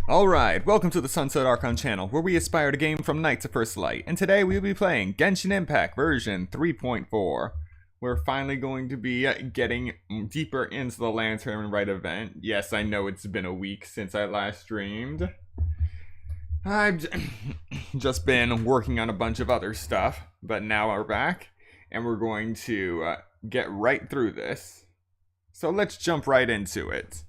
Alright, welcome to the Sunset Archon channel, where we aspire to game from night to first light, and today we will be playing Genshin Impact version 3.4. We're finally going to be getting deeper into the Lantern Rite event. Yes, I know it's been a week since I last streamed. I've just been working on a bunch of other stuff, but now we're back, and we're going to get right through this. So let's jump right into it.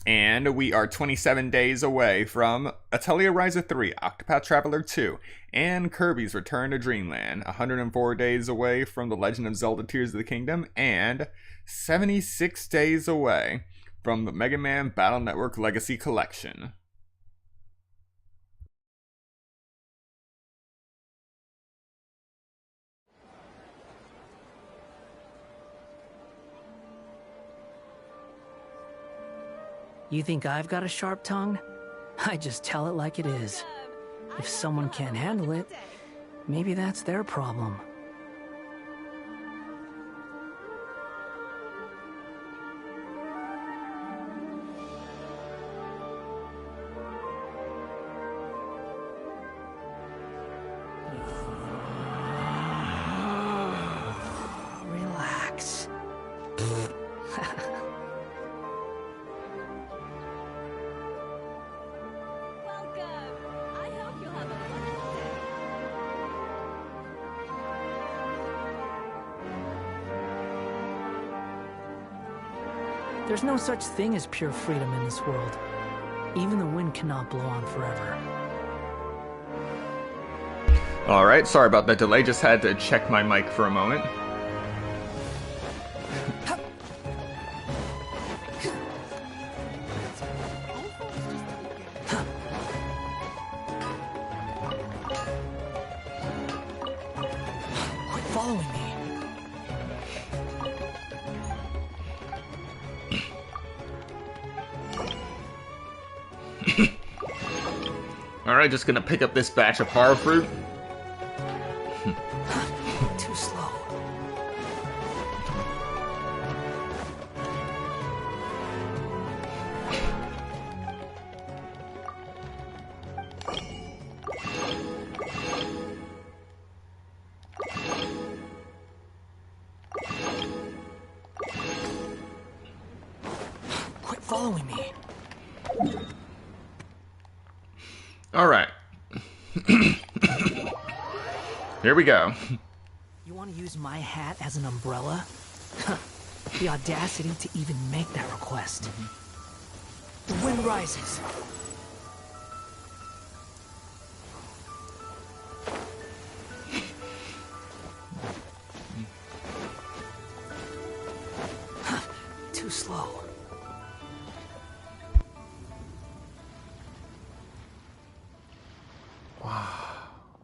And we are 27 days away from Atelier Riser 3, Octopath Traveler 2, and Kirby's Return to Dreamland. 104 days away from The Legend of Zelda Tears of the Kingdom, and 76 days away from the Mega Man Battle Network Legacy Collection. You think I've got a sharp tongue? I just tell it like it is. If someone can't handle it, maybe that's their problem. Relax. There's no such thing as pure freedom in this world. Even the wind cannot blow on forever. Alright, sorry about that delay, just had to check my mic for a moment. Quit following me. Alright, just gonna pick up this batch of horror fruit. Too slow. Quit following me. Alright. Here we go. You want to use my hat as an umbrella? The audacity to even make that request. The wind rises. Too slow.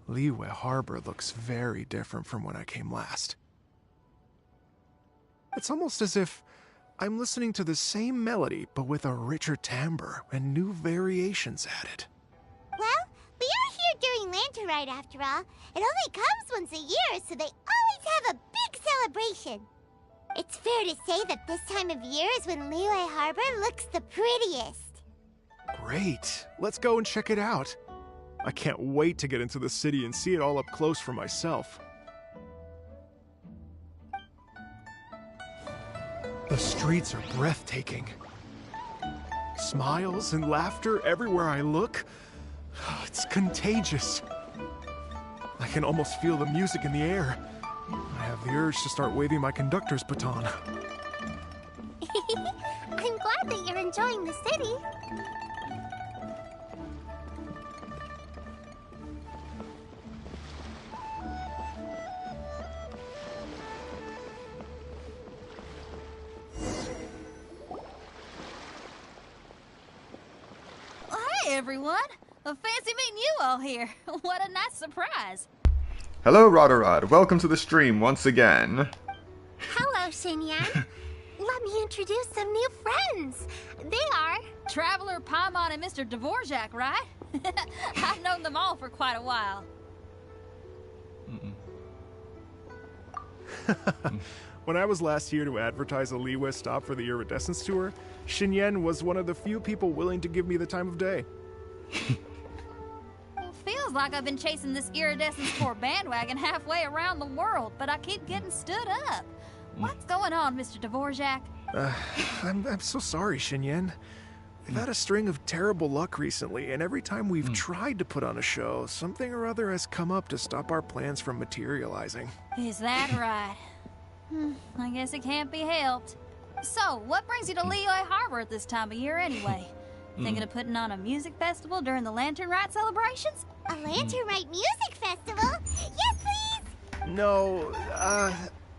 Liyue Harbor looks very different from when I came last. It's almost as if I'm listening to the same melody, but with a richer timbre and new variations added. Well, we are here during Lantern Rite after all. It only comes once a year, so they always have a big celebration. It's fair to say that this time of year is when Liyue Harbor looks the prettiest. Great! Let's go and check it out. I can't wait to get into the city and see it all up close for myself. The streets are breathtaking. Smiles and laughter everywhere I look. It's contagious. I can almost feel the music in the air. I have the urge to start waving my conductor's baton. I'm glad that you're enjoying the city. Hey everyone! Fancy meeting you all here. What a nice surprise. Hello, Rodorod. Welcome to the stream once again. Hello, Xinyan. Let me introduce some new friends. They are... Traveler, Paimon, and Mr. Dvorak, right? I've known them all for quite a while. When I was last here to advertise a Liyue stop for the Iridescence Tour, Xinyan was one of the few people willing to give me the time of day. Well, feels like I've been chasing this Iridescence Tour bandwagon halfway around the world, but I keep getting stood up. What's going on, Mr. Dvorak? I'm so sorry, Xinyan. We've had a string of terrible luck recently, and every time we've tried to put on a show, something or other has come up to stop our plans from materializing. Is that right? I guess it can't be helped. So, what brings you to Liyue Harbor at this time of year anyway? Thinking of putting on a music festival during the Lantern Rite celebrations? A Lantern Rite music festival? Yes, please! No,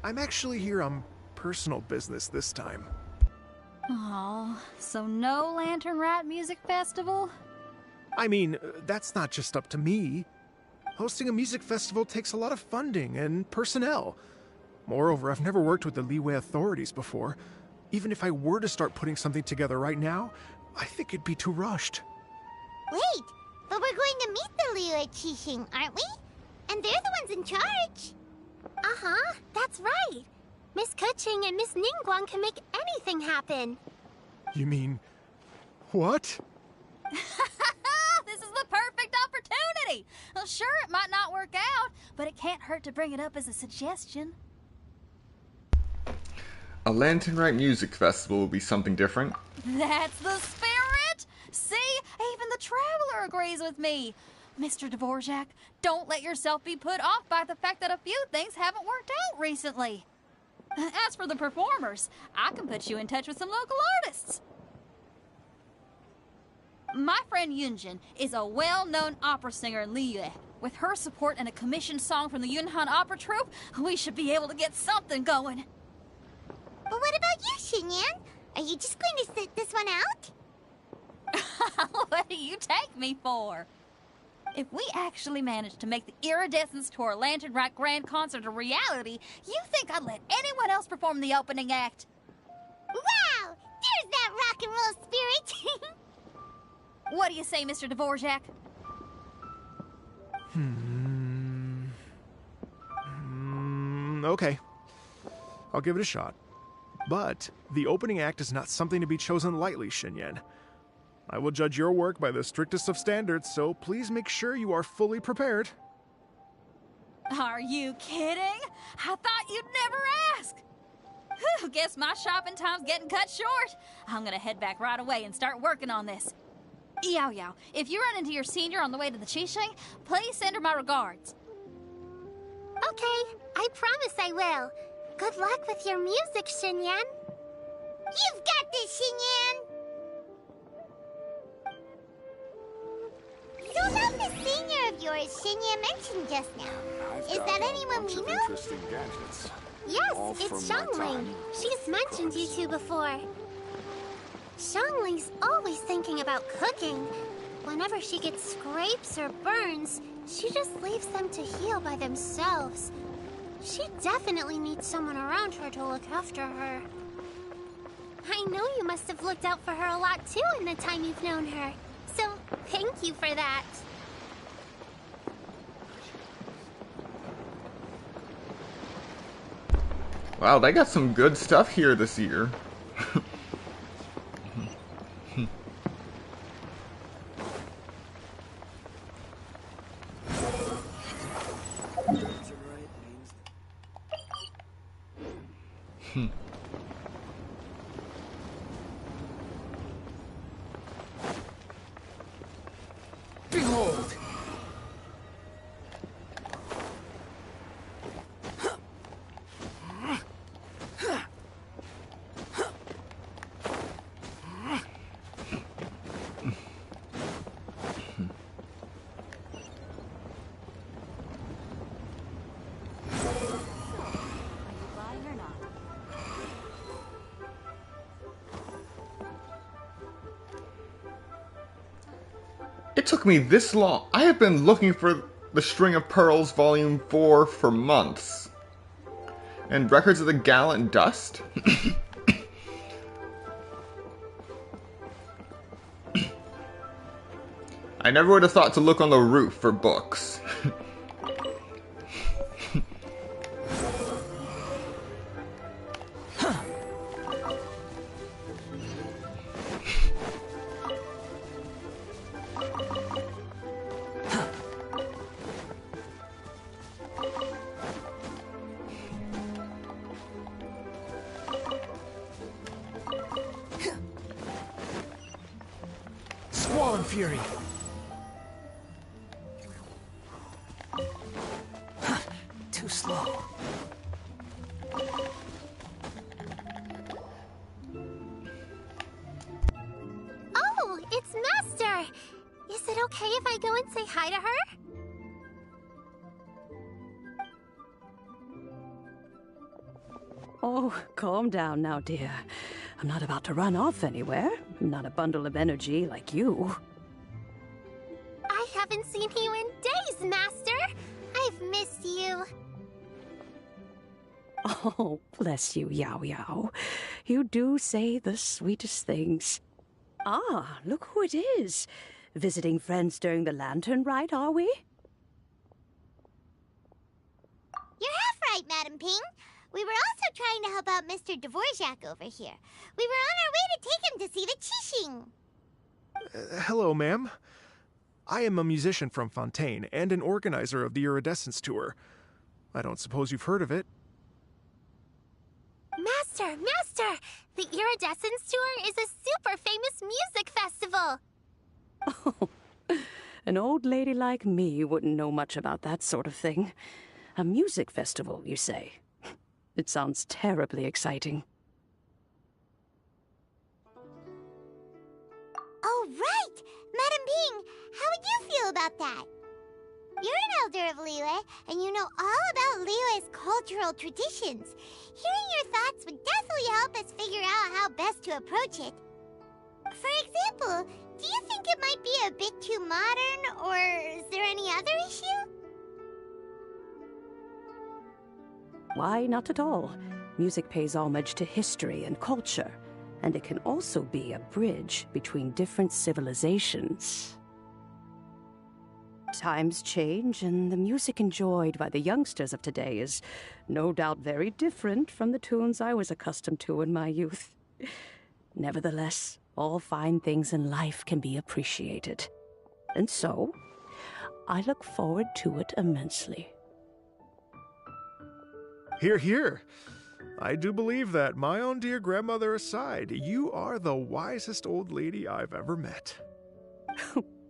I'm actually here on personal business this time. Oh, so no Lantern Rite music festival? I mean, that's not just up to me. Hosting a music festival takes a lot of funding and personnel. Moreover, I've never worked with the Liyue authorities before. Even if I were to start putting something together right now, I think it'd be too rushed. Wait, but we're going to meet the Liyue Qixing, aren't we? And they're the ones in charge. Uh-huh, that's right. Miss Keqing and Miss Ningguang can make anything happen. You mean... what? This is the perfect opportunity! Well, sure, it might not work out, but it can't hurt to bring it up as a suggestion. A Lantern Rite music festival will be something different. That's the spirit! See? Even the Traveler agrees with me. Mr. Dvorak, don't let yourself be put off by the fact that a few things haven't worked out recently. As for the performers, I can put you in touch with some local artists. My friend Yunjin is a well-known opera singer in Liyue. With her support and a commissioned song from the Yunhan Opera Troupe, we should be able to get something going. But what about you, Xinyan? Are you just going to sit this one out? What do you take me for? If we actually manage to make the Iridescence Tour Lantern Rite Grand Concert a reality, you think I'd let anyone else perform the opening act? Wow! There's that rock and roll spirit! What do you say, Mr. Dvorak? Okay. I'll give it a shot. But the opening act is not something to be chosen lightly, Xinyan. I will judge your work by the strictest of standards, so please make sure you are fully prepared. Are you kidding? I thought you'd never ask. Whew, guess my shopping time's getting cut short. I'm gonna head back right away and start working on this. Yao Yao, if you run into your senior on the way to the Qixing, please send her my regards. Okay, I promise I will. Good luck with your music, Xinyan. You've got this, Xinyan! So about the senior of yours Xinyan mentioned just now. Is that anyone we know? Interesting gadgets. Yes, All it's from my Xiangling. time. She's mentioned you two before. Xiangling's always thinking about cooking. Whenever she gets scrapes or burns, she just leaves them to heal by themselves. She definitely needs someone around her to look after her. I know you must have looked out for her a lot too in the time you've known her. So, thank you for that. Wow, they got some good stuff here this year. Behold! It took me this long. I have been looking for the String of Pearls Volume 4 for months. And Records of the Gallant Dust? I never would have thought to look on the roof for books. Fury. Too slow. Oh, it's Master! Is it okay if I go and say hi to her? Oh, calm down now, dear. I'm not about to run off anywhere. I'm not a bundle of energy like you. I haven't seen you in days, Master! I've missed you. Oh, bless you, Yao Yao. You do say the sweetest things. Ah, look who it is. Visiting friends during the Lantern Rite, are we? You're half right, Madam Ping. We were also trying to help out Mr. Dvorak over here. We were on our way to take him to see the Qixing. Hello, ma'am. I am a musician from Fontaine and an organizer of the Iridescence Tour. I don't suppose you've heard of it. Master! Master! The Iridescence Tour is a super famous music festival! Oh, an old lady like me wouldn't know much about that sort of thing. A music festival, you say? It sounds terribly exciting. Oh, right! Madam Ping, how would you feel about that? You're an elder of Liyue, and you know all about Liyue's cultural traditions. Hearing your thoughts would definitely help us figure out how best to approach it. For example, do you think it might be a bit too modern, or is there any other issue? Why, not at all. Music pays homage to history and culture, and it can also be a bridge between different civilizations. Times change, and the music enjoyed by the youngsters of today is no doubt very different from the tunes I was accustomed to in my youth. Nevertheless, all fine things in life can be appreciated. And so, I look forward to it immensely. Hear, hear. I do believe that, my own dear grandmother aside, you are the wisest old lady I've ever met.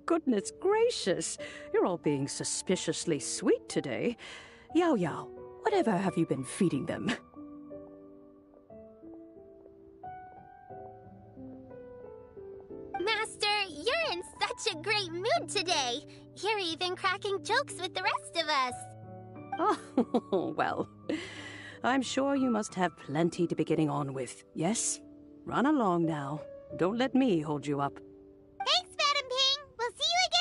Goodness gracious, you're all being suspiciously sweet today. Yao Yao, whatever have you been feeding them? Master, you're in such a great mood today. You're even cracking jokes with the rest of us. Oh, well, I'm sure you must have plenty to be getting on with. Yes? Run along now. Don't let me hold you up. Thanks, Madam Ping. We'll see you again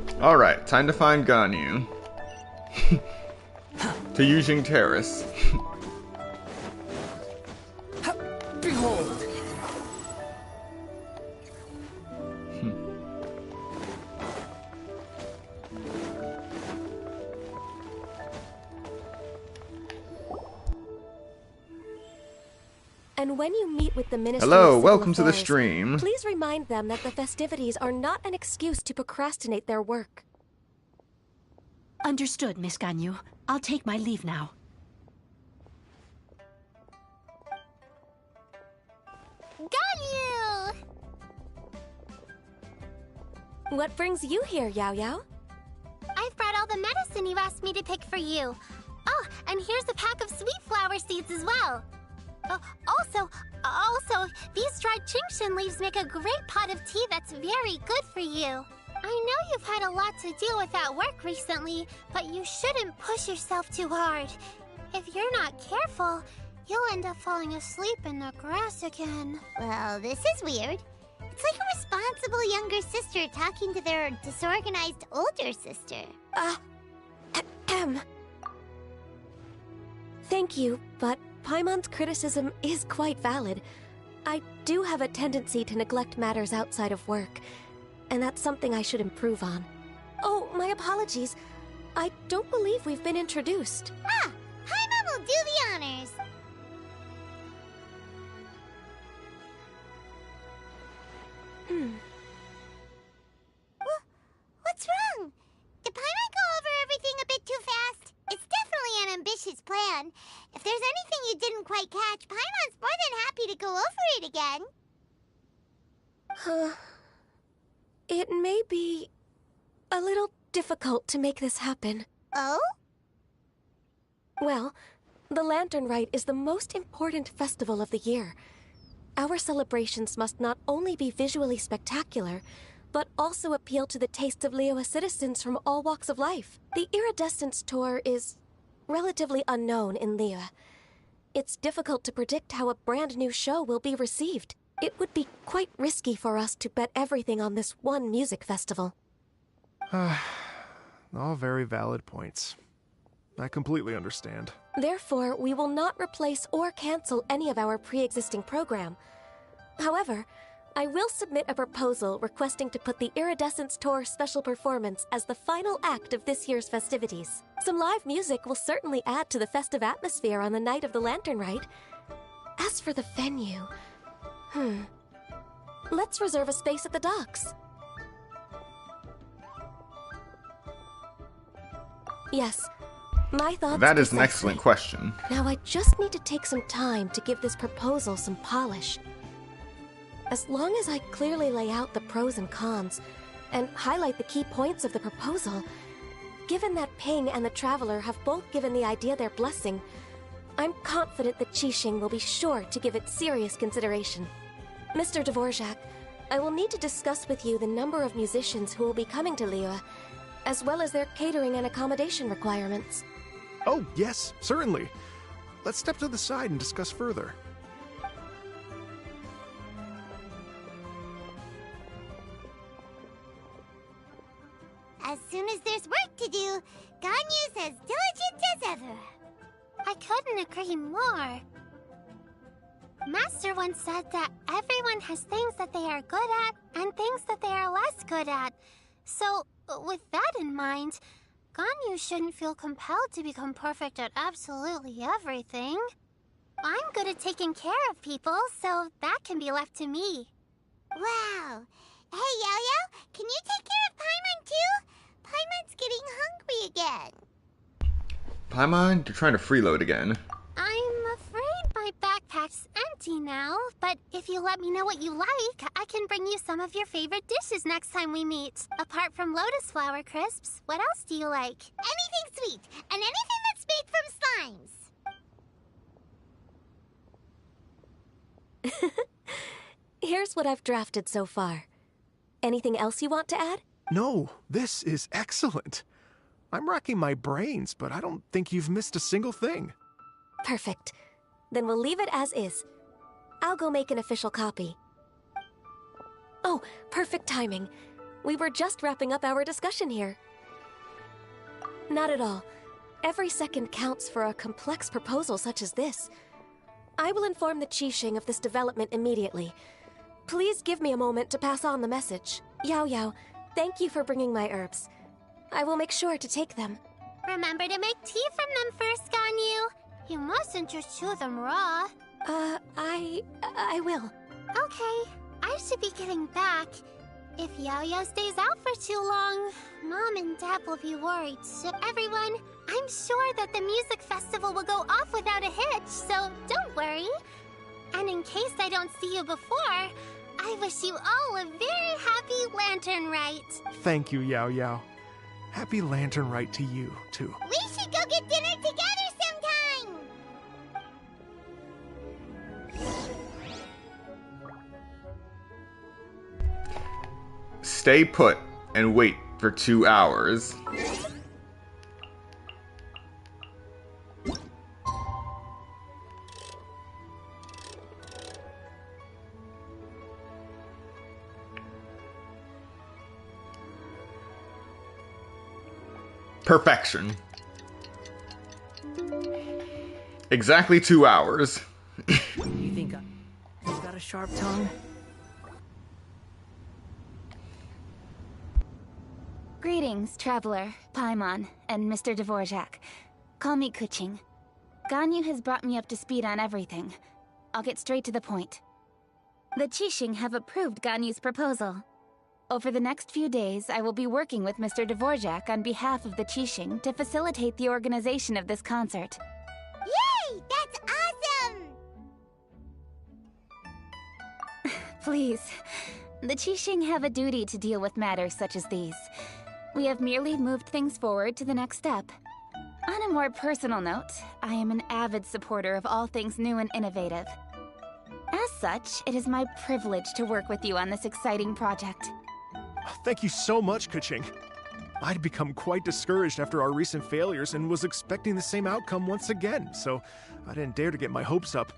soon. Alright, time to find Ganyu. To Yujing Terrace. Behold! And when you meet with the Ministry Hello, of Civil welcome to the Affairs, stream. please remind them that the festivities are not an excuse to procrastinate their work. Understood, Miss Ganyu. I'll take my leave now. Ganyu! What brings you here, Yao Yao? I've brought all the medicine you asked me to pick for you. Oh, and here's a pack of sweet flower seeds as well. Also, these dried Qingshan leaves make a great pot of tea that's very good for you. I know you've had a lot to deal with at work recently, but you shouldn't push yourself too hard. If you're not careful, you'll end up falling asleep in the grass again. Well, this is weird. It's like a responsible younger sister talking to their disorganized older sister. Thank you, but Paimon's criticism is quite valid. I do have a tendency to neglect matters outside of work, and that's something I should improve on. Oh, my apologies. I don't believe we've been introduced. Ah, Paimon will do the honors. What's wrong? Did Paimon go over everything his plan. If there's anything you didn't quite catch, Paimon's more than happy to go over it again. It may be a little difficult to make this happen. Oh? Well, the Lantern Rite is the most important festival of the year. Our celebrations must not only be visually spectacular, but also appeal to the tastes of Liyue citizens from all walks of life. The Iridescence Tour is relatively unknown in Liyue. It's difficult to predict how a brand new show will be received. It would be quite risky for us to bet everything on this one music festival. All very valid points. I completely understand. Therefore, we will not replace or cancel any of our pre-existing program. However, I will submit a proposal requesting to put the Iridescence Tour special performance as the final act of this year's festivities. Some live music will certainly add to the festive atmosphere on the night of the Lantern Rite. As for the venue, let's reserve a space at the docks. Yes, my thoughts. That is an excellent question. Now I just need to take some time to give this proposal some polish. As long as I clearly lay out the pros and cons, and highlight the key points of the proposal, given that Ping and the Traveler have both given the idea their blessing, I'm confident that Qixing will be sure to give it serious consideration. Mr. Dvorak, I will need to discuss with you the number of musicians who will be coming to Liyue, as well as their catering and accommodation requirements. Oh, yes, certainly. Let's step to the side and discuss further. As soon as there's work to do, Ganyu's as diligent as ever. I couldn't agree more. Master once said that everyone has things that they are good at and things that they are less good at. So, with that in mind, Ganyu shouldn't feel compelled to become perfect at absolutely everything. I'm good at taking care of people, so that can be left to me. Wow. Hey, Yo-Yo, can you take care of Paimon too? Paimon's getting hungry again. Paimon, you're trying to freeload again. I'm afraid my backpack's empty now, but if you let me know what you like, I can bring you some of your favorite dishes next time we meet. Apart from lotus flower crisps, what else do you like? Anything sweet, and anything that's made from slimes. Here's what I've drafted so far. Anything else you want to add? No, this is excellent. I'm racking my brains, but I don't think you've missed a single thing. Perfect. Then we'll leave it as is. I'll go make an official copy. Oh, perfect timing. We were just wrapping up our discussion here. Not at all. Every second counts for a complex proposal such as this. I will inform the Qixing of this development immediately. Please give me a moment to pass on the message. Yao Yao, thank you for bringing my herbs. I will make sure to take them. Remember to make tea from them first, Ganyu. You mustn't just chew them raw. I will. Okay, I should be getting back. If Yao-Yao stays out for too long, Mom and Dad will be worried. So everyone, I'm sure that the music festival will go off without a hitch, so don't worry. And in case I don't see you before, I wish you all a very happy Lantern Rite. Thank you, Yao Yao. Happy Lantern Rite to you, too. We should go get dinner together sometime! Stay put and wait for 2 hours. Perfection. Exactly 2 hours. You think I've got a sharp tongue? Greetings, Traveler, Paimon, and Mr. Dvorak. Call me Kuching. Ganyu has brought me up to speed on everything. I'll get straight to the point. The Qixing have approved Ganyu's proposal. Over the next few days, I will be working with Mr. Dvorak on behalf of the Qixing to facilitate the organization of this concert. Please. The Qixing have a duty to deal with matters such as these. We have merely moved things forward to the next step. On a more personal note, I am an avid supporter of all things new and innovative. As such, it is my privilege to work with you on this exciting project. Thank you so much, Keqing. I'd become quite discouraged after our recent failures and was expecting the same outcome once again, so I didn't dare to get my hopes up.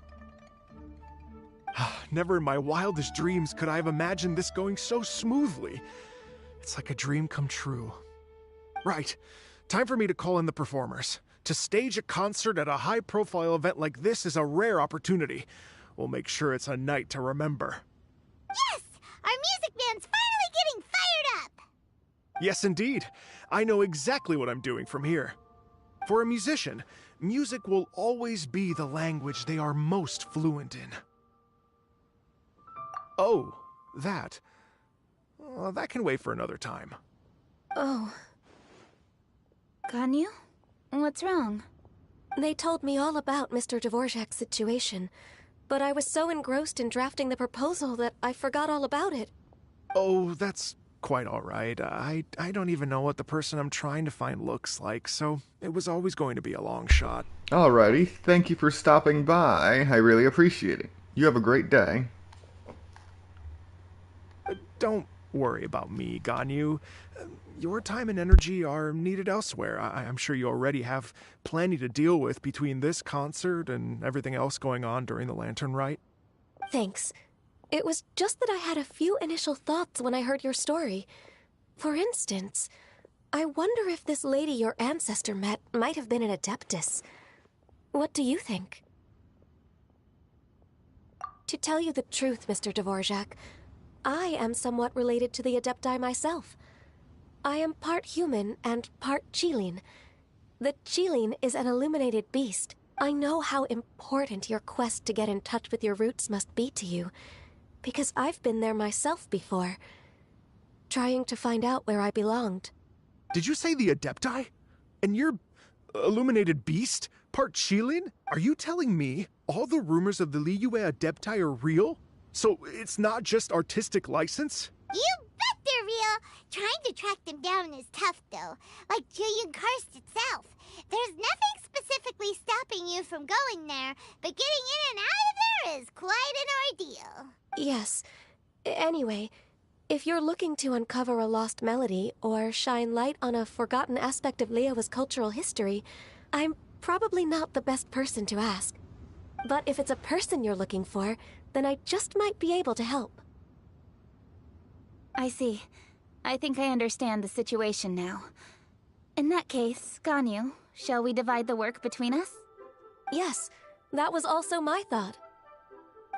Never in my wildest dreams could I have imagined this going so smoothly. It's like a dream come true. Right, time for me to call in the performers. To stage a concert at a high-profile event like this is a rare opportunity. We'll make sure it's a night to remember. Yes! Our music band's finally getting fired up! Yes, indeed. I know exactly what I'm doing from here. For a musician, music will always be the language they are most fluent in. Oh, that. Well, that can wait for another time. Oh. Ganyu? What's wrong? They told me all about Mr. Dvorak's situation, but I was so engrossed in drafting the proposal that I forgot all about it. Oh, that's quite all right. I don't even know what the person I'm trying to find looks like, so it was always going to be a long shot. Alrighty, thank you for stopping by. I really appreciate it. You have a great day. Don't worry about me, Ganyu. Your time and energy are needed elsewhere. I'm sure you already have plenty to deal with between this concert and everything else going on during the Lantern Rite. Thanks. It was just that I had a few initial thoughts when I heard your story. For instance, I wonder if this lady your ancestor met might have been an Adeptus. What do you think? To tell you the truth, Mr. Dvorak, I am somewhat related to the Adepti myself. I am part human and part Qilin. The Qilin is an illuminated beast. I know how important your quest to get in touch with your roots must be to you, because I've been there myself before, trying to find out where I belonged. Did you say the Adepti? And you're illuminated beast? Part Qilin? Are you telling me all the rumors of the Liyue Adepti are real? So it's not just artistic license? You bet they're real! Trying to track them down is tough, though. Like Julian Karst itself. There's nothing specifically stopping you from going there, but getting in and out of there is quite an ordeal. Yes. Anyway, if you're looking to uncover a lost melody or shine light on a forgotten aspect of Liyue's cultural history, I'm probably not the best person to ask. But if it's a person you're looking for, then I just might be able to help. I see. I think I understand the situation now. In that case, Ganyu, shall we divide the work between us? Yes, that was also my thought.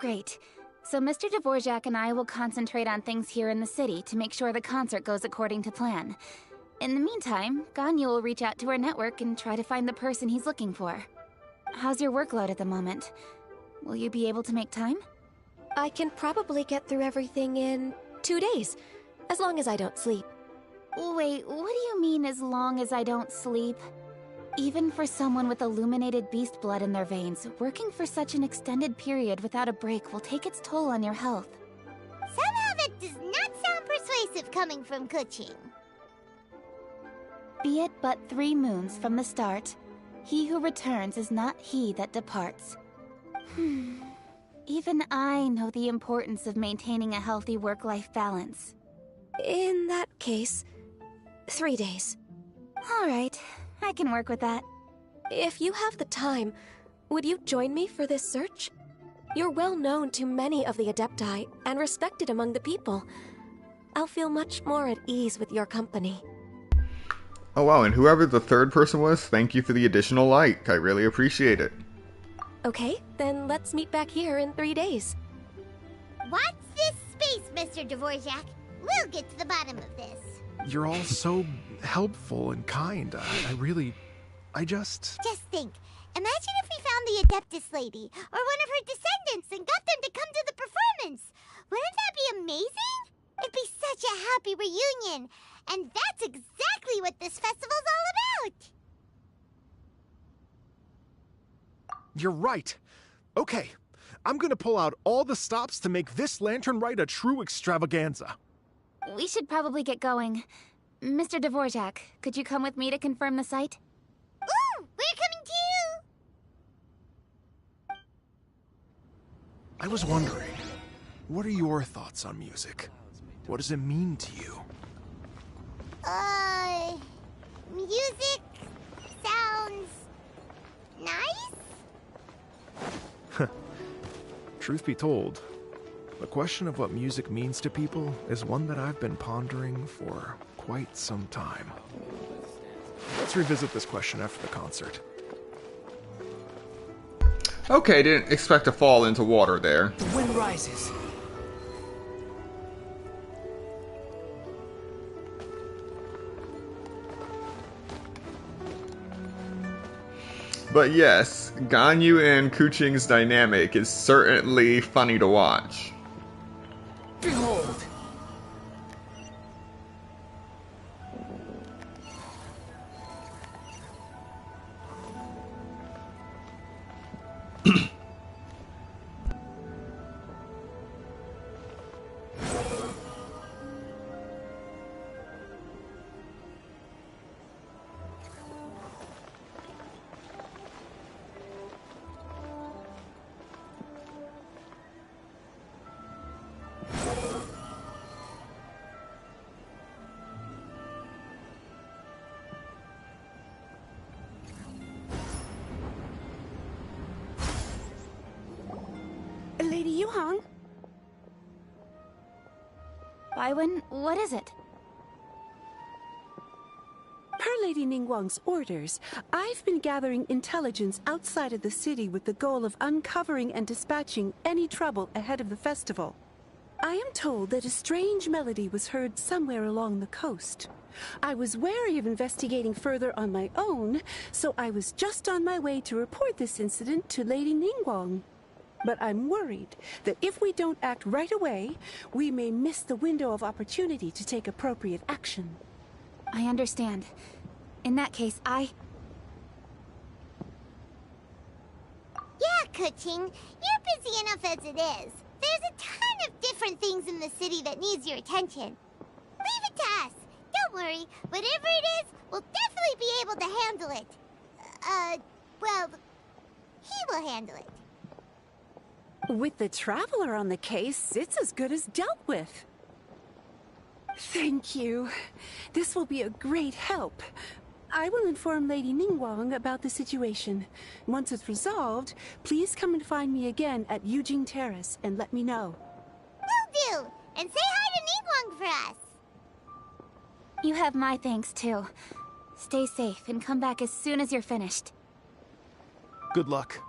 Great. So Mr. Dvorak and I will concentrate on things here in the city to make sure the concert goes according to plan. In the meantime, Ganyu will reach out to our network and try to find the person he's looking for. How's your workload at the moment? Will you be able to make time? I can probably get through everything in 2 days, as long as I don't sleep. Wait, what do you mean as long as I don't sleep? Even for someone with illuminated beast blood in their veins, working for such an extended period without a break will take its toll on your health. Somehow that does not sound persuasive coming from Keqing. Be it but 3 moons from the start, he who returns is not he that departs. Even I know the importance of maintaining a healthy work-life balance. In that case, 3 days. All right, I can work with that. If you have the time, would you join me for this search? You're well known to many of the Adepti and respected among the people. I'll feel much more at ease with your company. Oh wow, and whoever the third person was, thank you for the additional like. I really appreciate it. Okay, then let's meet back here in 3 days. Watch this space, Mr. Dvorak. We'll get to the bottom of this. You're all so helpful and kind. I just... Just think. Imagine if we found the Adeptus lady, or one of her descendants, and got them to come to the performance. Wouldn't that be amazing? It'd be such a happy reunion. And that's exactly what this festival's all about. You're right. Okay, I'm gonna pull out all the stops to make this Lantern Rite a true extravaganza. We should probably get going. Mr. Dvorak, could you come with me to confirm the site? Ooh, we're coming too! I was wondering, what are your thoughts on music? What does it mean to you? Music sounds nice? Truth be told, the question of what music means to people is one that I've been pondering for quite some time. Let's revisit this question after the concert. Okay, didn't expect to fall into water there. The wind rises. But yes, Ganyu and Kuching's dynamic is certainly funny to watch. Behold! Lady Yuhang? Baiwen, what is it? Per Lady Ningguang's orders, I've been gathering intelligence outside of the city with the goal of uncovering and dispatching any trouble ahead of the festival. I am told that a strange melody was heard somewhere along the coast. I was wary of investigating further on my own, so I was just on my way to report this incident to Lady Ningguang. But I'm worried that if we don't act right away, we may miss the window of opportunity to take appropriate action. I understand. In that case, Yeah, Kuching, you're busy enough as it is. There's a ton of different things in the city that needs your attention. Leave it to us. Don't worry. Whatever it is, we'll definitely be able to handle it. Well, he will handle it. With the Traveler on the case, it's as good as dealt with. Thank you. This will be a great help. I will inform Lady Ningguang about the situation. Once it's resolved, please come and find me again at Yujing Terrace and let me know. Will do! And say hi to Ningguang for us! you have my thanks too. Stay safe and come back as soon as you're finished. Good luck.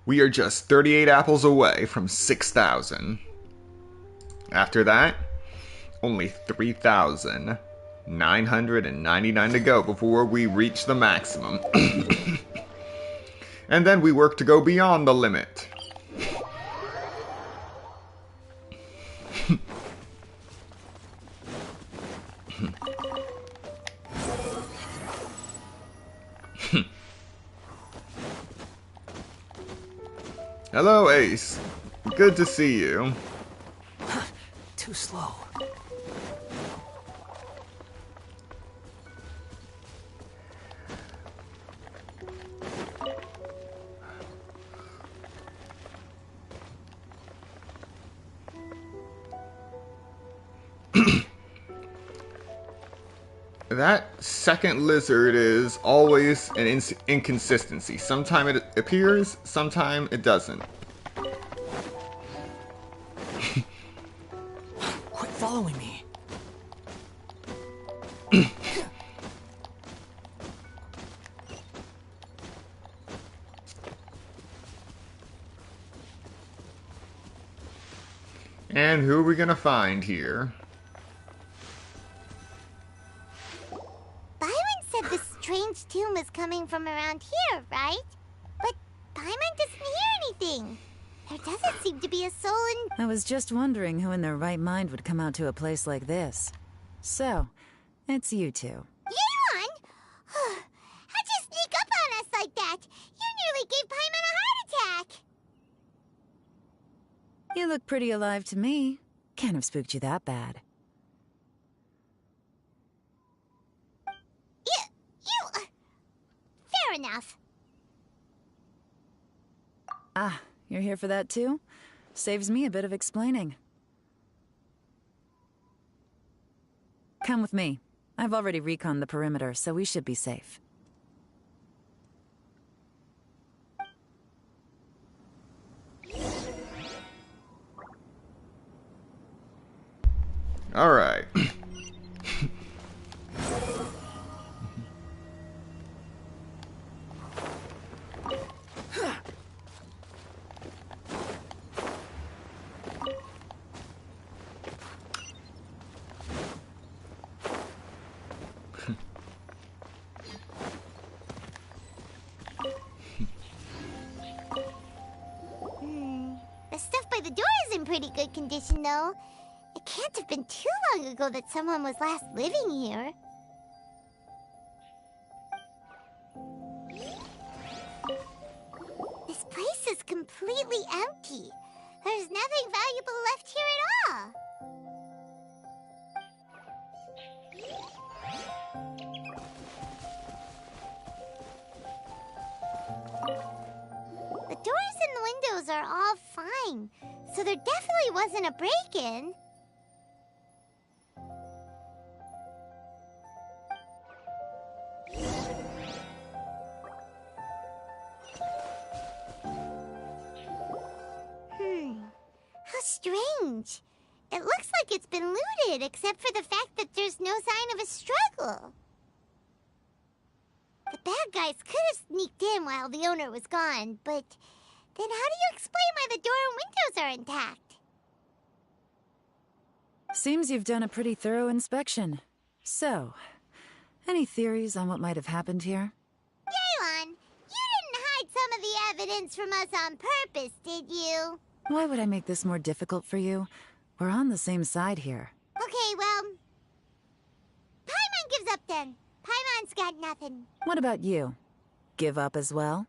We are just 38 apples away from 6,000. After that, only 3,999 to go before we reach the maximum. And then we work to go beyond the limit. Hello, Ace. Good to see you. Too slow. That second lizard is always an inconsistency. Sometimes it appears, sometimes it doesn't. Quit following me. And who are we gonna find here? strange tune was coming from around here, right? But Paimon doesn't hear anything. There doesn't seem to be a soul in... I was just wondering who in their right mind would come out to a place like this. So, it's you two. Yeon! How'd you sneak up on us like that? You nearly gave Paimon a heart attack! You look pretty alive to me. Can't have spooked you that bad. Fair enough. Ah, you're here for that too? Saves me a bit of explaining. Come with me. I've already reconned the perimeter, so we should be safe. All right. The stuff by the door is in pretty good condition, though. It can't have been too long ago that someone was last living here. This place is completely empty. There's nothing valuable left here at all. The doors and the windows are all fine, so there definitely wasn't a break-in. How strange. It looks like it's been looted, except for the fact that there's no sign of a struggle. The bad guys could have sneaked in while the owner was gone, but then how do you explain why the door and windows are intact? Seems you've done a pretty thorough inspection. So, any theories on what might have happened here? Yeon, you didn't hide some of the evidence from us on purpose, did you? Why would I make this more difficult for you? We're on the same side here. Okay, well... Paimon gives up then. Paimon's got nothing. What about you? Give up as well?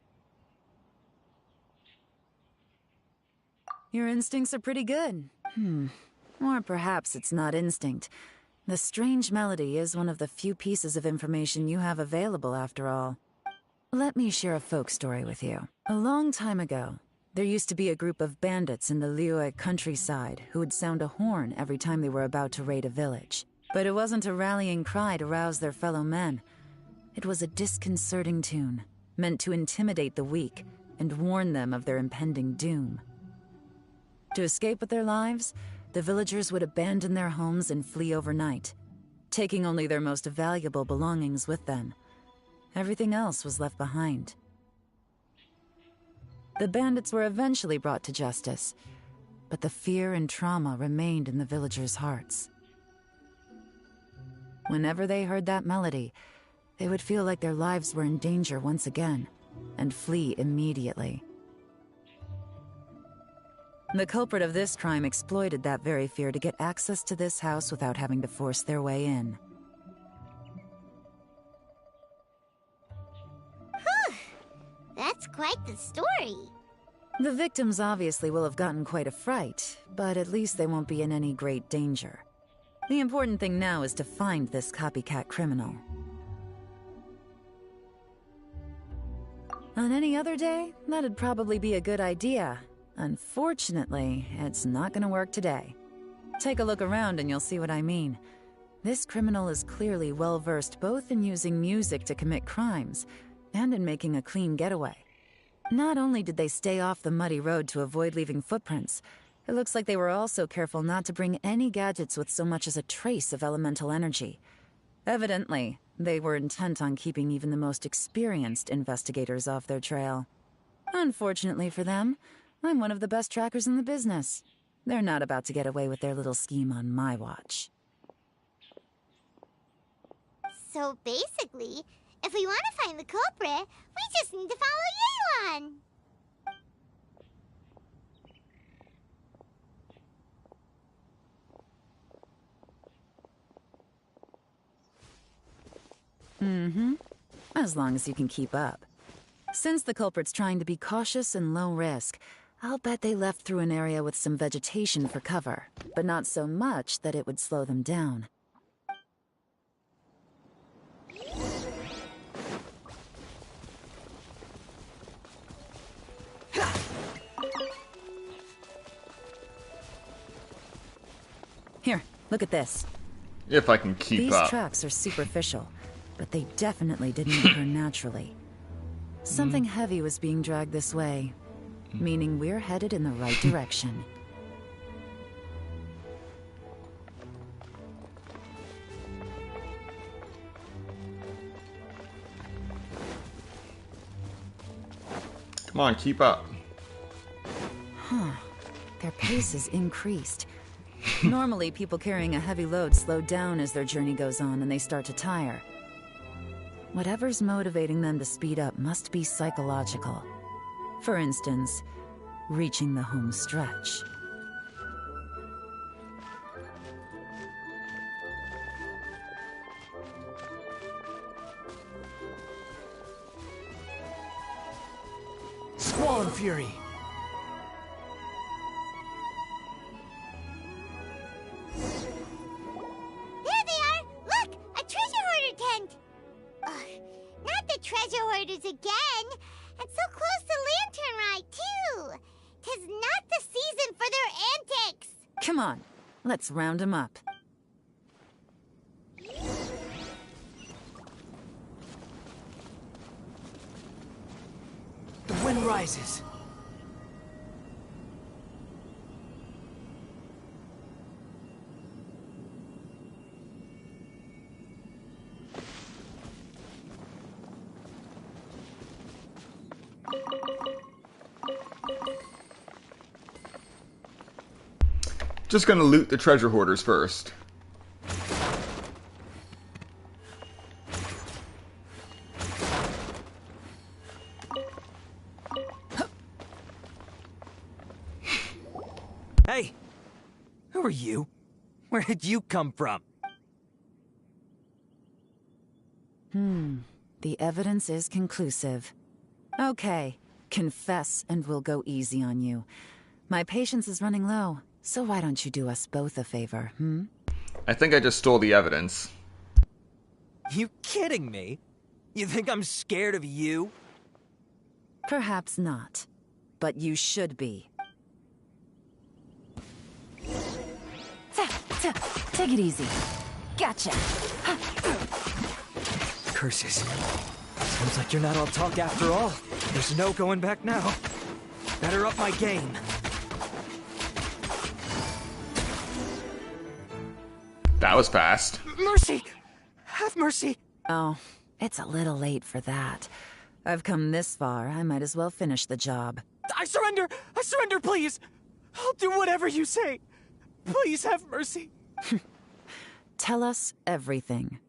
Your instincts are pretty good. Or perhaps it's not instinct. The strange melody is one of the few pieces of information you have available after all. Let me share a folk story with you. A long time ago, there used to be a group of bandits in the Liyue countryside who would sound a horn every time they were about to raid a village. But it wasn't a rallying cry to rouse their fellow men. It was a disconcerting tune, meant to intimidate the weak and warn them of their impending doom. To escape with their lives, the villagers would abandon their homes and flee overnight, taking only their most valuable belongings with them. Everything else was left behind. The bandits were eventually brought to justice, but the fear and trauma remained in the villagers' hearts. Whenever they heard that melody, they would feel like their lives were in danger once again, and flee immediately. The culprit of this crime exploited that very fear to get access to this house without having to force their way in. That's quite the story. The victims obviously will have gotten quite a fright, but at least they won't be in any great danger. The important thing now is to find this copycat criminal. On any other day, that'd probably be a good idea. Unfortunately, it's not gonna work today. Take a look around and you'll see what I mean. This criminal is clearly well-versed both in using music to commit crimes and in making a clean getaway. Not only did they stay off the muddy road to avoid leaving footprints, it looks like they were also careful not to bring any gadgets with so much as a trace of elemental energy. Evidently, they were intent on keeping even the most experienced investigators off their trail. Unfortunately for them, I'm one of the best trackers in the business. They're not about to get away with their little scheme on my watch. So basically, If we want to find the culprit, we just need to follow Yelan. Mm-hmm. As long as you can keep up. Since the culprit's trying to be cautious and low risk, I'll bet they left through an area with some vegetation for cover, but not so much that it would slow them down. Here, look at this. If I can keep up. These tracks are superficial, but they definitely didn't occur naturally. Something heavy was being dragged this way, meaning we're headed in the right direction. Come on, keep up. Huh. Their pace is increased. Normally, people carrying a heavy load slow down as their journey goes on and they start to tire. Whatever's motivating them to speed up must be psychological. For instance, reaching the home stretch. Squall Fury! There they are! Look! A treasure hoarder tent! Ugh, not the treasure hoarders again! And so close to Lantern Rite, too! 'Tis not the season for their antics! Come on, let's round them up. The wind rises. Just gonna loot the treasure hoarders first. Hey! Who are you? Where did you come from? The evidence is conclusive. Okay, confess and we'll go easy on you. My patience is running low, so why don't you do us both a favor, I think I just stole the evidence. You kidding me? You think I'm scared of you? Perhaps not, but you should be. Take it easy. Gotcha. Curses. Seems like you're not all talk after all. There's no going back now. Better up my game. That was fast. Mercy! Have mercy! Oh, it's a little late for that. I've come this far, I might as well finish the job. I surrender! I surrender, please! I'll do whatever you say. Please have mercy. Tell us everything.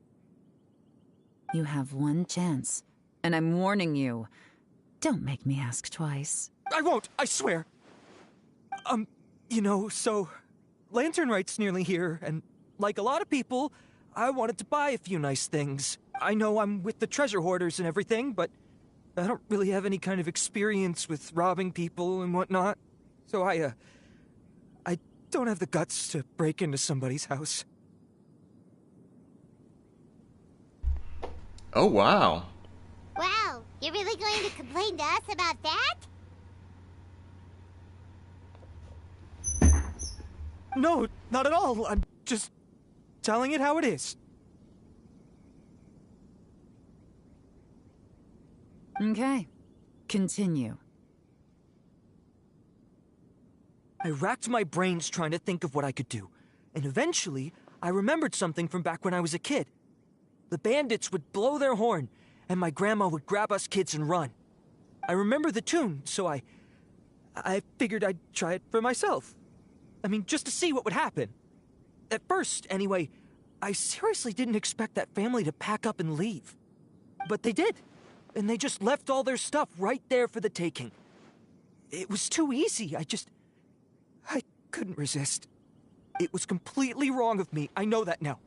You have one chance, and I'm warning you. Don't make me ask twice. I won't, I swear. You know, so Lantern Rite's nearly here, and like a lot of people, I wanted to buy a few nice things. I know I'm with the treasure hoarders and everything, but I don't really have any kind of experience with robbing people and whatnot. So I don't have the guts to break into somebody's house. Oh, wow. Wow, you're really going to complain to us about that? No, not at all. I'm just telling it how it is. Okay, continue. I racked my brains trying to think of what I could do, and eventually, I remembered something from back when I was a kid. The bandits would blow their horn, and my grandma would grab us kids and run. I remember the tune, so I figured I'd try it for myself. I mean, just to see what would happen. At first, anyway, I seriously didn't expect that family to pack up and leave. But they did. And they just left all their stuff right there for the taking. It was too easy. I couldn't resist. It was completely wrong of me. I know that now.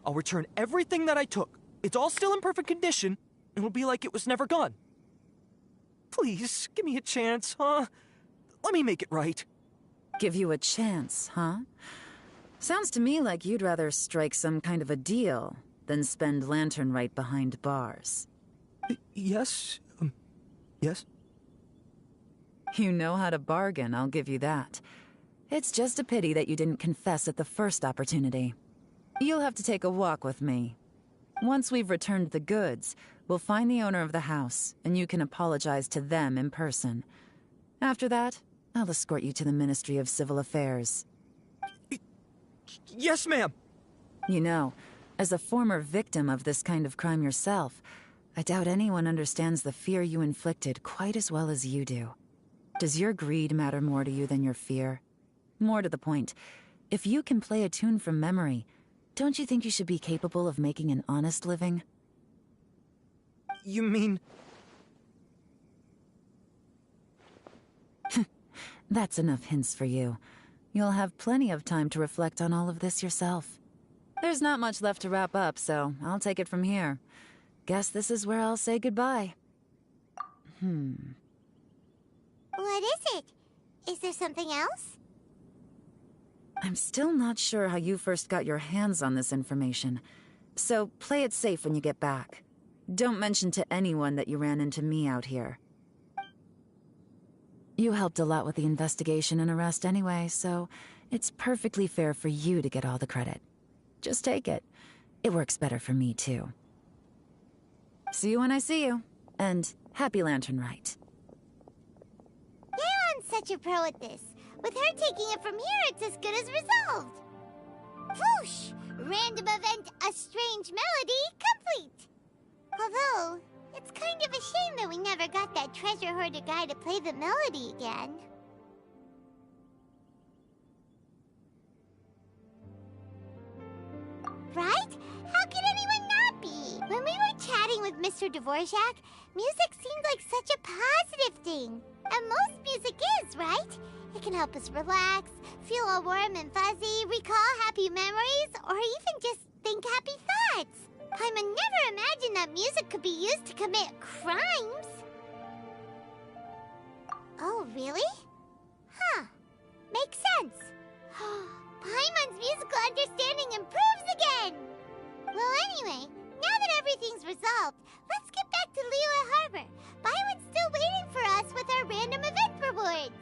I'll return everything that I took. It's all still in perfect condition. It'll be like it was never gone. Please, give me a chance, huh? Let me make it right. Give you a chance, huh? Sounds to me like you'd rather strike some kind of a deal than spend Lantern Rite behind bars. Yes? Yes? You know how to bargain, I'll give you that. It's just a pity that you didn't confess at the first opportunity. You'll have to take a walk with me. Once we've returned the goods, we'll find the owner of the house, and you can apologize to them in person. After that, I'll escort you to the Ministry of Civil Affairs. Yes, ma'am! You know, as a former victim of this kind of crime yourself, I doubt anyone understands the fear you inflicted quite as well as you do. Does your greed matter more to you than your fear? More to the point, if you can play a tune from memory, don't you think you should be capable of making an honest living? You mean... That's enough hints for you. You'll have plenty of time to reflect on all of this yourself. There's not much left to wrap up, so I'll take it from here. Guess this is where I'll say goodbye. What is it? Is there something else? I'm still not sure how you first got your hands on this information, so play it safe when you get back. Don't mention to anyone that you ran into me out here. You helped a lot with the investigation and arrest anyway, so it's perfectly fair for you to get all the credit. Just take it. It works better for me, too. See you when I see you, and happy Lantern Rite. Yeon's such a pro at this. With her taking it from here, it's as good as resolved. Whoosh! Random event, a strange melody, complete! Although, it's kind of a shame that we never got that treasure hoarder guy to play the melody again. Right? How could anyone not be? When we were chatting with Mr. Dvorak, music seemed like such a positive thing. And most music is, right? It can help us relax, feel all warm and fuzzy, recall happy memories, or even just think happy thoughts. Paimon never imagined that music could be used to commit crimes. Oh, really? Huh. Makes sense. Paimon's musical understanding improves again! Well, anyway, now that everything's resolved, let's get back to Liyue Harbor. Byron's still waiting for us with our random event rewards.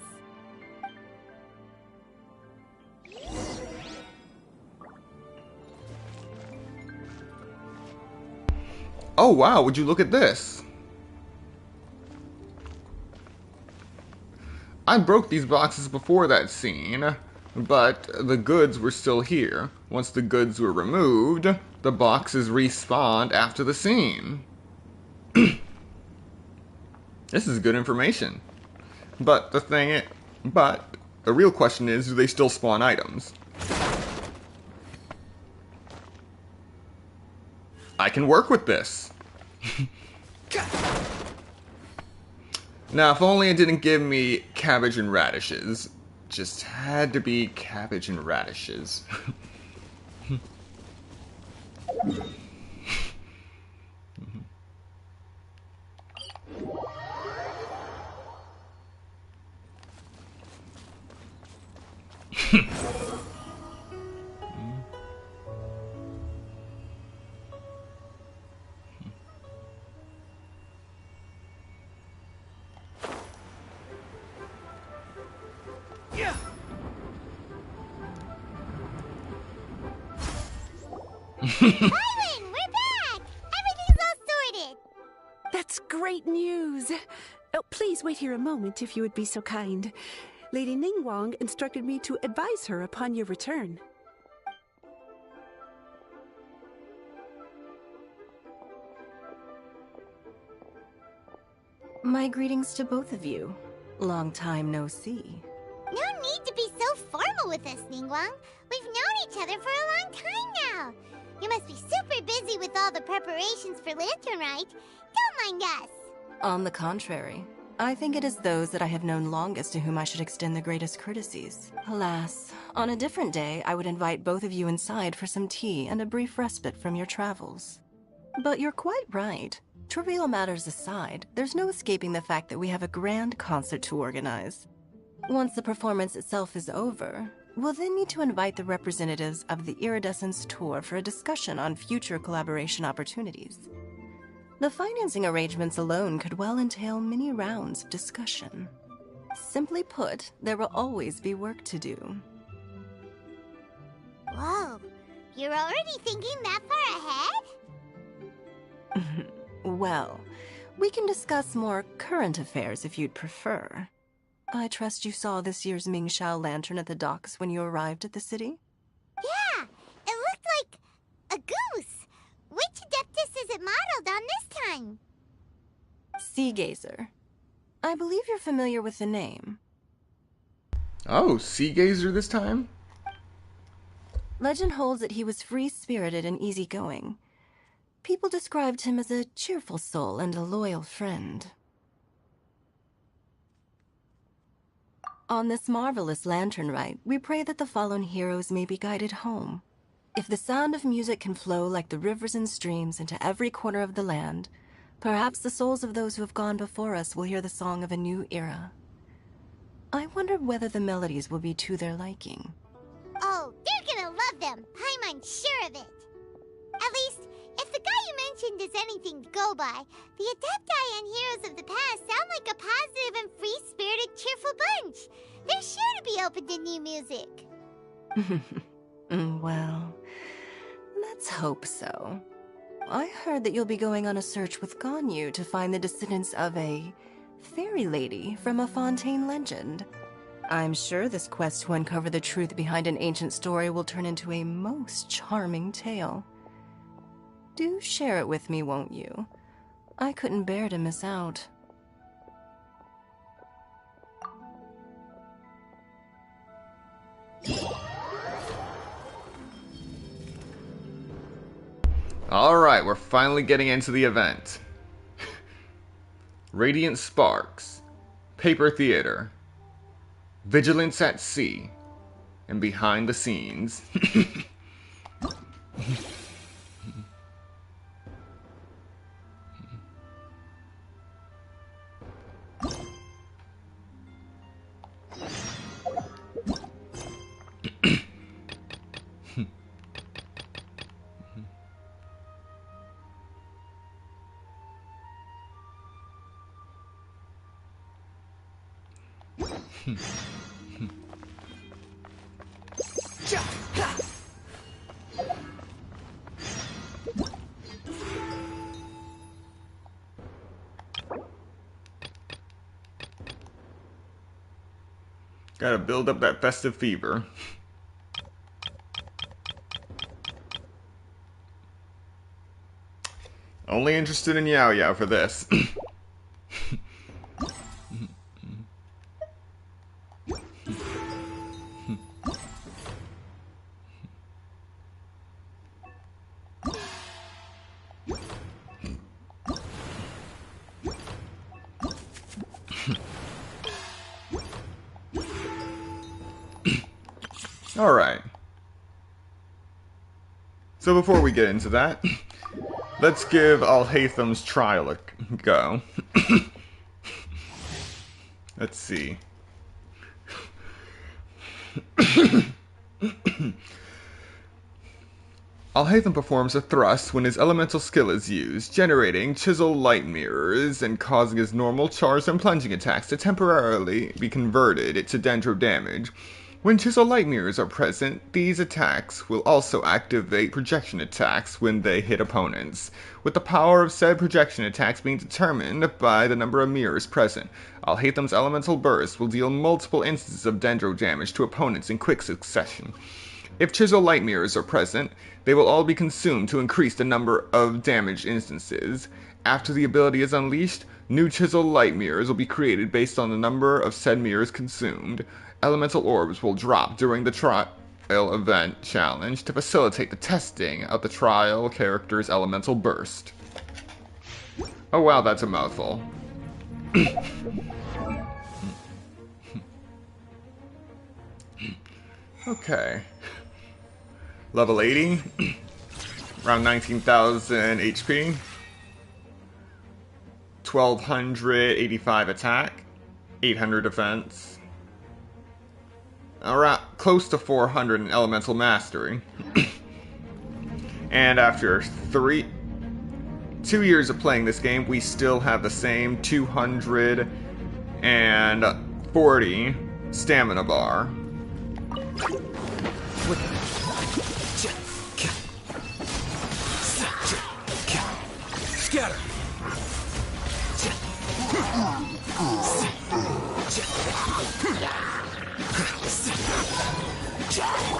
Oh wow, would you look at this? I broke these boxes before that scene, but the goods were still here. Once the goods were removed, the boxes respawned after the scene. This is good information. But the real question is, do they still spawn items? I can work with this. Now, if only it didn't give me cabbage and radishes. Just had to be cabbage and radishes. Byron, we're back! Everything's all sorted! That's great news! Oh, please wait here a moment if you would be so kind. Lady Ningguang instructed me to advise her upon your return. My greetings to both of you. Long time no see. No need to be so formal with us, Ningguang. We've known each other for a long time now. You must be super busy with with all the preparations for Lantern Rite. Don't mind us. On the contrary, I think it is those that I have known longest to whom I should extend the greatest courtesies. Alas, on a different day, I would invite both of you inside for some tea and a brief respite from your travels. But you're quite right. Trivial matters aside, there's no escaping the fact that we have a grand concert to organize. Once the performance itself is over, we'll then need to invite the representatives of the Iridescence Tour for a discussion on future collaboration opportunities. The financing arrangements alone could well entail many rounds of discussion. Simply put, there will always be work to do. Whoa, you're already thinking that far ahead? Well, we can discuss more current affairs if you'd prefer. I trust you saw this year's Mingxiao lantern at the docks when you arrived at the city? Yeah, it looked like a goose. Which Adeptus is it modeled on this time? Sea Gazer. I believe you're familiar with the name. Oh, Sea Gazer this time? Legend holds that he was free-spirited and easygoing. People described him as a cheerful soul and a loyal friend. On this marvelous Lantern Rite, we pray that the fallen heroes may be guided home. If the sound of music can flow like the rivers and streams into every corner of the land, perhaps the souls of those who have gone before us will hear the song of a new era. I wonder whether the melodies will be to their liking. Oh, they're gonna love them. Paimon's sure of it. At least, if the guy you mentioned is anything to go by, the Adepti and heroes of the past sound like a positive and free-spirited, cheerful bunch. They're sure to be open to new music. Well, let's hope so. I heard that you'll be going on a search with Ganyu to find the descendants of a fairy lady from a Fontaine legend. I'm sure this quest to uncover the truth behind an ancient story will turn into a most charming tale. Do share it with me, won't you? I couldn't bear to miss out. Alright, we're finally getting into the event. Radiant Sparks, Paper Theater, Vigilance at Sea, and Behind the Scenes. Gotta build up that festive fever. Only interested in Yao Yao for this. Alright. So before we get into that, let's give Alhatham's trial a go. Let's see. Alhatham performs a thrust when his elemental skill is used, generating chisel light mirrors and causing his normal charged and plunging attacks to temporarily be converted to dendro damage. When chisel light mirrors are present, these attacks will also activate projection attacks when they hit opponents, with the power of said projection attacks being determined by the number of mirrors present. Alhatham's elemental burst will deal multiple instances of dendro damage to opponents in quick succession. If chisel light mirrors are present, they will all be consumed to increase the number of damage instances. After the ability is unleashed, new chisel light mirrors will be created based on the number of said mirrors consumed. Elemental orbs will drop during the event challenge to facilitate the testing of the trial character's elemental burst. Oh wow, that's a mouthful. Okay. Level 80. Around 19,000 HP. 1,285 attack. 800 defense. Around close to 400 in elemental mastery. And after 2 years of playing this game, we still have the same 240 stamina bar. Scatter!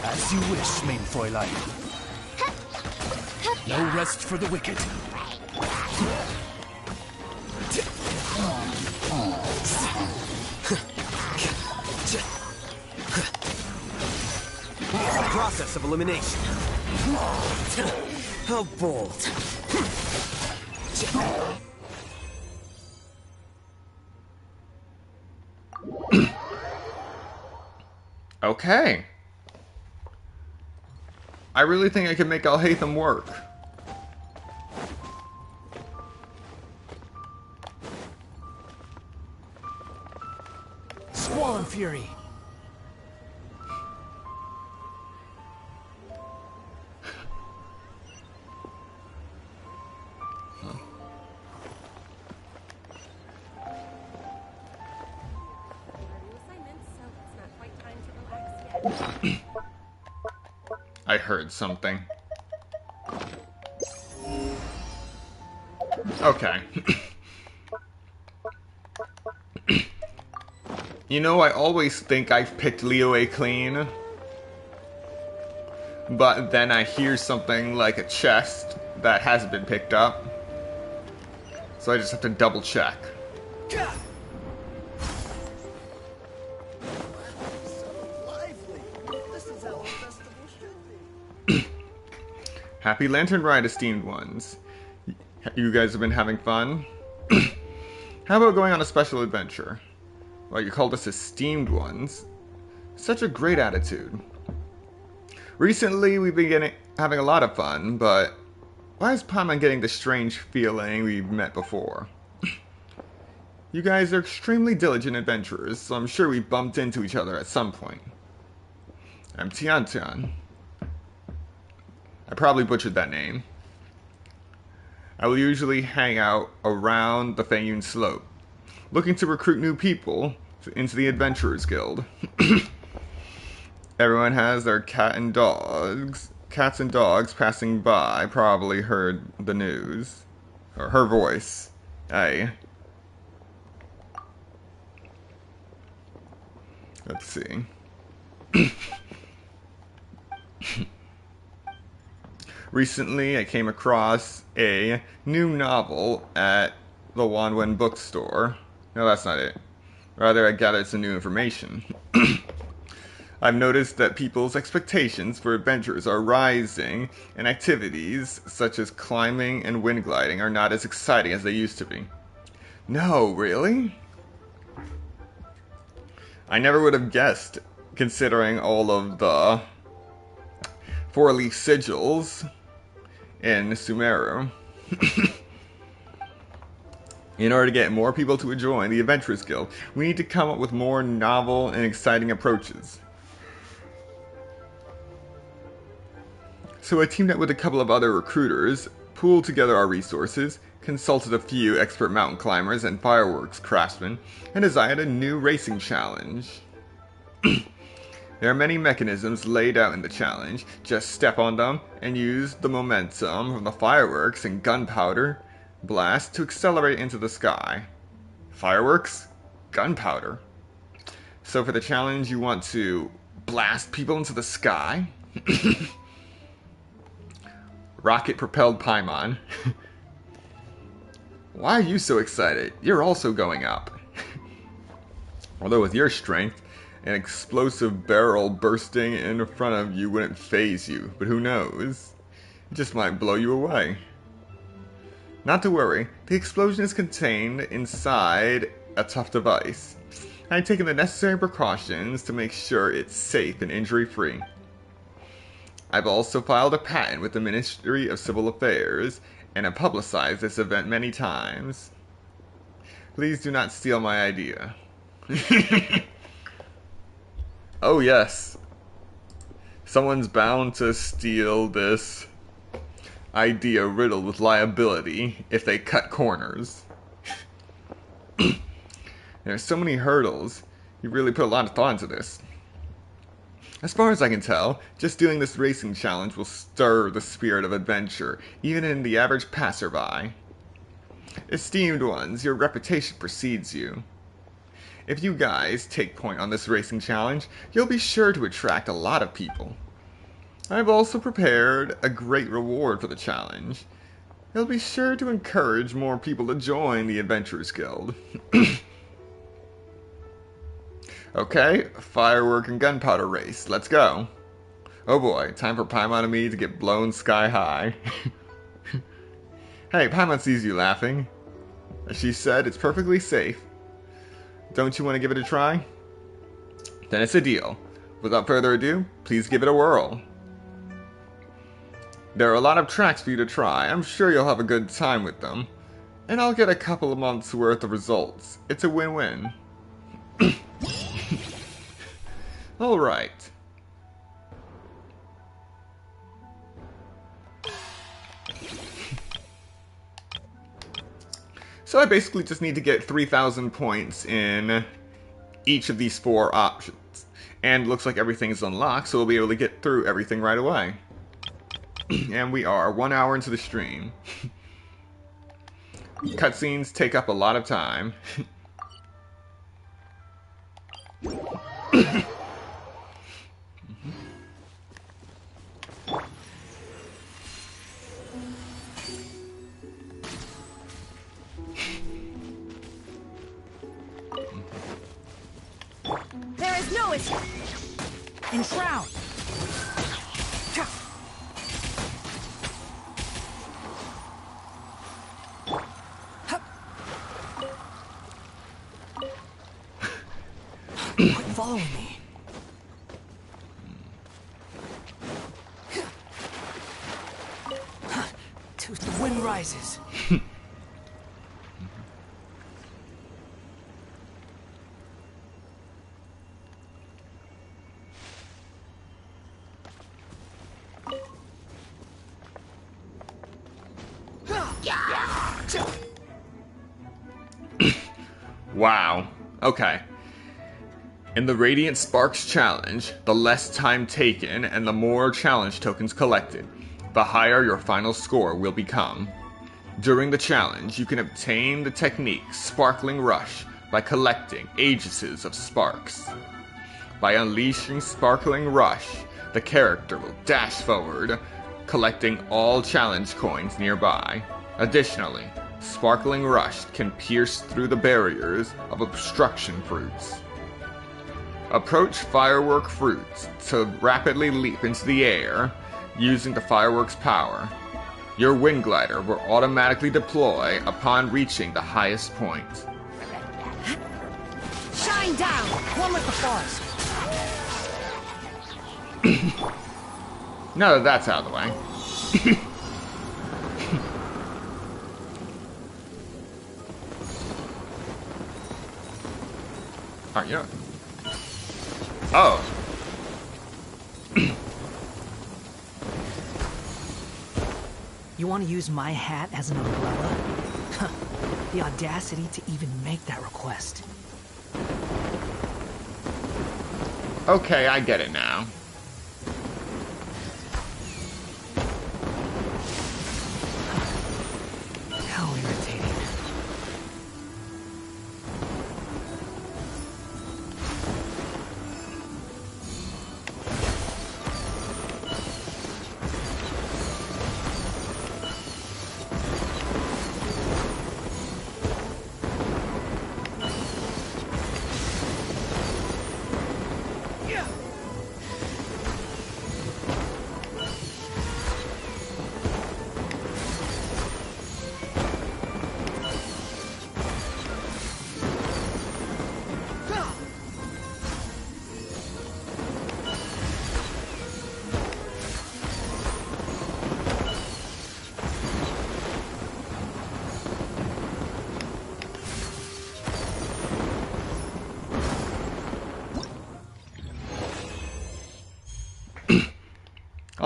As you wish, main Fräulein. No rest for the wicked. Process of elimination. How bold. Okay. I really think I can make Alhaitham work. Squall and Fury. I heard something. Okay. You know, I always think I've picked Liyue clean. But then I hear something like a chest that hasn't been picked up. So I just have to double check. Happy Lantern Rite, esteemed ones. You guys have been having fun? How about going on a special adventure? Well, you called us esteemed ones. Such a great attitude. Recently, we've been having a lot of fun, but why is Paimon getting the strange feeling we've met before? You guys are extremely diligent adventurers, so I'm sure we bumped into each other at some point. I'm Tian. I probably butchered that name. I will usually hang out around the Feiyun Slope, looking to recruit new people into the Adventurers Guild. Everyone has their cats and dogs passing by probably heard the news. Or her voice. Aye. Let's see. Recently, I came across a new novel at the Wanwen bookstore. No, that's not it. Rather, I gathered some new information. I've noticed that people's expectations for adventures are rising, and activities such as climbing and wind gliding are not as exciting as they used to be. No, really? I never would have guessed, considering all of the four-leaf sigils in Sumeru. In order to get more people to join the Adventurers Guild, we need to come up with more novel and exciting approaches. So I teamed up with a couple of other recruiters, pooled together our resources, consulted a few expert mountain climbers and fireworks craftsmen, and designed a new racing challenge. There are many mechanisms laid out in the challenge. Just step on them and use the momentum from the fireworks and gunpowder blast to accelerate into the sky. Fireworks? Gunpowder. So for the challenge, you want to blast people into the sky? Rocket-propelled Paimon. Why are you so excited? You're also going up. Although with your strength An explosive barrel bursting in front of you wouldn't faze you, but who knows? It just might blow you away. Not to worry, the explosion is contained inside a tough device. I've taken the necessary precautions to make sure it's safe and injury-free. I've also filed a patent with the Ministry of Civil Affairs, and have publicized this event many times. Please do not steal my idea. Oh yes. Someone's bound to steal this idea riddled with liability if they cut corners. There's so many hurdles. You really put a lot of thought into this. As far as I can tell, just doing this racing challenge will stir the spirit of adventure, even in the average passerby. Esteemed ones, your reputation precedes you. If you guys take point on this racing challenge, you'll be sure to attract a lot of people. I've also prepared a great reward for the challenge. It'll be sure to encourage more people to join the Adventurers Guild. Okay, firework and gunpowder race. Let's go. Oh boy, time for Paimon and me to get blown sky high. Hey, Paimon sees you laughing. As she said, it's perfectly safe. Don't you want to give it a try? Then it's a deal. Without further ado, please give it a whirl. There are a lot of tracks for you to try. I'm sure you'll have a good time with them. And I'll get a couple of months worth of results. It's a win-win. Alright. So I basically just need to get 3,000 points in each of these 4 options. And looks like everything is unlocked, so we'll be able to get through everything right away. And we are 1 hour into the stream. Cutscenes take up a lot of time. There is no escape. Enshroud. Quit following me. The wind rises. Wow. Okay. In the Radiant Sparks Challenge, the less time taken and the more challenge tokens collected, the higher your final score will become. During the challenge, you can obtain the technique Sparkling Rush by collecting Aegises of Sparks. By unleashing Sparkling Rush, the character will dash forward, collecting all challenge coins nearby. Additionally, Sparkling Rush can pierce through the barriers of obstruction fruits. Approach firework fruits to rapidly leap into the air using the fireworks power. Your wind glider will automatically deploy upon reaching the highest point. Shine down! One with the forest. Now that that's out of the way. Alright, you know. Oh. You want to use my hat as an umbrella? The audacity to even make that request. Okay, I get it now. How irritating.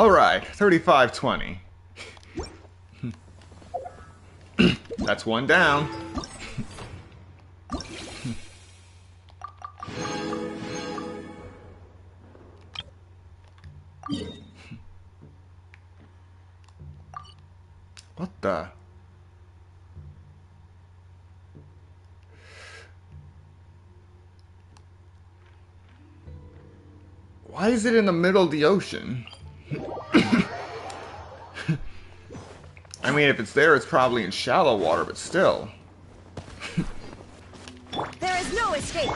Alright, 35-20. That's one down. What the? Why is it in the middle of the ocean? I mean, if it's there, it's probably in shallow water, but still. There is no escape.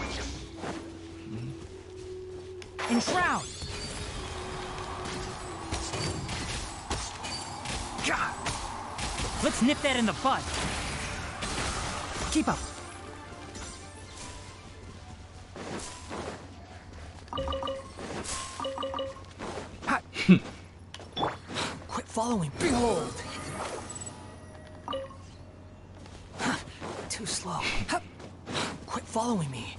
Enshroud. God. Let's nip that in the bud. Keep up. Quit following. Behold. Too slow. Quit following me.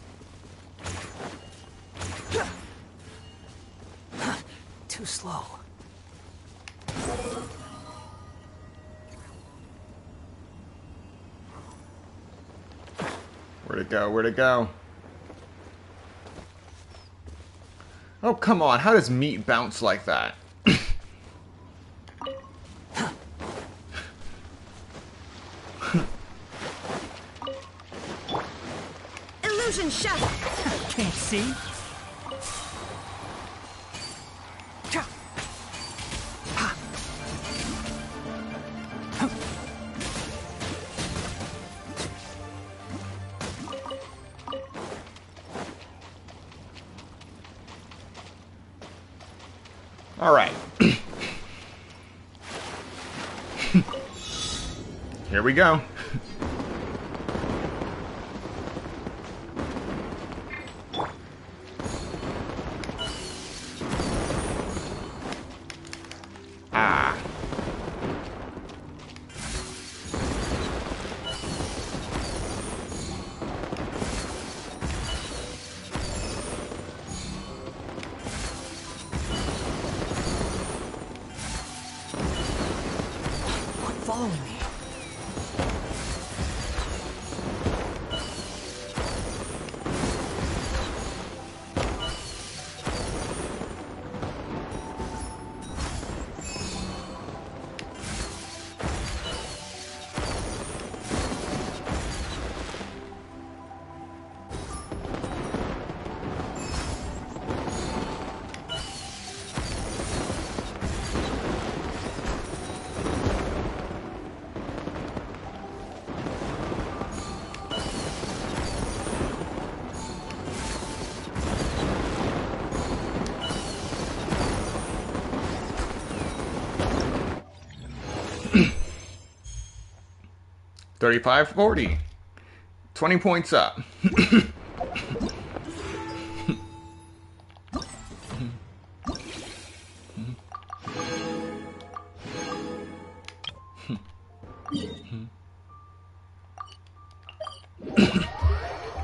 Too slow. Where'd it go? Where'd it go? Oh, come on. How does meat bounce like that? Illusion shattered. Can't see. All right. Here we go. Ah. Following me. $35.40. 20 points up.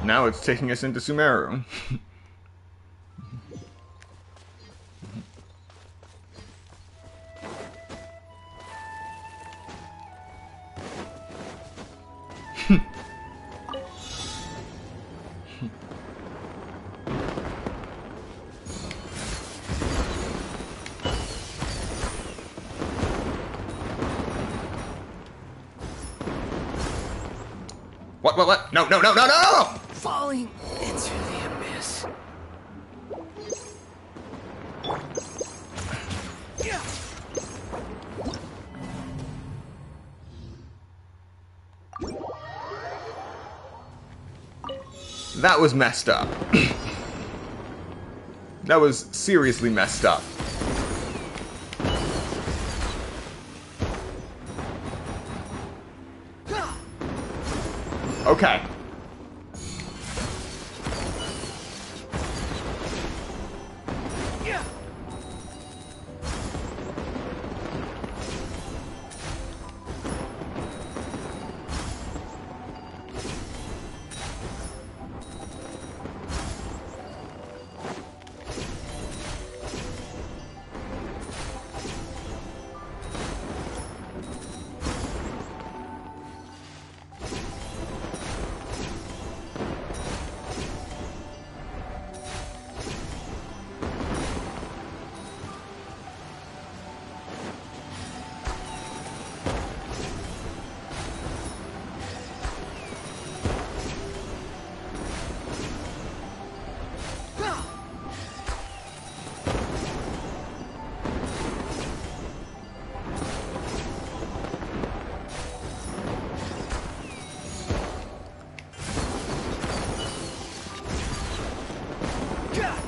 Now it's taking us into Sumeru. What? No! Falling into the abyss. That was messed up. That was seriously messed up. Okay.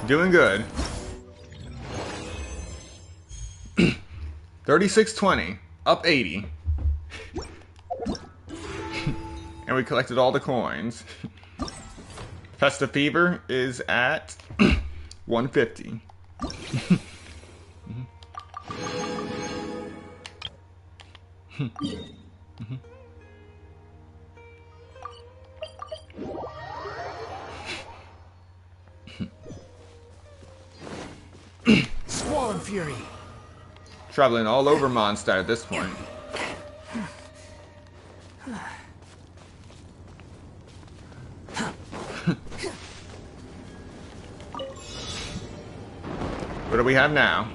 Doing good. 3620. Up 80. And we collected all the coins. Festive Fever is at 150. Squall and Fury. Traveling all over Mondstadt at this point. What do we have now?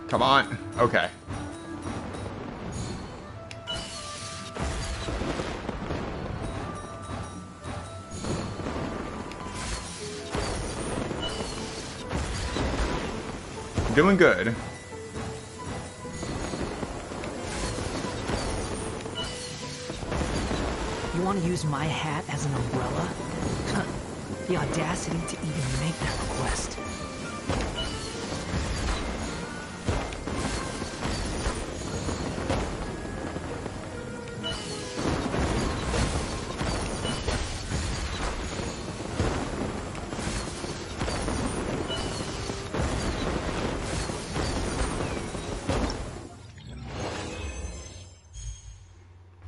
Come on. Okay. Doing good. You want to use my hat as an umbrella? The audacity to even make that request.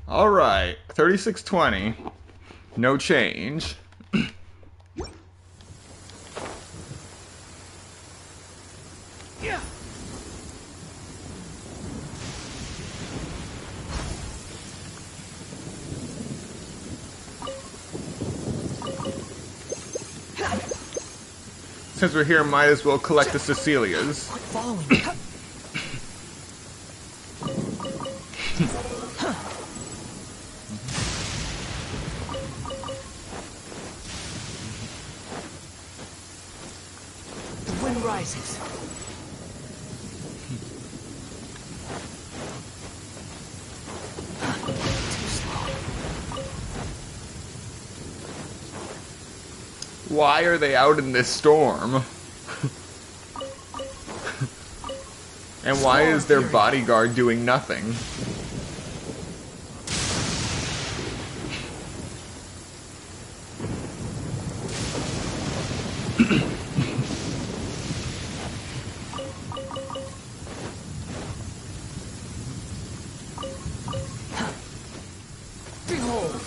Alright, 3620. No change. Yeah. Since we're here, might as well collect the Cecilias. Quit following me. The wind rises. Why are they out in this storm? And why is their bodyguard doing nothing? Behold.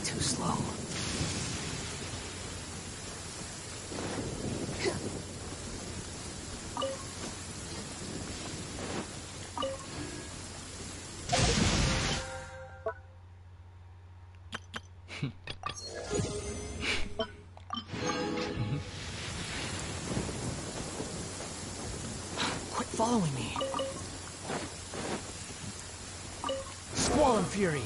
Too slow. Quit following me. Squall and Fury.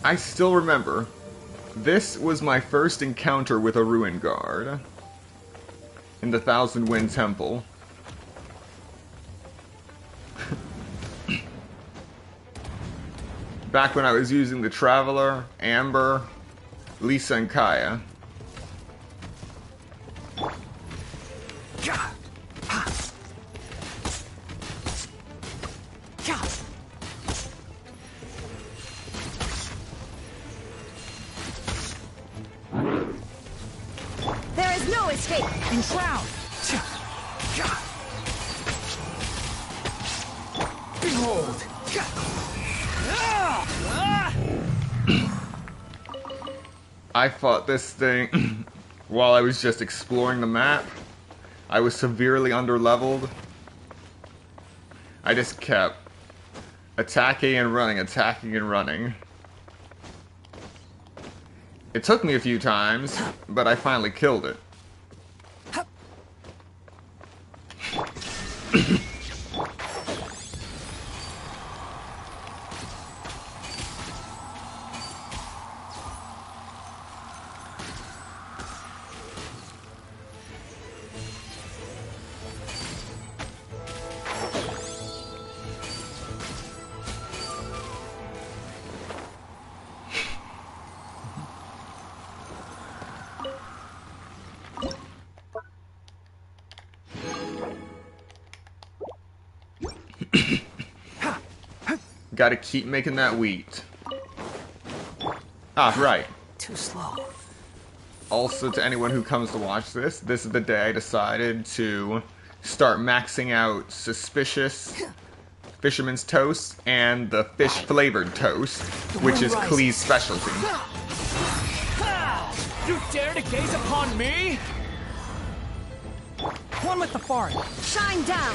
I still remember, this was my first encounter with a Ruin Guard in the Thousand Wind Temple. Back when I was using the Traveler, Amber, Lisa, and Kaya. escape! Enshroud! Behold! I fought this thing while I was just exploring the map. I was severely underleveled. I just kept attacking and running, attacking and running. It took me a few times, but I finally killed it. Gotta keep making that wheat. Ah, right. Too slow. Also, to anyone who comes to watch this, this is the day I decided to start maxing out Suspicious Fisherman's Toast and the fish-flavored toast, which is Klee's specialty. You dare to gaze upon me? One with the foreign. Shine down!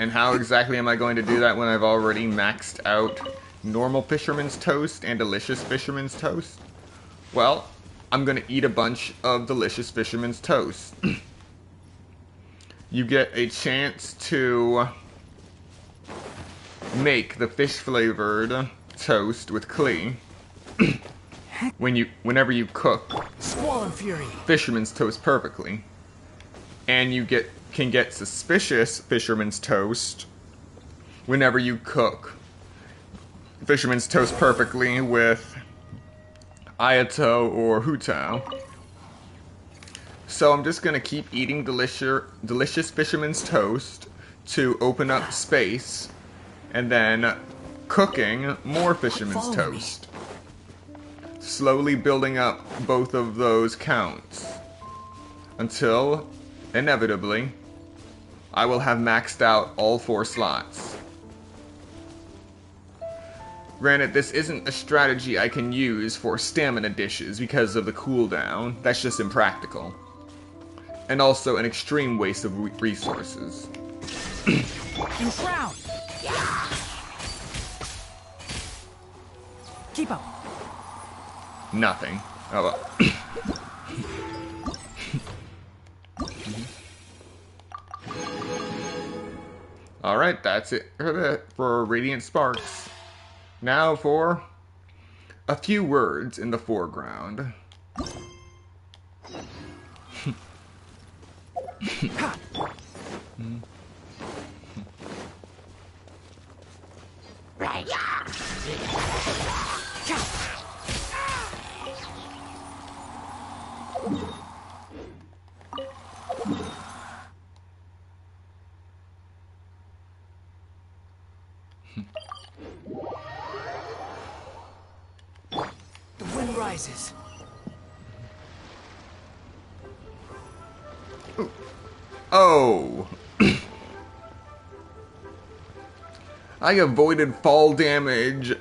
And how exactly am I going to do that when I've already maxed out normal Fisherman's Toast and Delicious Fisherman's Toast? Well, I'm going to eat a bunch of Delicious Fisherman's Toast. You get a chance to make the fish-flavored toast with Klee whenever you cook Swollen Fury. Fisherman's Toast perfectly. And you can get Suspicious Fisherman's Toast whenever you cook Fisherman's Toast perfectly with Ayato or Hutao. So I'm just gonna keep eating delicious Fisherman's Toast to open up space, and then cooking more Fisherman's Toast. Slowly building up both of those counts until, inevitably, I will have maxed out all 4 slots. Granted, this isn't a strategy I can use for stamina dishes because of the cooldown. That's just impractical. And also an extreme waste of resources. Enshroud! Keep up. Nothing. Oh well. Alright, that's it for Radiant Sparks. Now for a few words in the foreground. The wind rises. Oh! I avoided fall damage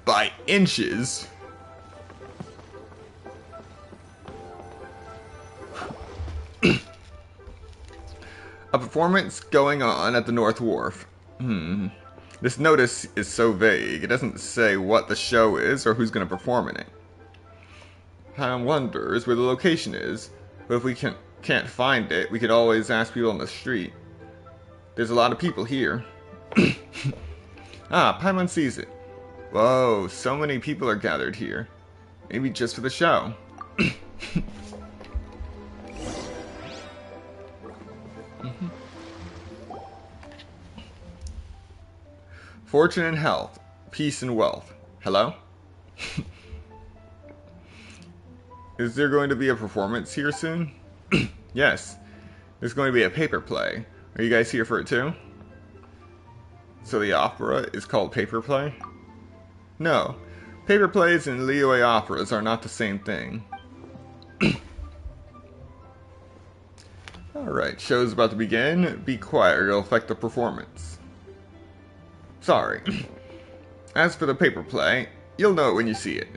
by inches. A performance going on at the North Wharf. This notice is so vague, it doesn't say what the show is or who's going to perform in it. Ham wonders where the location is, but if we can't find it, we could always ask people on the street. There's a lot of people here. Ah, Paimon sees it. Whoa, so many people are gathered here. Maybe just for the show. Fortune and health, peace and wealth. Hello? Is there going to be a performance here soon? Yes, there's going to be a paper play. Are you guys here for it too? So the opera is called Paper Play? No, paper plays and Liyue operas are not the same thing. Alright, show's about to begin. Be quiet or it'll affect the performance. Sorry. As for the paper play, you'll know it when you see it.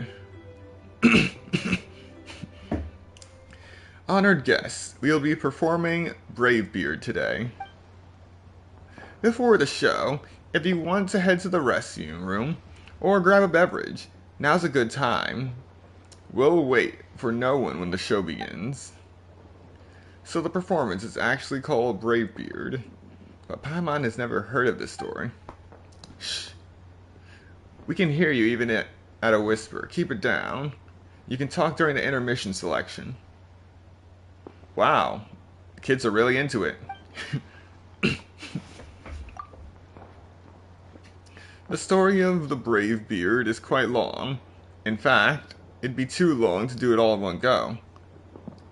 Honored guests, we'll be performing Bravebeard today. Before the show, if you want to head to the restroom room or grab a beverage, now's a good time. We'll wait for no one when the show begins. So the performance is actually called Bravebeard, but Paimon has never heard of this story. Shh. We can hear you even at a whisper. Keep it down. You can talk during the intermission selection. Wow, the kids are really into it. The story of the Bravebeard is quite long. In fact, it'd be too long to do it all in one go.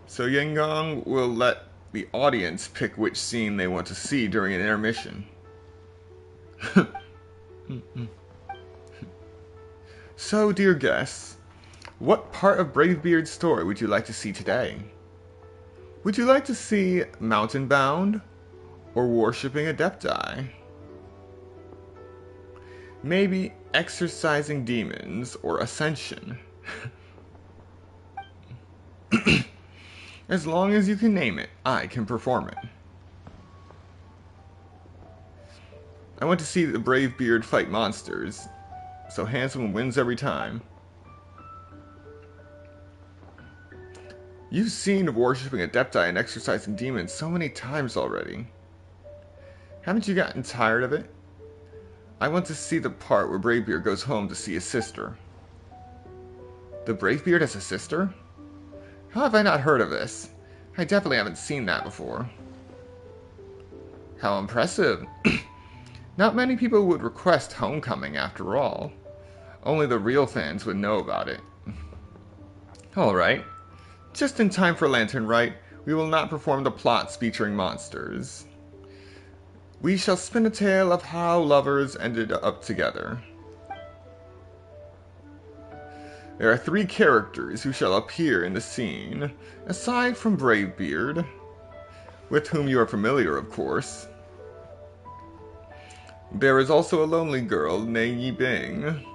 So Yingong will let the audience pick which scene they want to see during an intermission. So, dear guests, what part of Bravebeard's story would you like to see today? Would you like to see Mountain Bound or Worshipping Adepti? Maybe Exorcising Demons or Ascension? As long as you can name it, I can perform it. I want to see the Bravebeard fight monsters, so handsome wins every time. You've seen Worshipping Adepti and Exorcising Demons so many times already. Haven't you gotten tired of it? I want to see the part where Bravebeard goes home to see his sister. The Bravebeard has a sister? How have I not heard of this? I definitely haven't seen that before. How impressive. Not many people would request Homecoming after all. Only the real fans would know about it. Alright. Just in time for Lantern Rite, we will not perform the plots featuring monsters. We shall spin a tale of how lovers ended up together. There are 3 characters who shall appear in the scene, aside from Bravebeard, with whom you are familiar, of course. There is also a lonely girl named Yi Bing,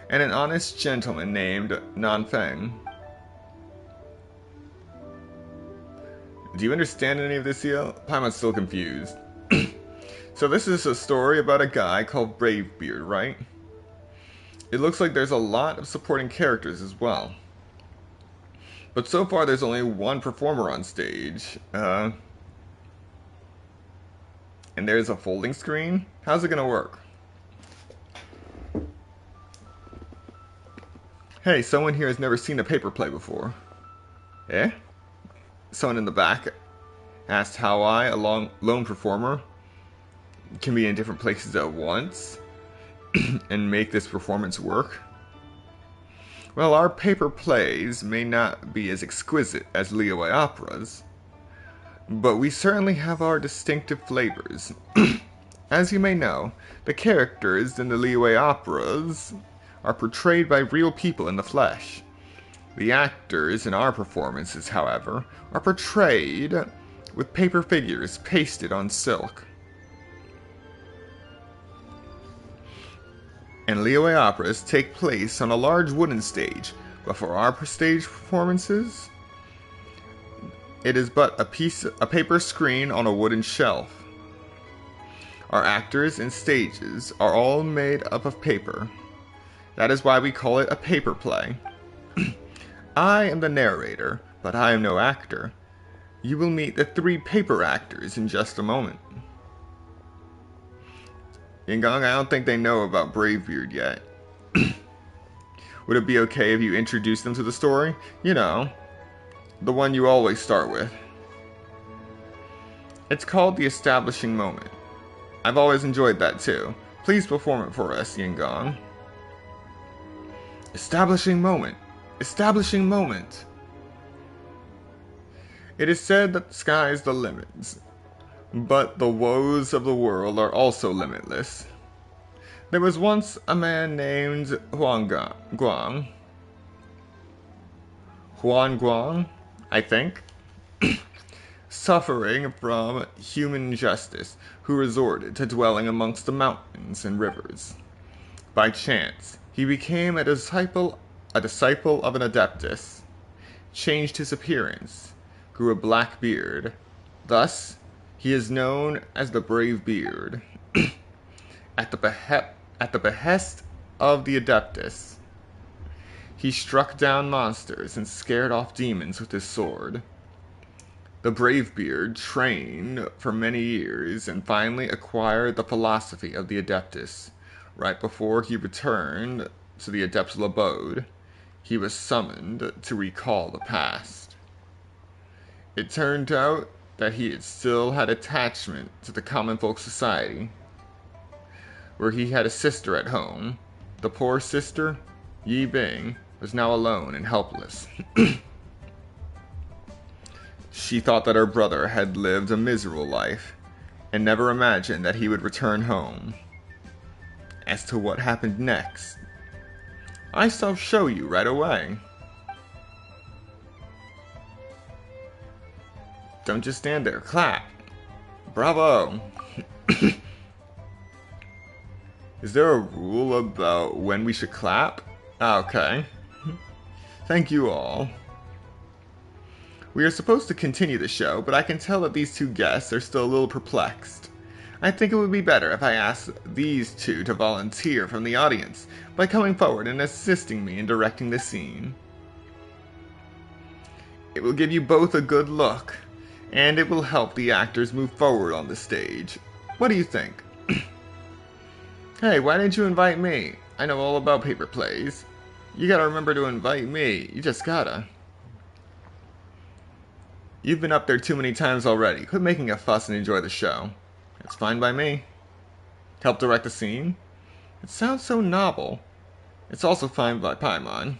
and an honest gentleman named Nanfeng. Do you understand any of this yet? Paimon's still confused. So this is a story about a guy called Bravebeard, right? It looks like there's a lot of supporting characters as well. But so far there's only one performer on stage. And there's a folding screen? How's it gonna work? Hey, someone here has never seen a paper play before. Eh? Someone in the back asked how I, a lone performer, can be in different places at once and make this performance work. Well, our paper plays may not be as exquisite as Liyue operas, but we certainly have our distinctive flavors. As you may know, the characters in the Liyue operas are portrayed by real people in the flesh. The actors in our performances, however, are portrayed with paper figures pasted on silk. And Liyue operas take place on a large wooden stage, but for our stage performances, it is but a paper screen on a wooden shelf. Our actors and stages are all made up of paper. That is why we call it a paper play. I am the narrator, but I am no actor. You will meet the 3 paper actors in just a moment. Yingong, I don't think they know about Bravebeard yet. Would it be okay if you introduce them to the story? You know, the one you always start with. It's called the establishing moment. I've always enjoyed that too. Please perform it for us, Yingong. Establishing moment. Establishing moment. It is said that the sky is the limit, but the woes of the world are also limitless. There was once a man named Huan Guang, I think, suffering from human injustice, who resorted to dwelling amongst the mountains and rivers. By chance, he became a disciple of an adeptus, changed his appearance, grew a black beard. Thus, he is known as the Brave Beard. At the behest of the adeptus, he struck down monsters and scared off demons with his sword. The Brave Beard trained for many years and finally acquired the philosophy of the adeptus. Right before he returned to the adept's abode, he was summoned to recall the past. It turned out that he still had attachment to the common folk society, where he had a sister at home. The poor sister, Yi Bing, was now alone and helpless. She thought that her brother had lived a miserable life, and never imagined that he would return home. As to what happened next, I shall show you right away. Don't just stand there, clap. Bravo! Is there a rule about when we should clap? Okay. Thank you all. We are supposed to continue the show, but I can tell that these two guests are still a little perplexed. I think it would be better if I asked these two to volunteer from the audience by coming forward and assisting me in directing the scene. It will give you both a good look, and it will help the actors move forward on the stage. What do you think? Hey, why didn't you invite me? I know all about paper plays. You gotta remember to invite me. You just gotta. You've been up there too many times already. Quit making a fuss and enjoy the show. It's fine by me. Help direct the scene? It sounds so novel. It's also fine by Paimon.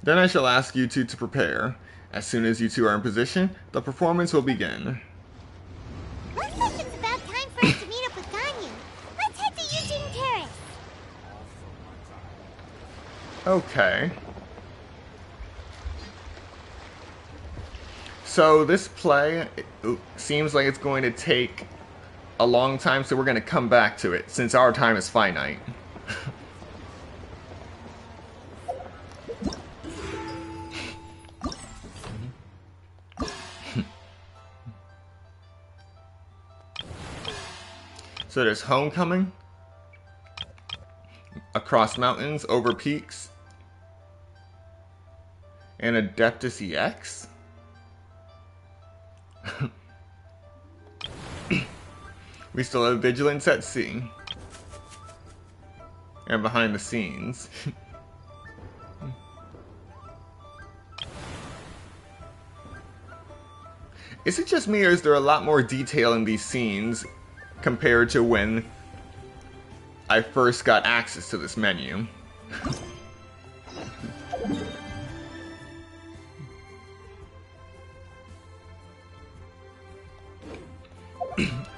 Then I shall ask you two to prepare. As soon as you two are in position, the performance will begin. Looks like it's about time for us to meet up with Ganyu. Let's head to Eugene Terrace. Okay. So this play seems like it's going to take a long time, so we're going to come back to it since our time is finite. So there's Homecoming, across mountains, over peaks, and Adeptus EX? We still have Vigilance at sea. And behind the scenes. Is it just me, or is there a lot more detail in these scenes compared to when I first got access to this menu?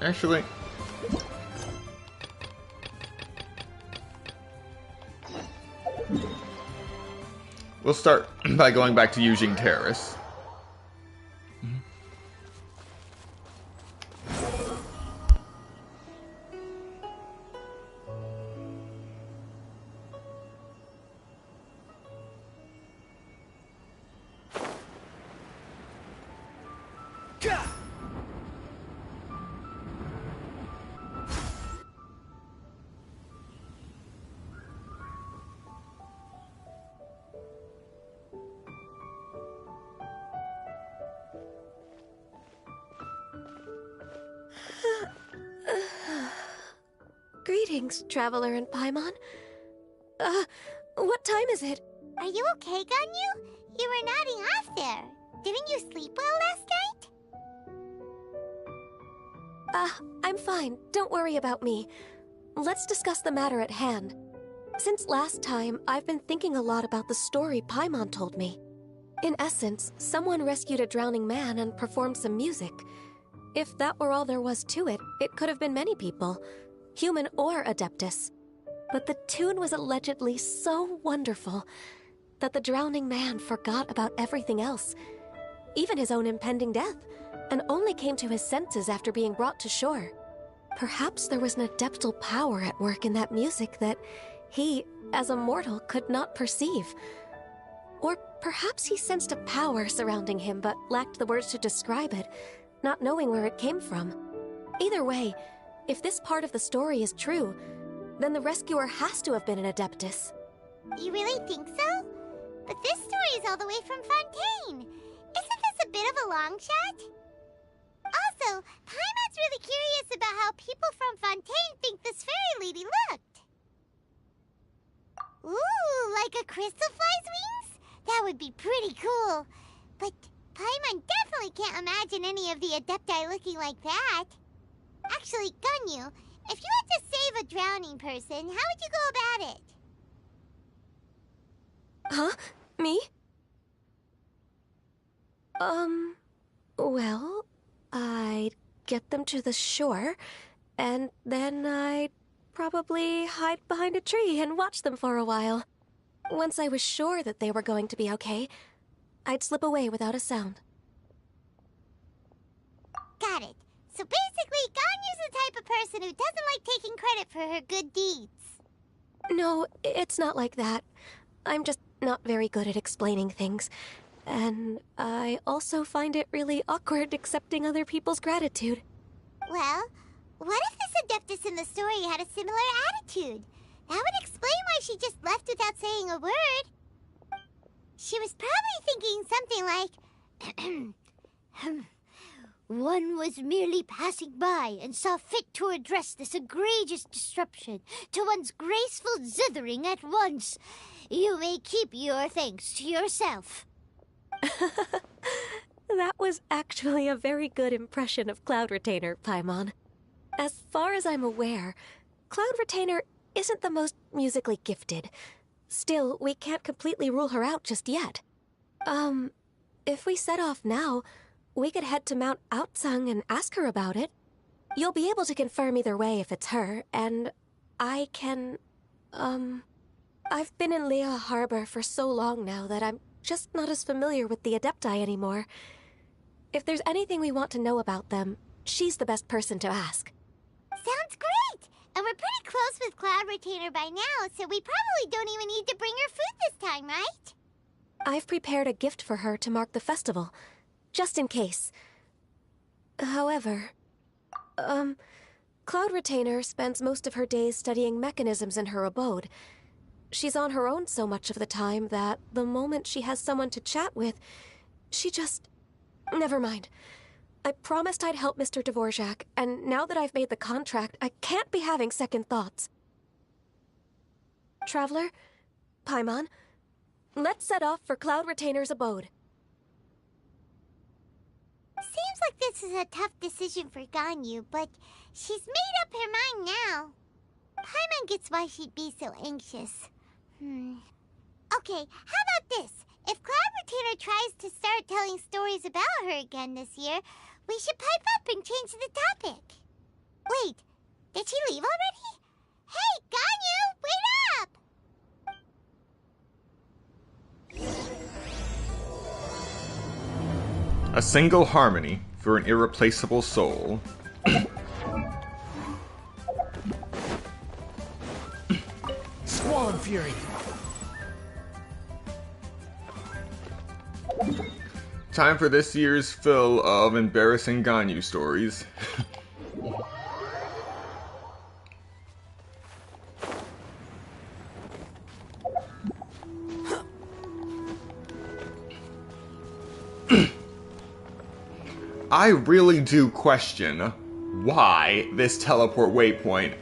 Actually, we'll start by going back to Eugene Terrace. Greetings, Traveler and Paimon. What time is it? Are you okay, Ganyu? You were nodding off there. Didn't you sleep well last night? I'm fine. Don't worry about me. Let's discuss the matter at hand. Since last time, I've been thinking a lot about the story Paimon told me. In essence, someone rescued a drowning man and performed some music. If that were all there was to it, it could have been many people. human or Adeptus. But the tune was allegedly so wonderful that the drowning man forgot about everything else, even his own impending death, and only came to his senses after being brought to shore. Perhaps there was an adeptal power at work in that music that he, as a mortal, could not perceive. Or perhaps he sensed a power surrounding him but lacked the words to describe it, not knowing where it came from. Either way, if this part of the story is true, then the rescuer has to have been an Adeptus. You really think so? But this story is all the way from Fontaine. Isn't this a bit of a long shot? Also, Paimon's really curious about how people from Fontaine think this fairy lady looked. Ooh, like a crystal fly's wings? That would be pretty cool. But Paimon definitely can't imagine any of the Adepti looking like that. Actually, Ganyu, if you had to save a drowning person, how would you go about it? Huh? Me? Well, I'd get them to the shore, and then I'd probably hide behind a tree and watch them for a while. Once I was sure that they were going to be okay, I'd slip away without a sound. Got it. So basically, Ganyu's the type of person who doesn't like taking credit for her good deeds. No, it's not like that. I'm just not very good at explaining things. And I also find it really awkward accepting other people's gratitude. Well, what if this Adeptus in the story had a similar attitude? That would explain why she just left without saying a word. She was probably thinking something like, one was merely passing by and saw fit to address this egregious disruption to one's graceful zithering at once. You may keep your thanks to yourself. That was actually a very good impression of Cloud Retainer, Paimon. As far as I'm aware, Cloud Retainer isn't the most musically gifted. Still, we can't completely rule her out just yet. If we set off now, we could head to Mount Outsung and ask her about it. You'll be able to confirm either way if it's her, and I can, I've been in Lea Harbor for so long now that I'm just not as familiar with the Adepti anymore. If there's anything we want to know about them, she's the best person to ask. Sounds great! And we're pretty close with Cloud Retainer by now, so we probably don't even need to bring her food this time, right? I've prepared a gift for her to mark the festival, just in case. However, Cloud Retainer spends most of her days studying mechanisms in her abode. She's on her own so much of the time that the moment she has someone to chat with, she just... Never mind. I promised I'd help Mr. Dvorak, and now that I've made the contract, I can't be having second thoughts. Traveler, Paimon, let's set off for Cloud Retainer's abode. Seems like this is a tough decision for Ganyu, but she's made up her mind now. Paimon gets why she'd be so anxious. Okay, how about this? If Cloud Retainer tries to start telling stories about her again this year, we should pipe up and change the topic. Wait, did she leave already? Hey, Ganyu, wait up! A single harmony for an irreplaceable soul. Squall Fury! Time for this year's fill of embarrassing Ganyu stories. I really do question why this teleport waypoint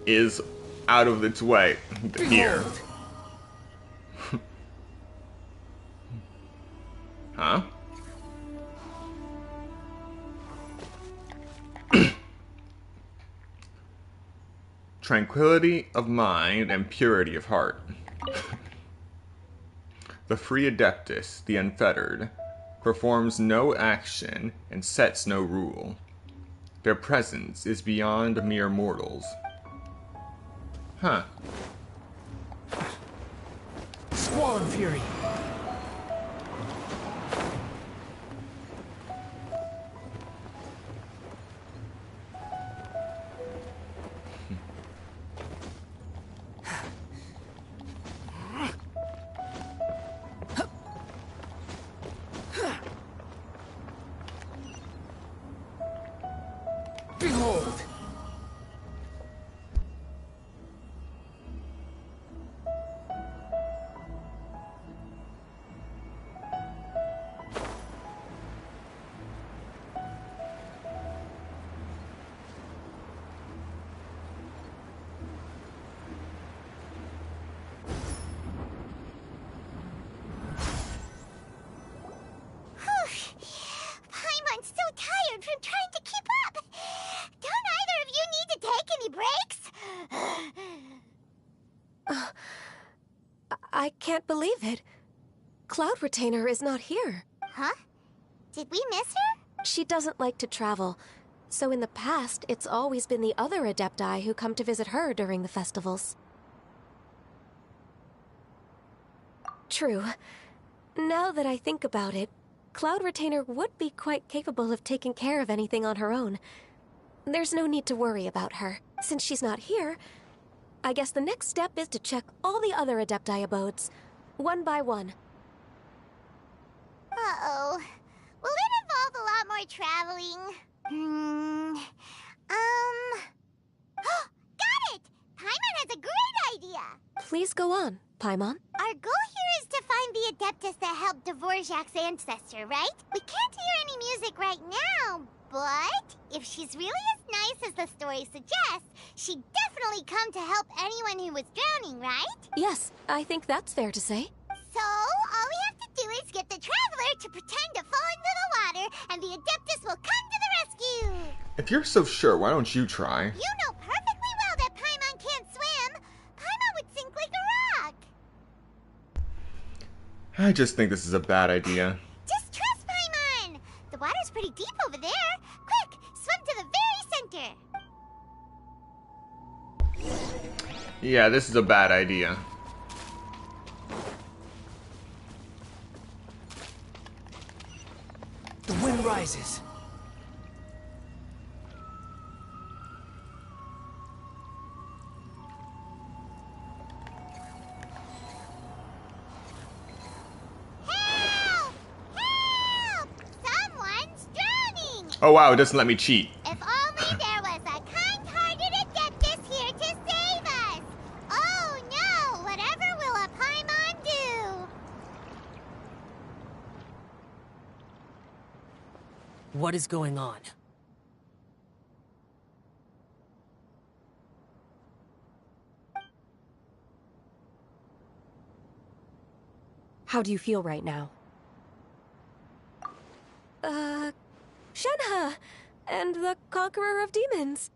is out of its way here. Huh? Tranquility of mind and purity of heart. The free Adeptus, the unfettered, performs no action and sets no rule. Their presence is beyond mere mortals, Huh. Squall and Fury. Behold! Paimon's so tired from trying to keep up. Don't either of you need to take any breaks? I can't believe it. Cloud Retainer is not here. Huh? Did we miss her? She doesn't like to travel, so in the past, it's always been the other Adepti who come to visit her during the festivals. True. Now that I think about it, Cloud Retainer would be quite capable of taking care of anything on her own. There's no need to worry about her. Since she's not here, I guess the next step is to check all the other Adepti abodes, one by one. Uh-oh. Will it involve a lot more traveling? Got it! Paimon has a great idea! Please go on, Paimon. Our goal here is to find the Adeptus that helped Dvorak's ancestor, right? We can't hear any music right now, but if she's really as nice as the story suggests, she'd definitely come to help anyone who was drowning, right? Yes, I think that's fair to say. So, all we have to do is get the Traveler to pretend to fall into the water, and the Adeptus will come to the rescue! If you're so sure, why don't you try? You know perfectly well that Paimon can't swim! Paimon would sink like a rock! I just think this is a bad idea. Just trust Paimon! The water's pretty deep over there. Quick, swim to the very center! Yeah, this is a bad idea. The wind rises. Help! Help! Someone's drowning! Oh wow, it doesn't let me cheat. If only there was a kind-hearted Adeptus here to save us! Oh no! Whatever will a Paimon do? What is going on? How do you feel right now? Shenhe! And the Conqueror of Demons.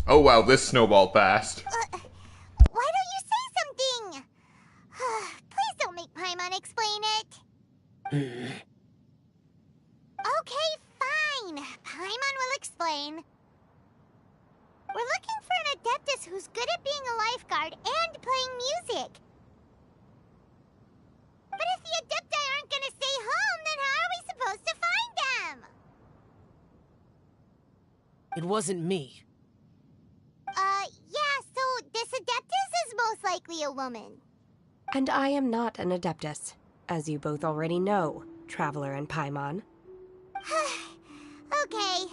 Oh wow, this snowballed fast. Why don't you say something? Please don't make Paimon explain it. Okay, fine. Paimon will explain. We're looking for an Adeptus who's good at being a lifeguard and playing music. But if the Adepti aren't gonna stay home, then how are we supposed to find them? It wasn't me. Yeah, so this Adeptus is most likely a woman. And I am not an Adeptus, as you both already know, Traveler and Paimon. Okay,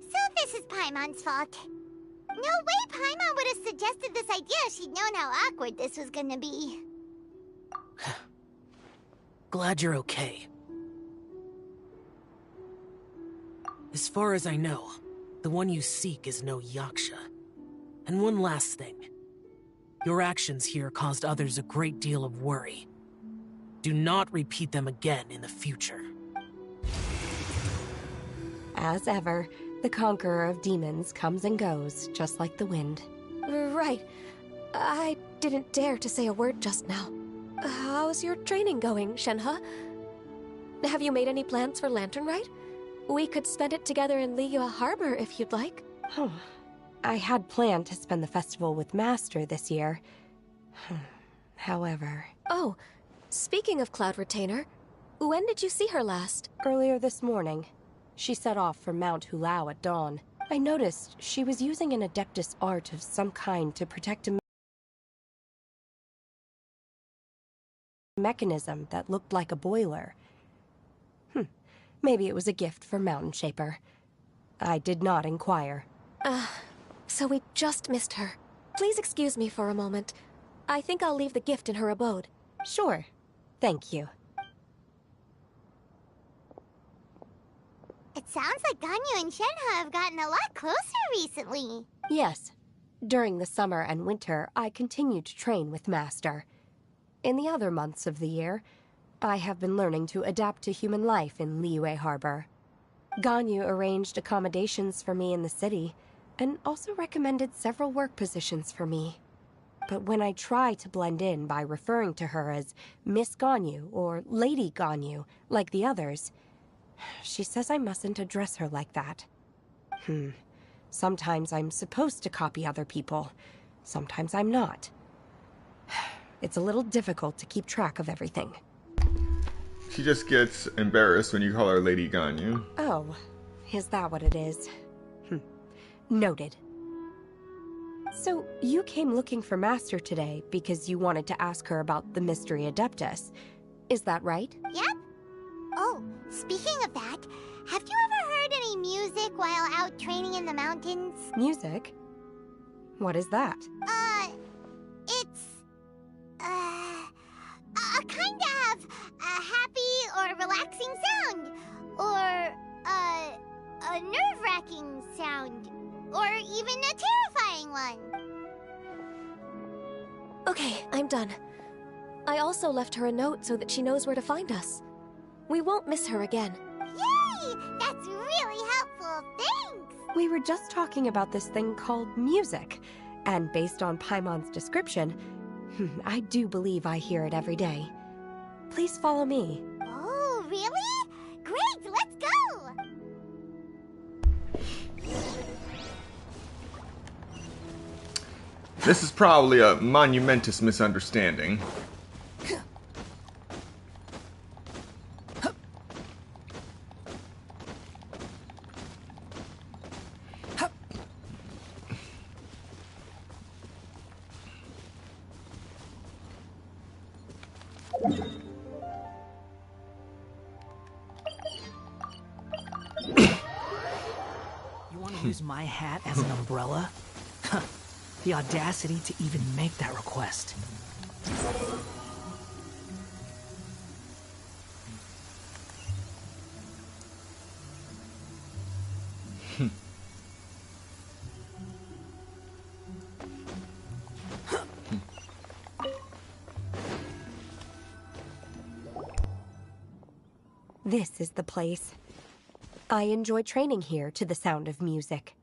so this is Paimon's fault. No way Paimon would have suggested this idea if she'd known how awkward this was gonna be. Glad you're okay. As far as I know, the one you seek is no Yaksha. And one last thing. Your actions here caused others a great deal of worry. Do not repeat them again in the future. As ever, the Conqueror of Demons comes and goes, just like the wind. Right. I didn't dare to say a word just now. How's your training going, Shenhe? Have you made any plans for Lantern Rite? We could spend it together in Liyue Harbor if you'd like. I had planned to spend the festival with Master this year. However... Oh, speaking of Cloud Retainer, when did you see her last? Earlier this morning. She set off for Mount Hulao at dawn. I noticed she was using an Adeptus art of some kind to protect a mechanism that looked like a boiler. Maybe it was a gift for Mountain Shaper. I did not inquire. So we just missed her. Please excuse me for a moment. I think I'll leave the gift in her abode. Sure. Thank you. It sounds like Ganyu and Shenhe have gotten a lot closer recently. Yes. During the summer and winter, I continue to train with Master. In the other months of the year, I have been learning to adapt to human life in Liyue Harbor. Ganyu arranged accommodations for me in the city, and also recommended several work positions for me. But when I try to blend in by referring to her as Miss Ganyu or Lady Ganyu, like the others, she says I mustn't address her like that. Sometimes I'm supposed to copy other people. Sometimes I'm not. It's a little difficult to keep track of everything. She just gets embarrassed when you call her Lady Ganyu. Oh, is that what it is? Noted. So, you came looking for Master today because you wanted to ask her about the Mystery Adeptus. Is that right? Yep. Oh, speaking of that, have you ever heard any music while out training in the mountains? Music? What is that? It's... a kind of a happy or relaxing sound. Or, a nerve-wracking sound. Or even a terrifying one. Okay, I'm done. I also left her a note so that she knows where to find us. We won't miss her again. Yay! That's really helpful, thanks! We were just talking about this thing called music, and based on Paimon's description, I do believe I hear it every day. Please follow me. Oh, really? Great, let's go! This is probably a monumentous misunderstanding. You want to use my hat as an umbrella? The audacity to even make that request. This is the place. I enjoy training here to the sound of music.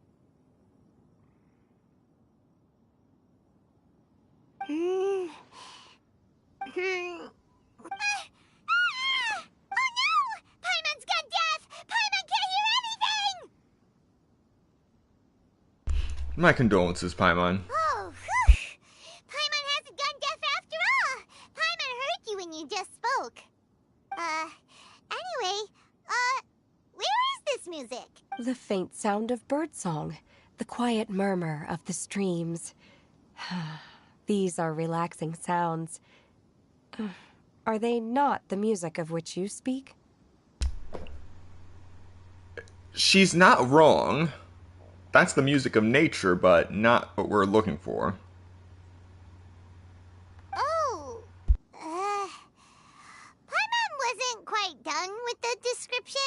My condolences, Paimon. Oh, whew! Paimon hasn't gone deaf after all! Paimon heard you when you just spoke. Anyway, where is this music? The faint sound of birdsong, the quiet murmur of the streams. These are relaxing sounds. Are they not the music of which you speak? She's not wrong. That's the music of nature, but not what we're looking for. Oh, Paimon wasn't quite done with the description.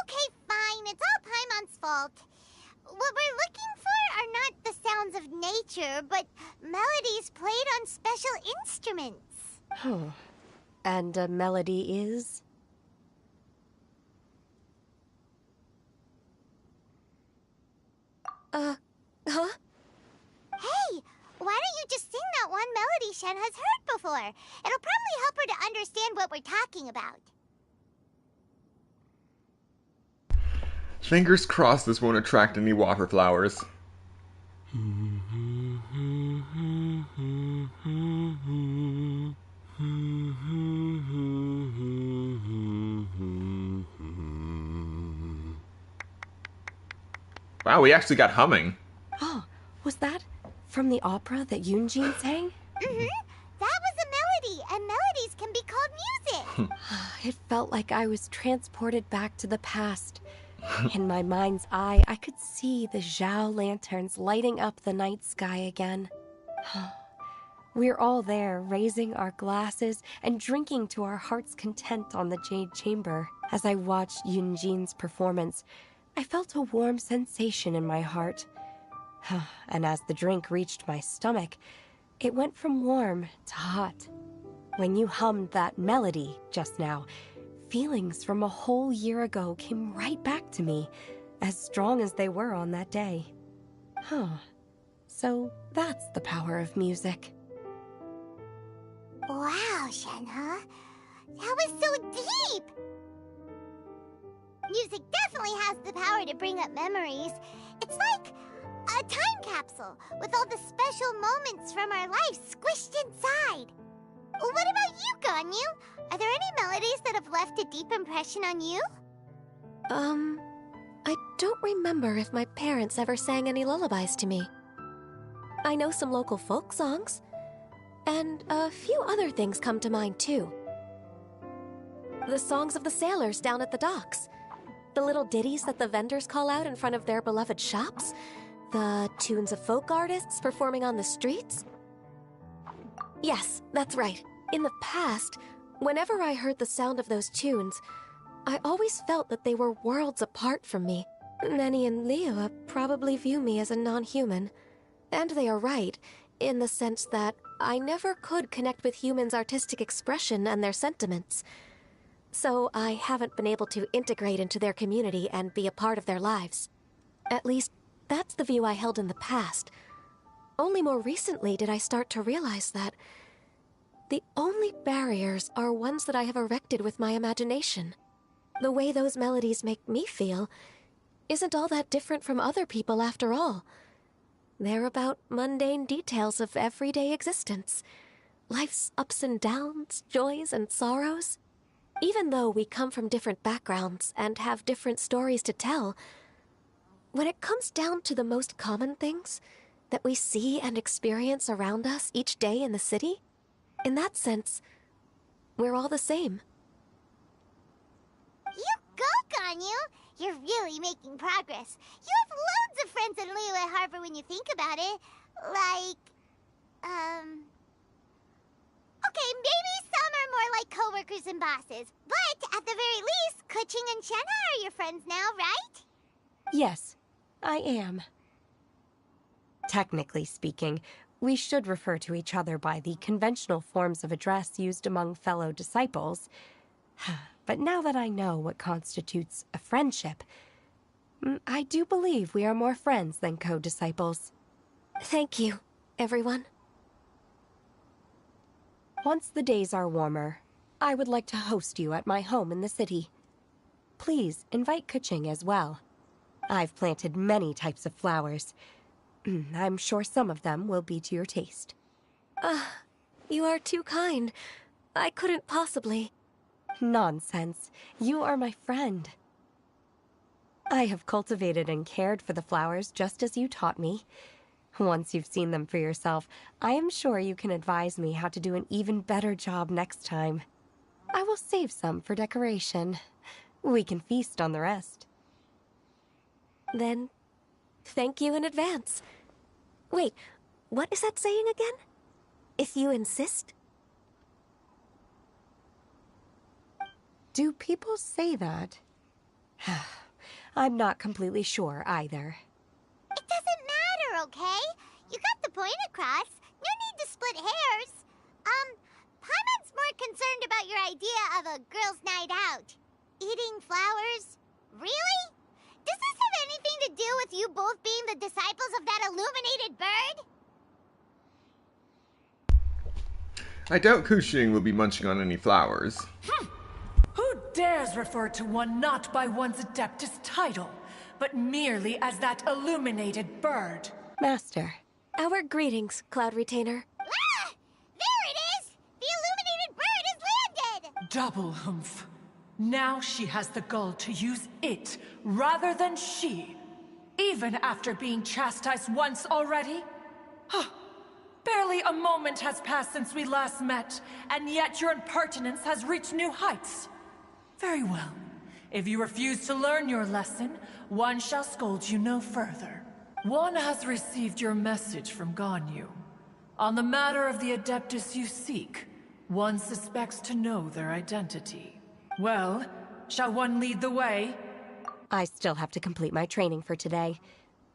Okay, fine, it's all Paimon's fault. What we're looking for are not the sounds of nature, but melodies played on special instruments. And a melody is? Huh? Hey, why don't you just sing that one melody Shen has heard before? It'll probably help her to understand what we're talking about. Fingers crossed this won't attract any water flowers. Wow, we actually got humming. Oh, was that from the opera that Yoonjin sang? Mm-hmm. That was a melody, and melodies can be called music. It felt like I was transported back to the past. In my mind's eye, I could see the Zhao lanterns lighting up the night sky again. We're all there, raising our glasses and drinking to our heart's content on the Jade Chamber. As I watched Yoonjin's performance, I felt a warm sensation in my heart. And as the drink reached my stomach, it went from warm to hot. When you hummed that melody just now, feelings from a whole year ago came right back to me, as strong as they were on that day. So that's the power of music. Wow, Shenhe. That was so deep! Music definitely has the power to bring up memories. It's like a time capsule with all the special moments from our life squished inside. What about you, Ganyu? Are there any melodies that have left a deep impression on you? I don't remember if my parents ever sang any lullabies to me. I know some local folk songs, and a few other things come to mind too. The songs of the sailors down at the docks, the little ditties that the vendors call out in front of their beloved shops, the tunes of folk artists performing on the streets. Yes, that's right. In the past, whenever I heard the sound of those tunes, I always felt that they were worlds apart from me. Nenny and Liyue probably view me as a non-human. And they are right, in the sense that I never could connect with humans' artistic expression and their sentiments. So I haven't been able to integrate into their community and be a part of their lives. At least, that's the view I held in the past. Only more recently did I start to realize that the only barriers are ones that I have erected with my imagination. The way those melodies make me feel isn't all that different from other people after all. They're about mundane details of everyday existence. Life's ups and downs, joys and sorrows. Even though we come from different backgrounds and have different stories to tell, when it comes down to the most common things that we see and experience around us each day in the city, in that sense, we're all the same. You go, Ganyu! You're really making progress. You have loads of friends in Liyue Harbor when you think about it. Like, okay, maybe some are more like coworkers and bosses. But at the very least, Keqing and Shenhe are your friends now, right? Yes, I am. Technically speaking, we should refer to each other by the conventional forms of address used among fellow disciples. But now that I know what constitutes a friendship, I do believe we are more friends than co-disciples. Thank you, everyone. Once the days are warmer, I would like to host you at my home in the city. Please invite Keqing as well. I've planted many types of flowers. I'm sure some of them will be to your taste. You are too kind. I couldn't possibly. Nonsense. You are my friend. I have cultivated and cared for the flowers just as you taught me. Once you've seen them for yourself, I am sure you can advise me how to do an even better job next time. I will save some for decoration. We can feast on the rest. Then, thank you in advance. Wait, what is that saying again? If you insist? Do people say that? I'm not completely sure either. It doesn't matter, okay? You got the point across. No need to split hairs. Paimon's more concerned about your idea of a girls' night out. Eating flowers? Really? Does this have anything to do with you both being the disciples of that illuminated bird? I doubt Keqing will be munching on any flowers. Who dares refer to one not by one's adeptus title, but merely as that illuminated bird? Master. Our greetings, Cloud Retainer. Ah! There it is! The illuminated bird has landed! Double humph. Now she has the gall to use it rather than she. Even after being chastised once already? Barely a moment has passed since we last met, and yet your impertinence has reached new heights. Very well. If you refuse to learn your lesson, one shall scold you no further. One has received your message from Ganyu. On the matter of the Adeptus you seek, one suspects to know their identity. Well, shall one lead the way? I still have to complete my training for today,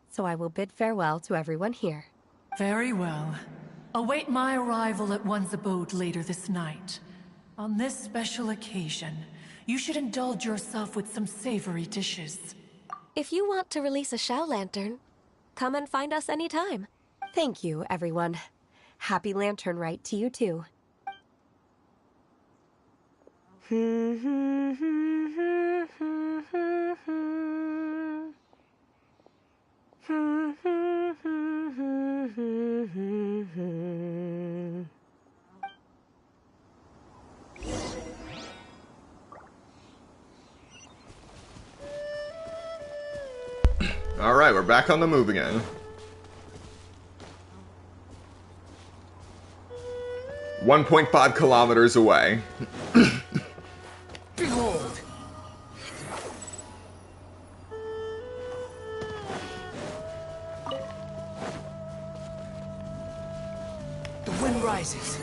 so I will bid farewell to everyone here. Very well. Await my arrival at one's abode later this night. On this special occasion, you should indulge yourself with some savory dishes. If you want to release a Shao Lantern, come and find us anytime. Thank you, everyone. Happy Lantern Rite to you too. Alright, we're back on the move again. 1.5 kilometers away. Behold! The wind rises.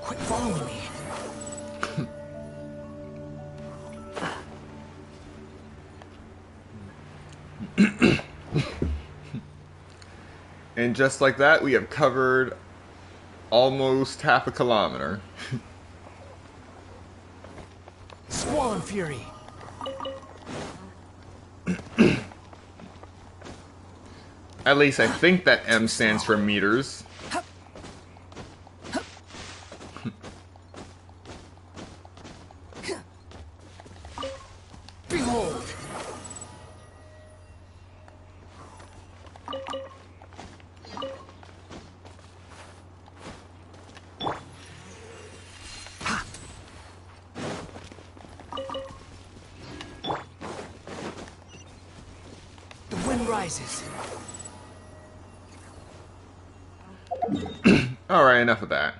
Quit following me. And just like that, we have covered almost half a kilometer. Squall and Fury. At least I think that M stands for meters. Behold! The wind rises. Alright, enough of that.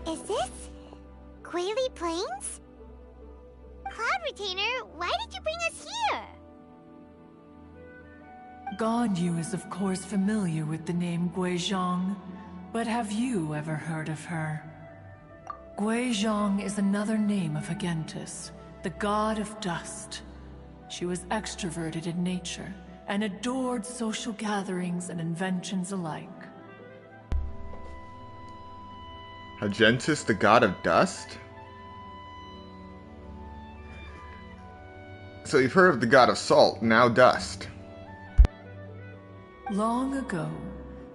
Is this Quaily Plains? Cloud Retainer, why did you bring us here? Ganyu is of course familiar with the name Guizhong, but have you ever heard of her? Guizhong is another name of Hagentis, the god of dust. She was extroverted in nature and adored social gatherings and inventions alike. Hagentis, the god of dust? So you've heard of the god of salt, now dust. Long ago,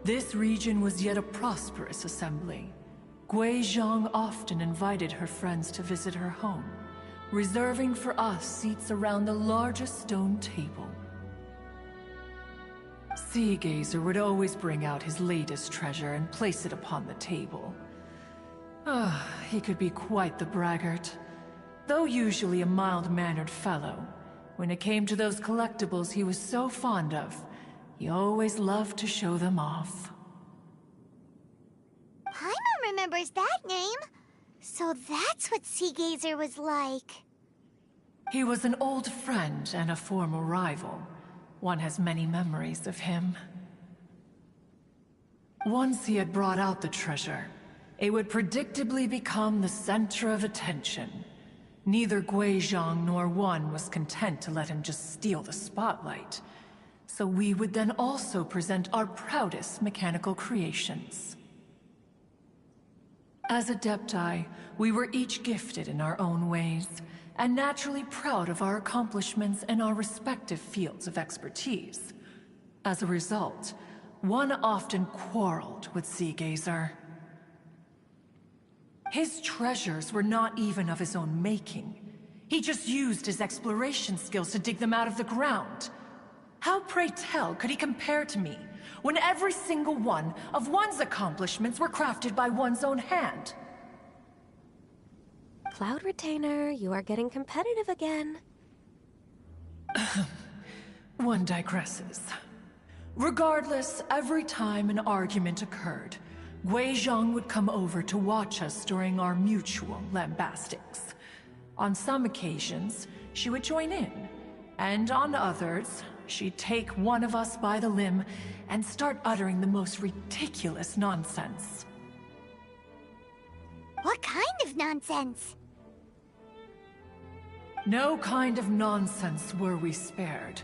this region was yet a prosperous assembly. Guizhong often invited her friends to visit her home, reserving for us seats around the largest stone table. Sea Gazer would always bring out his latest treasure and place it upon the table. He could be quite the braggart. Though usually a mild-mannered fellow, when it came to those collectibles he was so fond of, he always loved to show them off. Paimon remembers that name. So that's what Sea Gazer was like. He was an old friend and a former rival. One has many memories of him. Once he had brought out the treasure, it would predictably become the center of attention. Neither Guizhong nor One was content to let him just steal the spotlight. So we would then also present our proudest mechanical creations. As Adepti, we were each gifted in our own ways, and naturally proud of our accomplishments in our respective fields of expertise. As a result, One often quarreled with Seagazer. His treasures were not even of his own making. He just used his exploration skills to dig them out of the ground. How, pray tell, could he compare to me, when every single one of One's accomplishments were crafted by one's own hand? Cloud Retainer, you are getting competitive again. One digresses. Regardless, every time an argument occurred, Guizhong would come over to watch us during our mutual lambastics. On some occasions, she would join in, and on others, she'd take one of us by the limb and start uttering the most ridiculous nonsense. What kind of nonsense? No kind of nonsense were we spared.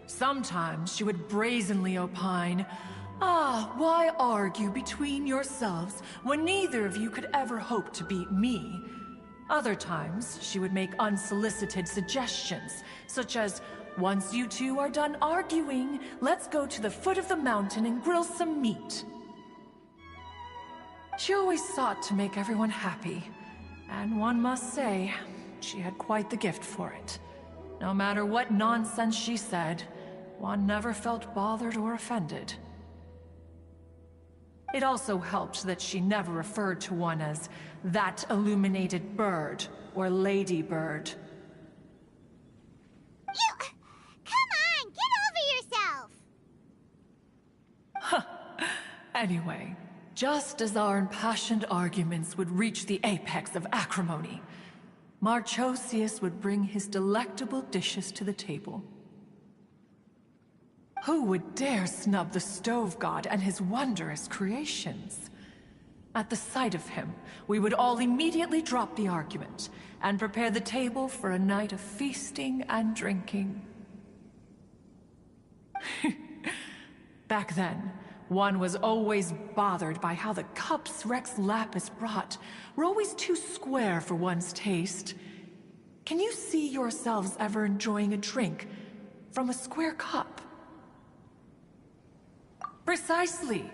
Sometimes she would brazenly opine, why argue between yourselves when neither of you could ever hope to beat me? Other times, she would make unsolicited suggestions, such as, once you two are done arguing, let's go to the foot of the mountain and grill some meat. She always sought to make everyone happy, and one must say, she had quite the gift for it. No matter what nonsense she said, One never felt bothered or offended. It also helped that she never referred to One as that illuminated bird or ladybird. Come on, get over yourself! Anyway, just as our impassioned arguments would reach the apex of acrimony, Marchosius would bring his delectable dishes to the table. Who would dare snub the stove god and his wondrous creations? At the sight of him, we would all immediately drop the argument and prepare the table for a night of feasting and drinking. Back then, One was always bothered by how the cups Rex Lapis brought were always too square for one's taste. Can you see yourselves ever enjoying a drink from a square cup? Precisely.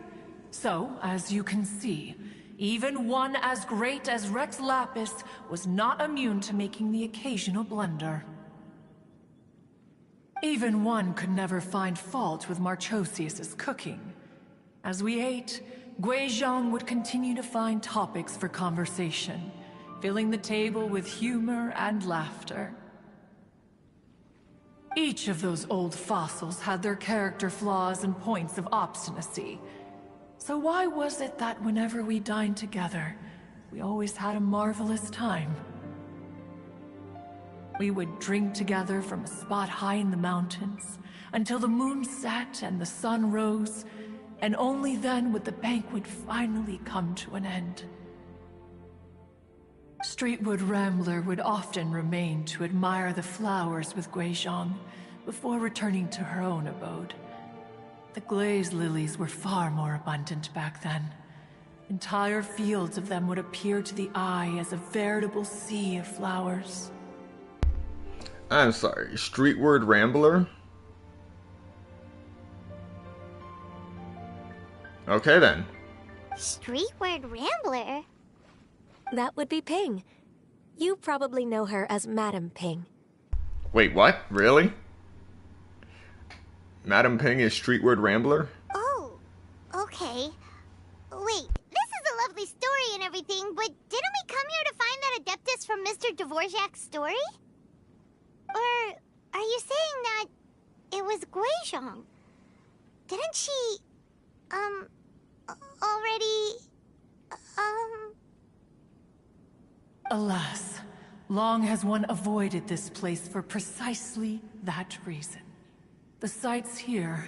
So, as you can see, even one as great as Rex Lapis was not immune to making the occasional blunder. Even One could never find fault with Marchosius's cooking. As we ate, Guizhong would continue to find topics for conversation, filling the table with humor and laughter. Each of those old fossils had their character flaws and points of obstinacy. So why was it that whenever we dined together, we always had a marvelous time? We would drink together from a spot high in the mountains, until the moon set and the sun rose, and only then would the banquet finally come to an end. Streetwood Rambler would often remain to admire the flowers with Guizhong before returning to her own abode. The glaze lilies were far more abundant back then. Entire fields of them would appear to the eye as a veritable sea of flowers. I'm sorry, Streetward Rambler? Okay then. Streetward Rambler? That would be Ping. You probably know her as Madam Ping. Wait, what? Really? Madam Ping is Streetward Rambler? Oh, okay. Wait, this is a lovely story and everything, but didn't we come here to find that Adeptus from Mr. Dvorak's story? Or are you saying that it was Guizhong? Didn't she, already, Alas, long has one avoided this place for precisely that reason. The sights here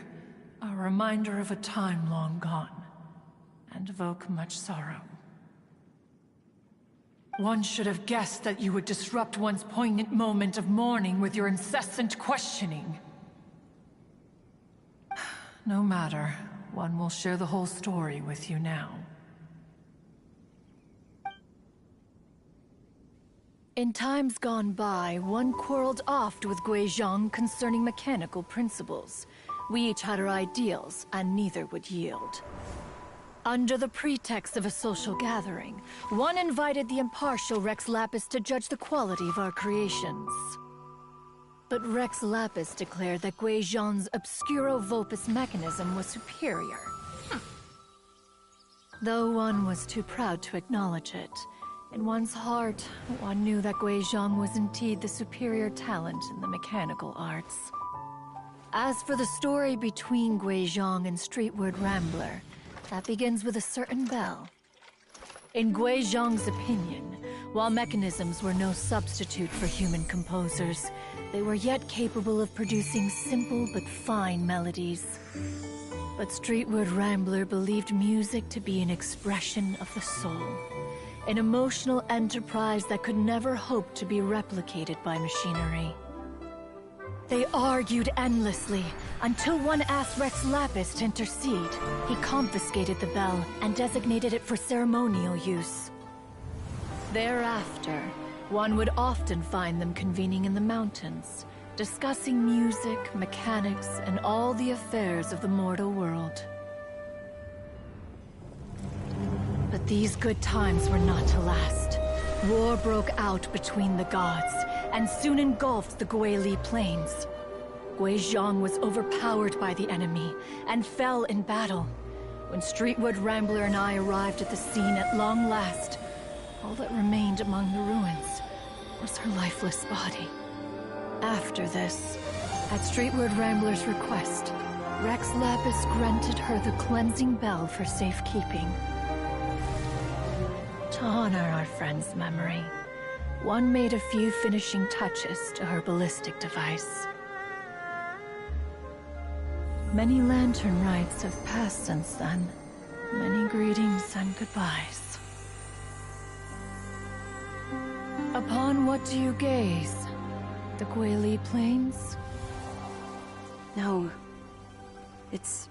are a reminder of a time long gone. and evoke much sorrow. One should have guessed that you would disrupt one's poignant moment of mourning with your incessant questioning. No matter, one will share the whole story with you now. In times gone by, one quarreled oft with Guizhong concerning mechanical principles. We each had our ideals, and neither would yield. Under the pretext of a social gathering, one invited the impartial Rex Lapis to judge the quality of our creations. But Rex Lapis declared that Guizhong's Obscuro Vulpus mechanism was superior. Though one was too proud to acknowledge it, in one's heart, one knew that Guizhong was indeed the superior talent in the mechanical arts. As for the story between Guizhong and Streetward Rambler, that begins with a certain bell. In Guizhong's opinion, while mechanisms were no substitute for human composers, they were yet capable of producing simple but fine melodies. But Streetward Rambler believed music to be an expression of the soul, an emotional enterprise that could never hope to be replicated by machinery. They argued endlessly, until one asked Rex Lapis to intercede. He confiscated the bell and designated it for ceremonial use. Thereafter, one would often find them convening in the mountains, discussing music, mechanics, and all the affairs of the mortal world. But these good times were not to last. War broke out between the gods, and soon engulfed the Guili Plains. Guizhong was overpowered by the enemy, and fell in battle. When Streetwood Rambler and I arrived at the scene at long last, all that remained among the ruins was her lifeless body. After this, at Streetwood Rambler's request, Rex Lapis granted her the cleansing bell for safekeeping. To honor our friend's memory, one made a few finishing touches to her ballistic device. Many Lantern Rites have passed since then. Many greetings and goodbyes. Upon what do you gaze? The Guili Plains? No. It's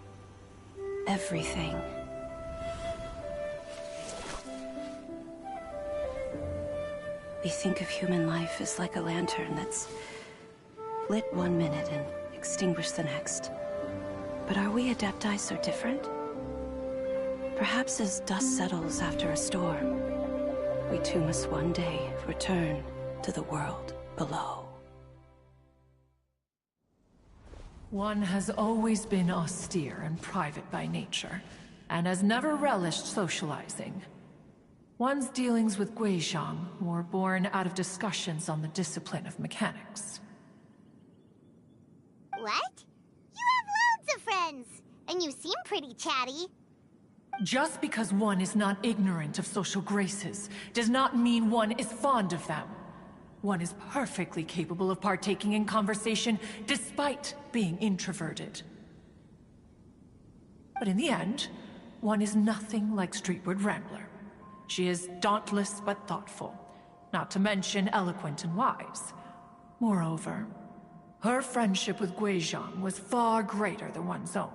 everything. We think of human life as like a lantern that's lit one minute and extinguished the next. But are we Adepti so different? Perhaps as dust settles after a storm, we too must one day return to the world below. One has always been austere and private by nature, and has never relished socializing. One's dealings with Guizhong were born out of discussions on the discipline of mechanics. What? You have loads of friends, and you seem pretty chatty. Just because one is not ignorant of social graces does not mean one is fond of them. One is perfectly capable of partaking in conversation despite being introverted. But in the end, one is nothing like Streetward Rambler. She is dauntless but thoughtful, not to mention eloquent and wise. Moreover, her friendship with Guizhong was far greater than one's own.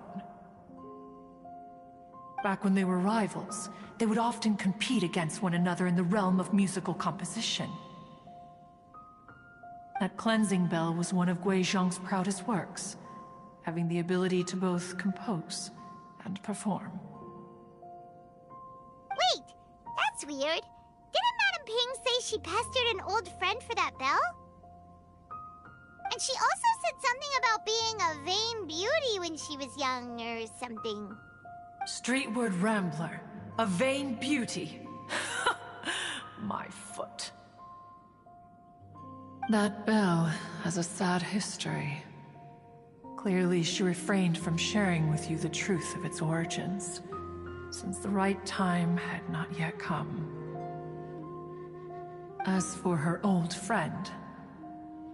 Back when they were rivals, they would often compete against one another in the realm of musical composition. That cleansing bell was one of Guizhong's proudest works, having the ability to both compose and perform. Wait! That's weird. Didn't Madame Ping say she pestered an old friend for that bell? And she also said something about being a vain beauty when she was young or something. Streetward Rambler, a vain beauty. My foot. That bell has a sad history. Clearly, she refrained from sharing with you the truth of its origins, since the right time had not yet come. As for her old friend,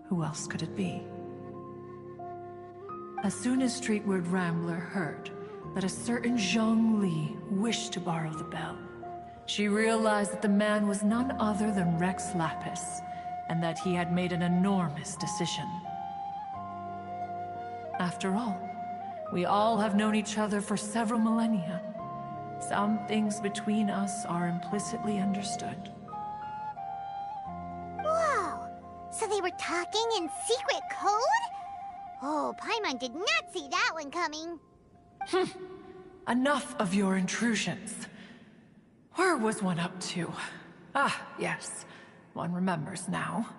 who else could it be? As soon as Streetward Rambler heard that a certain Zhang Li wished to borrow the bell. She realized that the man was none other than Rex Lapis, and that he had made an enormous decision. After all, we all have known each other for several millennia. Some things between us are implicitly understood. Whoa! So they were talking in secret code? Oh, Paimon did not see that one coming. Enough of your intrusions. Where was one up to? Ah, yes. One remembers now.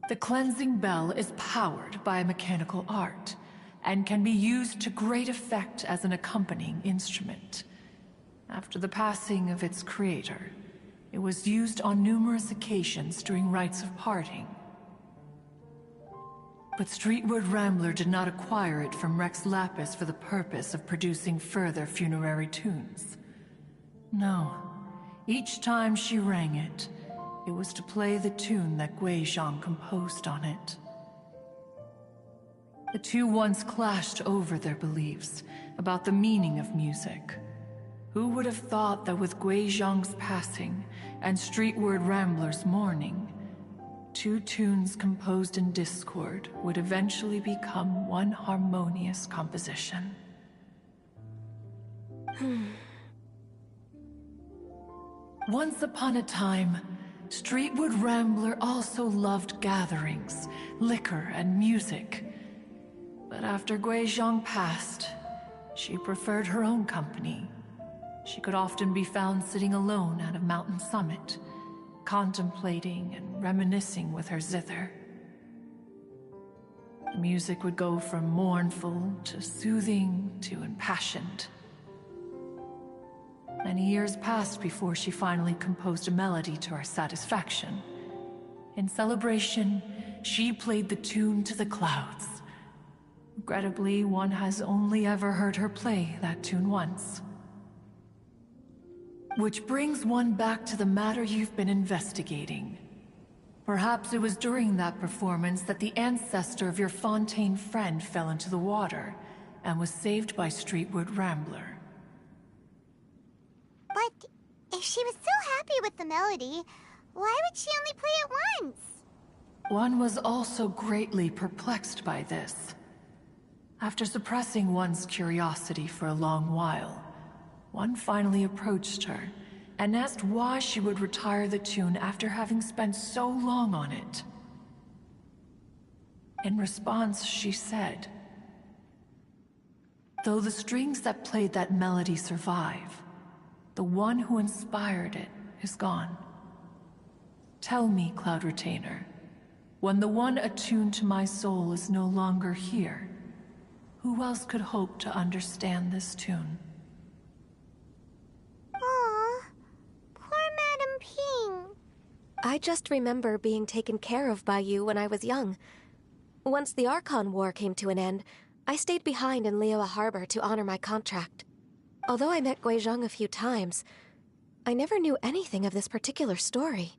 The cleansing bell is powered by a mechanical art, and can be used to great effect as an accompanying instrument. After the passing of its creator, it was used on numerous occasions during rites of parting. But Streetwood Rambler did not acquire it from Rex Lapis for the purpose of producing further funerary tunes. No. Each time she rang it, it was to play the tune that Guizhong composed on it. The two once clashed over their beliefs about the meaning of music. Who would have thought that with Guizhong's passing and Streetward Rambler's mourning, two tunes composed in discord would eventually become one harmonious composition? Once upon a time, Streetwood Rambler also loved gatherings, liquor, and music. But after Guizhong passed, she preferred her own company. She could often be found sitting alone at a mountain summit, contemplating and reminiscing with her zither. The music would go from mournful to soothing to impassioned. Many years passed before she finally composed a melody to her satisfaction. In celebration, she played the tune to the clouds. Regrettably, one has only ever heard her play that tune once. Which brings one back to the matter you've been investigating. Perhaps it was during that performance that the ancestor of your Fontaine friend fell into the water and was saved by Streetwood Rambler. But if she was so happy with the melody, why would she only play it once? One was also greatly perplexed by this. After suppressing one's curiosity for a long while, one finally approached her and asked why she would retire the tune after having spent so long on it. In response, she said, "Though the strings that played that melody survive, the one who inspired it is gone. Tell me, Cloud Retainer, when the one attuned to my soul is no longer here, who else could hope to understand this tune?" Aw, poor Madam Ping. I just remember being taken care of by you when I was young. Once the Archon War came to an end, I stayed behind in Liyue Harbor to honor my contract. Although I met Guizhong a few times, I never knew anything of this particular story.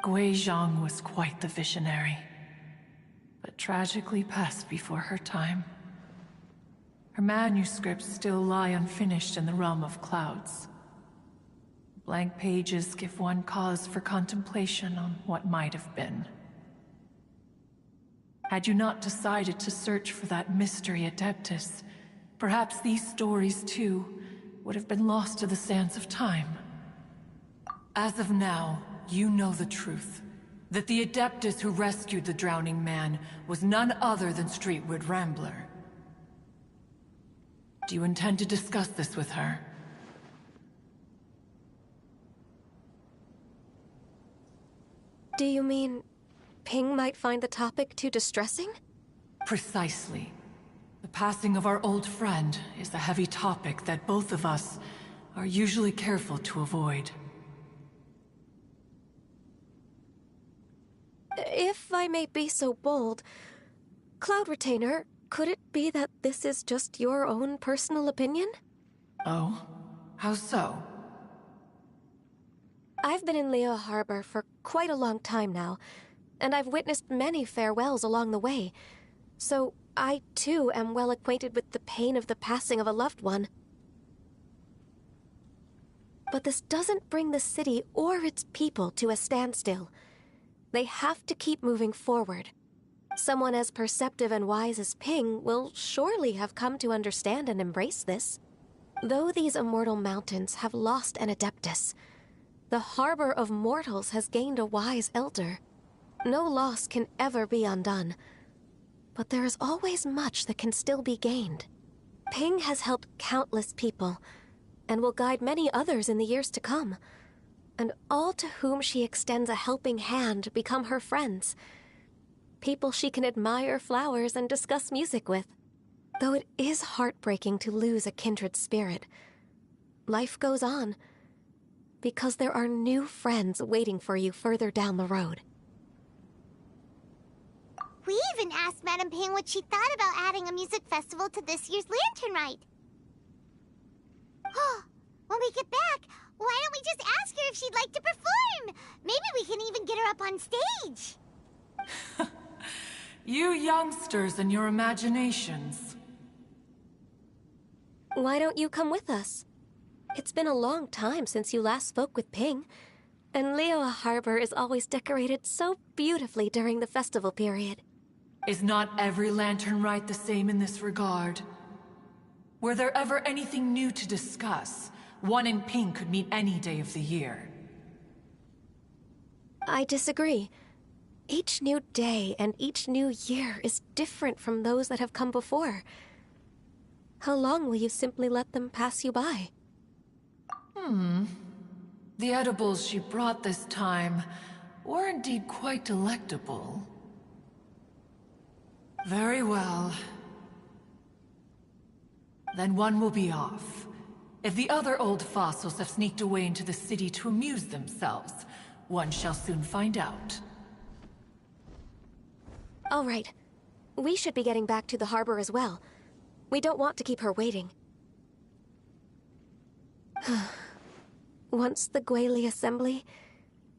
Guizhong was quite the visionary, but tragically passed before her time. Her manuscripts still lie unfinished in the realm of clouds. Blank pages give one cause for contemplation on what might have been. Had you not decided to search for that mystery Adeptus, perhaps these stories, too, would have been lost to the sands of time. As of now, you know the truth. That the Adeptus who rescued the drowning man was none other than Streetwood Rambler. Do you intend to discuss this with her? Do you mean Ping might find the topic too distressing? Precisely. The passing of our old friend is a heavy topic that both of us are usually careful to avoid. If I may be so bold, Cloud Retainer, could it be that this is just your own personal opinion? Oh? How so? I've been in Liyue Harbor for quite a long time now, and I've witnessed many farewells along the way, so I too am well acquainted with the pain of the passing of a loved one. But this doesn't bring the city or its people to a standstill. They have to keep moving forward. Someone as perceptive and wise as Ping will surely have come to understand and embrace this. Though these immortal mountains have lost an adeptus, the harbor of mortals has gained a wise elder. No loss can ever be undone, but there is always much that can still be gained. Ping has helped countless people, and will guide many others in the years to come. And all to whom she extends a helping hand become her friends. People she can admire flowers and discuss music with. Though it is heartbreaking to lose a kindred spirit, life goes on, because there are new friends waiting for you further down the road. We even asked Madame Ping what she thought about adding a music festival to this year's Lantern Rite. When we get back, why don't we just ask her if she'd like to perform? Maybe we can even get her up on stage. You youngsters and your imaginations. Why don't you come with us? It's been a long time since you last spoke with Ping, and Liyue Harbor is always decorated so beautifully during the festival period. Is not every Lantern Rite the same in this regard? Were there ever anything new to discuss? One in Ping could meet any day of the year. I disagree. Each new day and each new year is different from those that have come before. How long will you simply let them pass you by? The edibles she brought this time were indeed quite delectable. Very well. Then one will be off. If the other old fossils have sneaked away into the city to amuse themselves, one shall soon find out. All right. We should be getting back to the harbor as well. We don't want to keep her waiting. Once the Guili Assembly,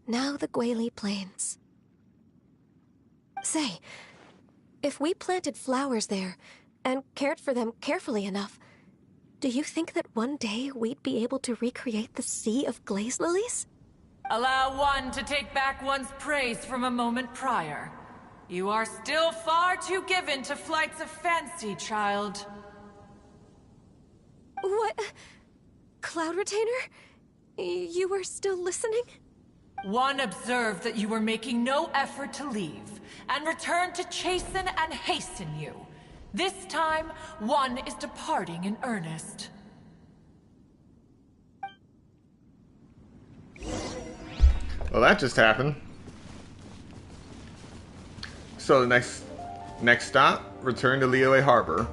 now the Guili Plains. Say, if we planted flowers there, and cared for them carefully enough, do you think that one day we'd be able to recreate the Sea of Glaze Lilies? Allow one to take back one's praise from a moment prior. You are still far too given to flights of fancy, child. What? Cloud Retainer? You were still listening? One observed that you were making no effort to leave, and returned to chasten and hasten you. This time, one is departing in earnest. Well, that just happened. So the next stop, return to Liyue Harbor.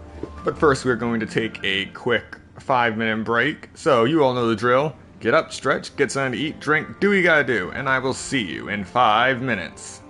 But first we're going to take a quick 5-minute break. So you all know the drill. Get up, stretch, get something to eat, drink, do what you gotta do, and I will see you in 5 minutes.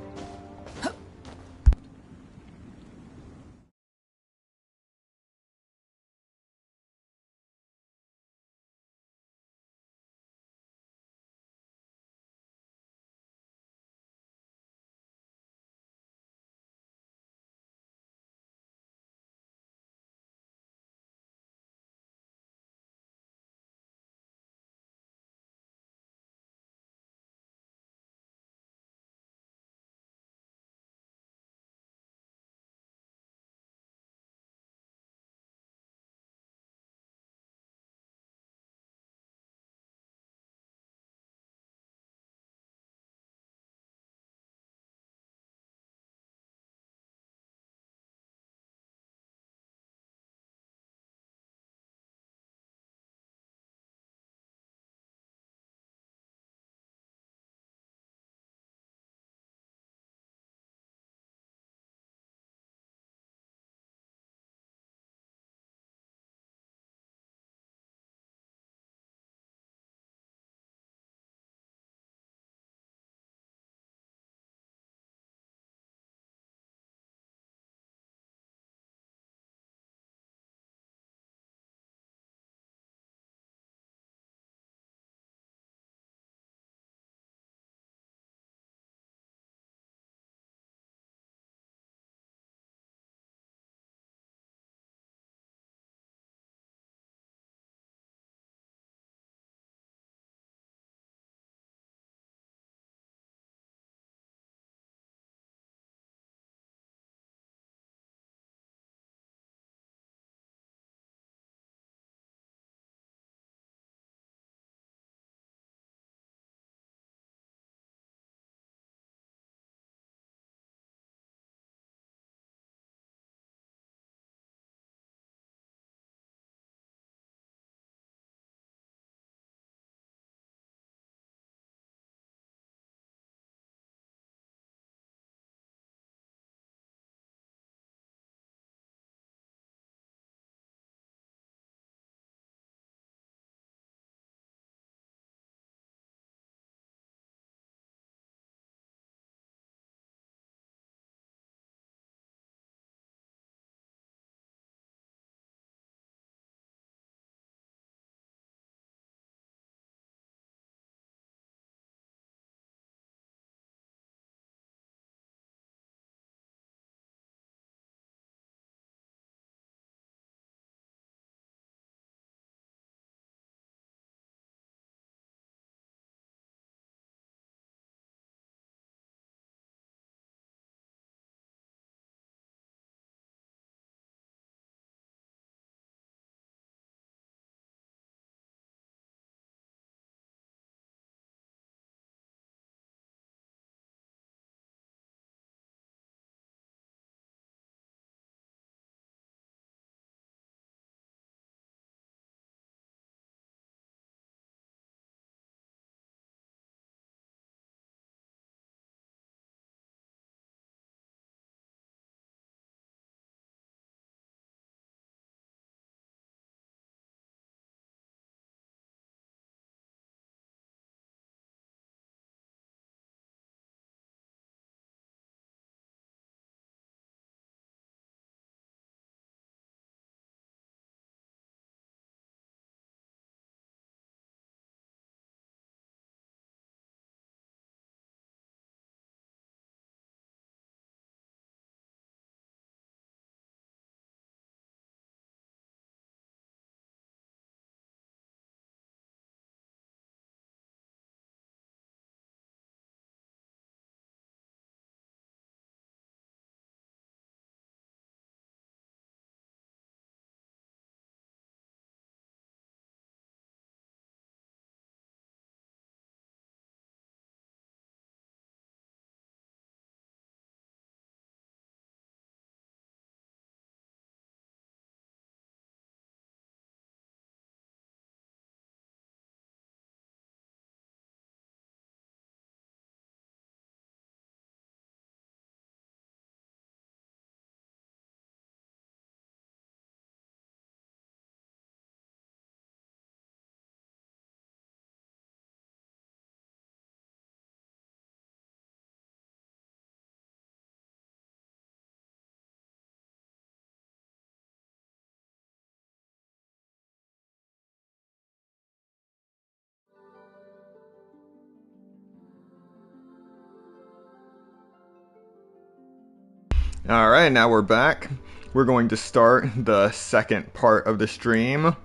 Alright, now we're back. We're going to start the second part of the stream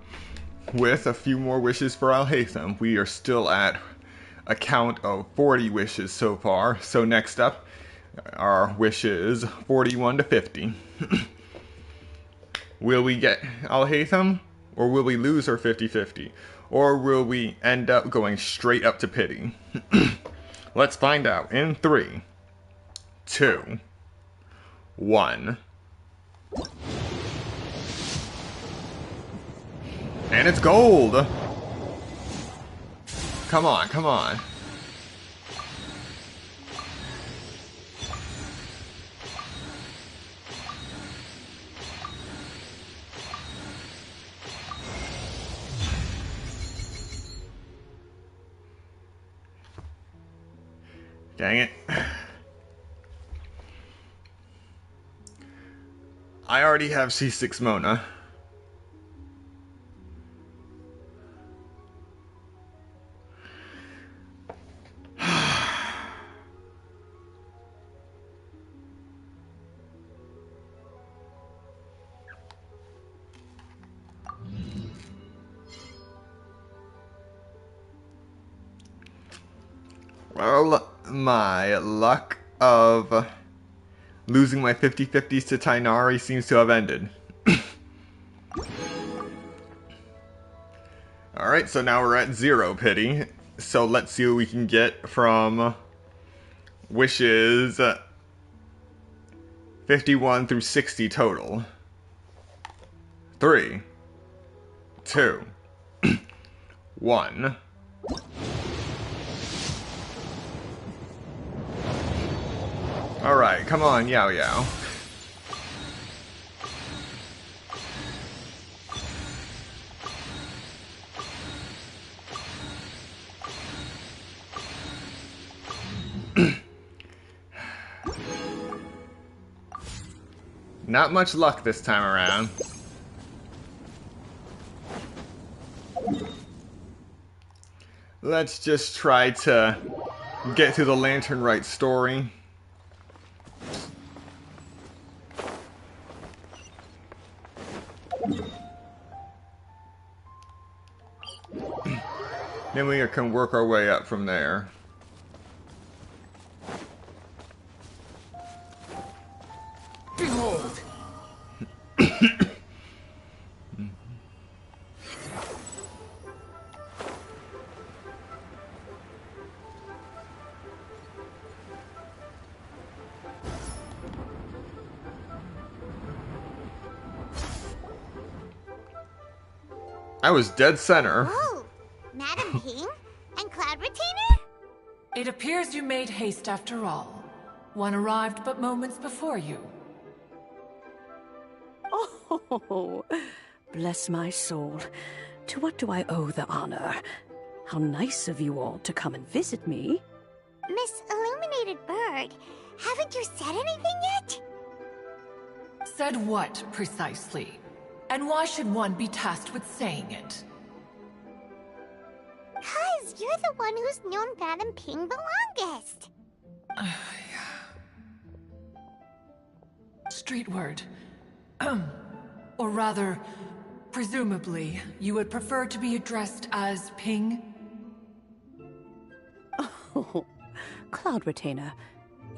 with a few more wishes for Alhaitham. We are still at a count of 40 wishes so far. So next up, our wish is 41 to 50. Will we get Alhaitham? Or will we lose our 50-50? Or will we end up going straight up to pity? Let's find out in 3, 2, 1. And it's gold! Come on, come on. Dang it. I already have C6 Mona. Well, my luck of losing my 50-50s to Tainari seems to have ended. Alright, so now we're at 0 pity. So let's see what we can get from wishes 51 through 60 total. 3, 2, 1. Alright, come on, Yao Yao. Not much luck this time around. Let's just try to get through the Lantern Rite story. Then we can work our way up from there. Behold! I was dead center. Oh, Madam Ping and Cloud Retainer? It appears you made haste after all. One arrived but moments before you. Oh, bless my soul. To what do I owe the honor? How nice of you all to come and visit me. Miss Illuminated Bird, haven't you said anything yet? Said what, precisely? And why should one be tasked with saying it? 'Cause you're the one who's known Madam Ping the longest. Street word. Or rather, presumably, you would prefer to be addressed as Ping? Oh, Cloud Retainer,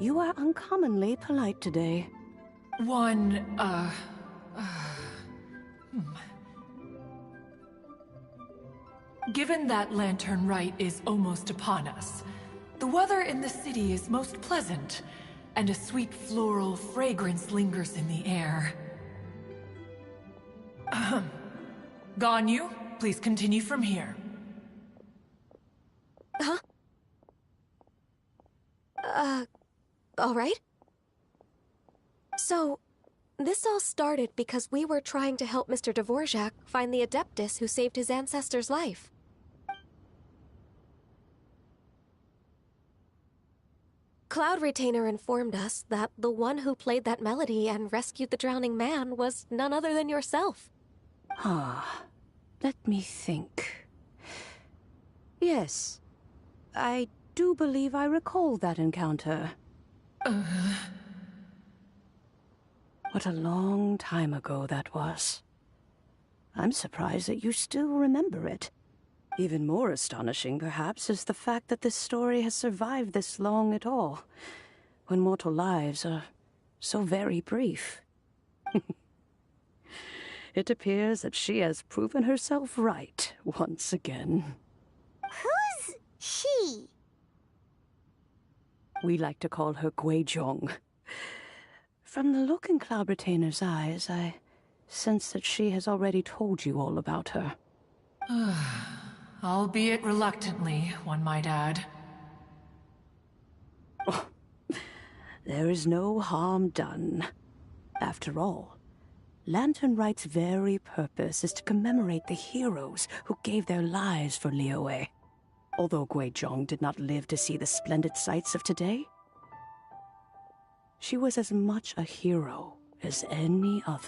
you are uncommonly polite today. Given that Lantern Rite is almost upon us, the weather in the city is most pleasant, and a sweet floral fragrance lingers in the air. Ganyu, please continue from here. Huh? All right. So, this all started because we were trying to help Mr. Dvorak find the Adeptus who saved his ancestor's life. Cloud Retainer informed us that the one who played that melody and rescued the drowning man was none other than yourself. Ah, let me think. Yes, I do believe I recall that encounter. What a long time ago that was. I'm surprised that you still remember it. Even more astonishing, perhaps, is the fact that this story has survived this long at all, when mortal lives are so very brief. It appears that she has proven herself right once again. Who's she? We like to call her Guizhong. From the look in Cloud Retainer's eyes, I sense that she has already told you all about her. Albeit reluctantly, one might add. Oh, there is no harm done. After all, Lantern Rite's very purpose is to commemorate the heroes who gave their lives for Liyue. Although Guizhong did not live to see the splendid sights of today, she was as much a hero as any other.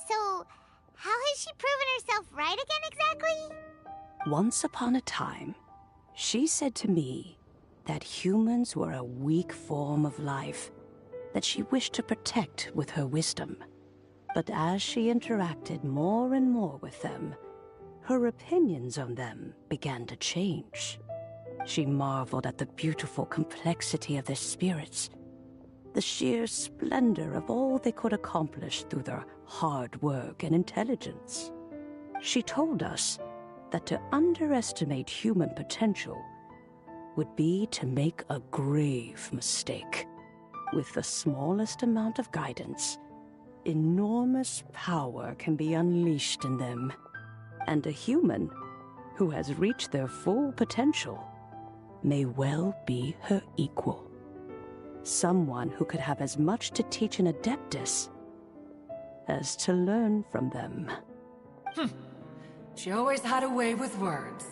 So how has she proven herself right again exactly? Once upon a time, she said to me that humans were a weak form of life that she wished to protect with her wisdom. But as she interacted more and more with them, her opinions on them began to change. She marveled at the beautiful complexity of their spirits, the sheer splendor of all they could accomplish through their hard work and intelligence. She told us that to underestimate human potential would be to make a grave mistake. With the smallest amount of guidance, enormous power can be unleashed in them. And a human who has reached their full potential may well be her equal. Someone who could have as much to teach an Adeptus as to learn from them. She always had a way with words.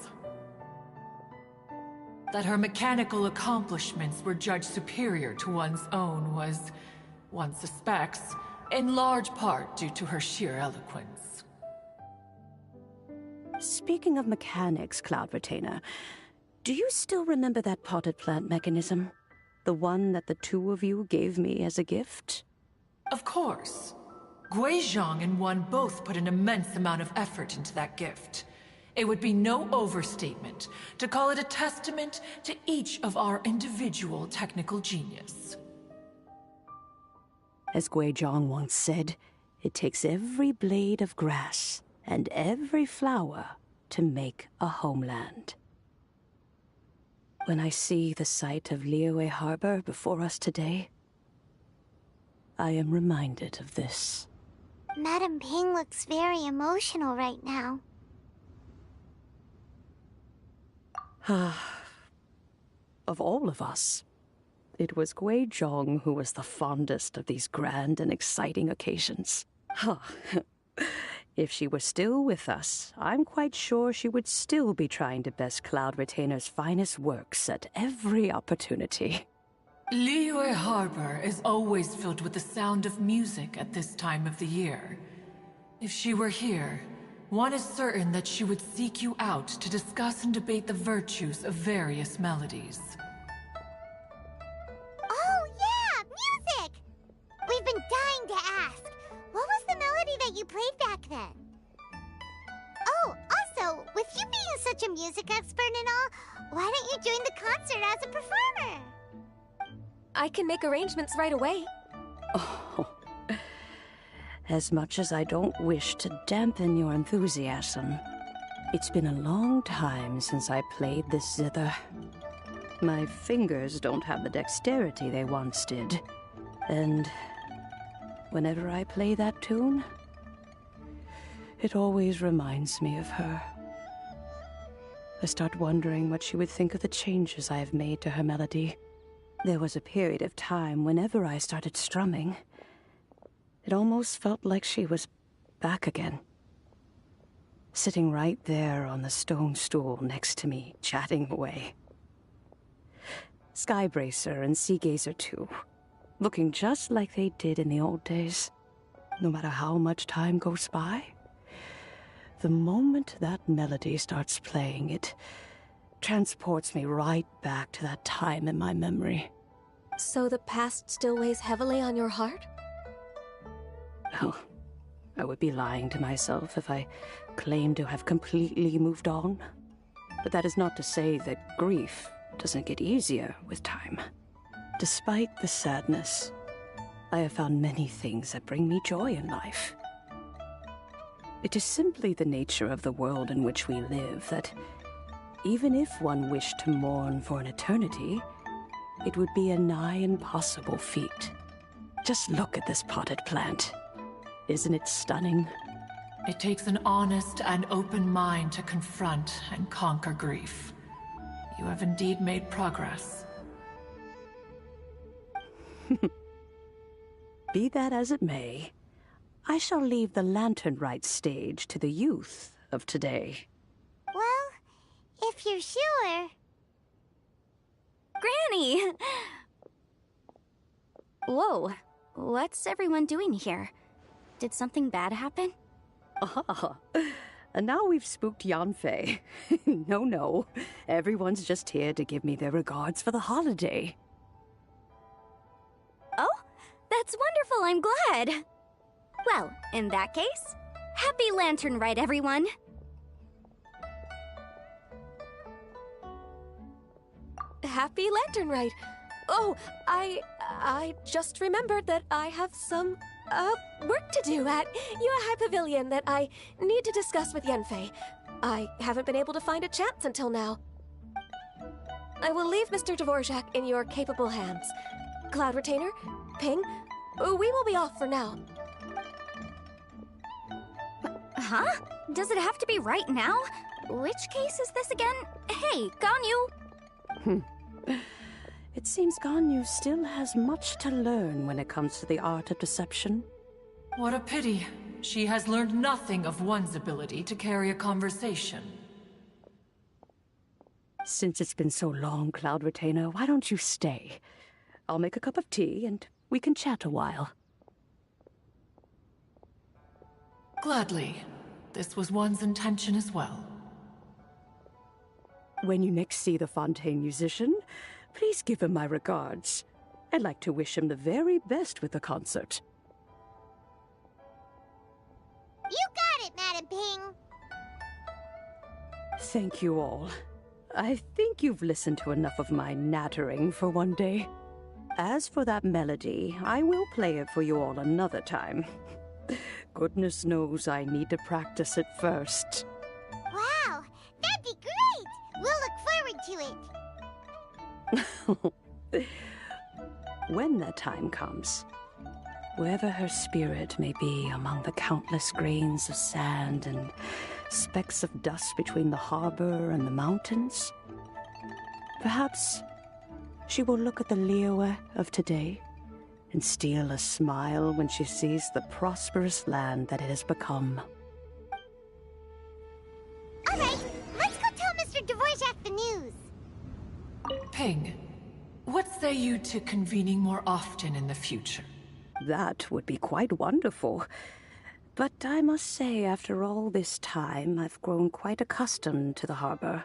That her mechanical accomplishments were judged superior to one's own was, one suspects, in large part due to her sheer eloquence. Speaking of mechanics, Cloud Retainer, do you still remember that potted plant mechanism? The one that the two of you gave me as a gift? Of course. Guizhong and one both put an immense amount of effort into that gift. It would be no overstatement to call it a testament to each of our individual technical genius. As Guizhong once said, it takes every blade of grass and every flower to make a homeland. When I see the sight of Liyue Harbor before us today, I am reminded of this. Madame Ping looks very emotional right now. Of all of us, it was Guizhong who was the fondest of these grand and exciting occasions. If she were still with us, I'm quite sure she would still be trying to best Cloud Retainer's finest works at every opportunity. Liyue Harbor is always filled with the sound of music at this time of the year. If she were here, one is certain that she would seek you out to discuss and debate the virtues of various melodies. Oh yeah, music! We've been dying to ask. What was the melody that you played back then? Oh, also, with you being such a music expert and all, why don't you join the concert as a performer? I can make arrangements right away. Oh, as much as I don't wish to dampen your enthusiasm, it's been a long time since I played this zither. My fingers don't have the dexterity they once did, and whenever I play that tune, it always reminds me of her. I start wondering what she would think of the changes I have made to her melody. There was a period of time whenever I started strumming, it almost felt like she was back again. Sitting right there on the stone stool next to me, chatting away. Skybracer and Seagazer too, looking just like they did in the old days. No matter how much time goes by, the moment that melody starts playing, it transports me right back to that time in my memory. So the past still weighs heavily on your heart? Oh, I would be lying to myself if I claimed to have completely moved on. But that is not to say that grief doesn't get easier with time. Despite the sadness, I have found many things that bring me joy in life. It is simply the nature of the world in which we live that, even if one wished to mourn for an eternity, it would be a nigh impossible feat. Just look at this potted plant. Isn't it stunning? It takes an honest and open mind to confront and conquer grief. You have indeed made progress. Be that as it may, I shall leave the Lantern Rite stage to the youth of today. Well, if you're sure. Granny! Whoa, what's everyone doing here? Did something bad happen? Ah, and now we've spooked Yanfei. No, everyone's just here to give me their regards for the holiday. Oh, that's wonderful, I'm glad. Well, in that case, happy Lantern Rite, everyone! Happy Lantern Rite! Oh, I just remembered that I have some, work to do at Yuehai Pavilion that I need to discuss with Yanfei. I haven't been able to find a chance until now. I will leave Mr. Dvorak in your capable hands. Cloud Retainer, Ping, we will be off for now. Huh? Does it have to be right now? Which case is this again? Hey, Ganyu! It seems Ganyu still has much to learn when it comes to the art of deception. What a pity. She has learned nothing of one's ability to carry a conversation. Since it's been so long, Cloud Retainer, why don't you stay? I'll make a cup of tea and we can chat a while. Gladly. This was one's intention as well. When you next see the Fontaine musician, please give him my regards. I'd like to wish him the very best with the concert. You got it, Madam Ping! Thank you all. I think you've listened to enough of my nattering for one day. As for that melody, I will play it for you all another time. Goodness knows I need to practice it first. Wow, that'd be great! We'll look forward to it. When that time comes, wherever her spirit may be among the countless grains of sand and specks of dust between the harbor and the mountains, perhaps she will look at the Liyue of today and steal a smile when she sees the prosperous land that it has become. All right, let's go tell Mr. Dvorak the news. Ping, what say you to convening more often in the future? That would be quite wonderful. But I must say, after all this time, I've grown quite accustomed to the harbor.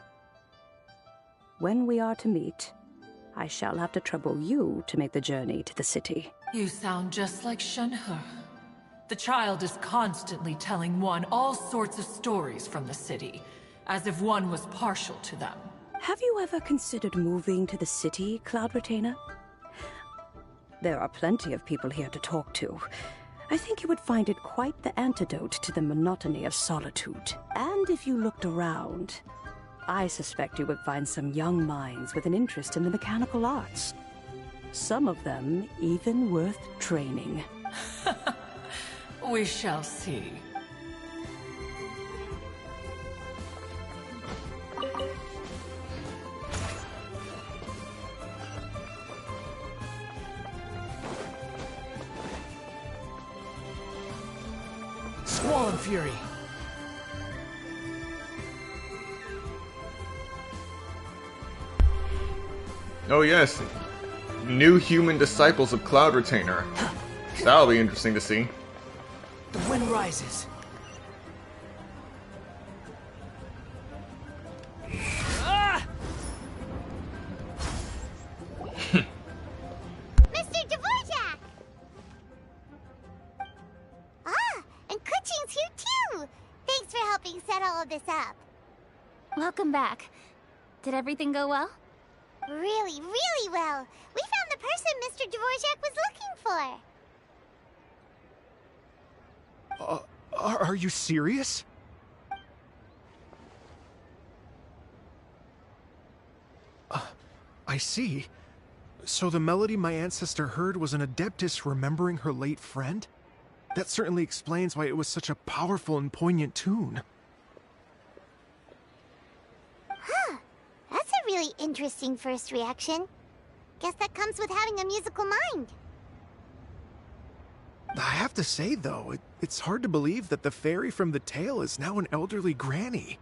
When we are to meet, I shall have to trouble you to make the journey to the city. You sound just like Shenhe. The child is constantly telling one all sorts of stories from the city, as if one was partial to them. Have you ever considered moving to the city, Cloud Retainer? There are plenty of people here to talk to. I think you would find it quite the antidote to the monotony of solitude. And if you looked around, I suspect you would find some young minds with an interest in the mechanical arts. Some of them even worth training. We shall see. Squall Fury! Oh yes, new human disciples of Cloud Retainer. That'll be interesting to see. The wind rises. Mr. Dvorak! for helping set all of this up. Welcome back. Did everything go well? Really, really well. We found the person Mr. Dvorak was looking for. Are you serious? I see. So the melody my ancestor heard was an adeptus remembering her late friend? That certainly explains why it was such a powerful and poignant tune. Huh. That's a really interesting first reaction. Guess that comes with having a musical mind. I have to say, though, it's hard to believe that the fairy from the tale is now an elderly granny.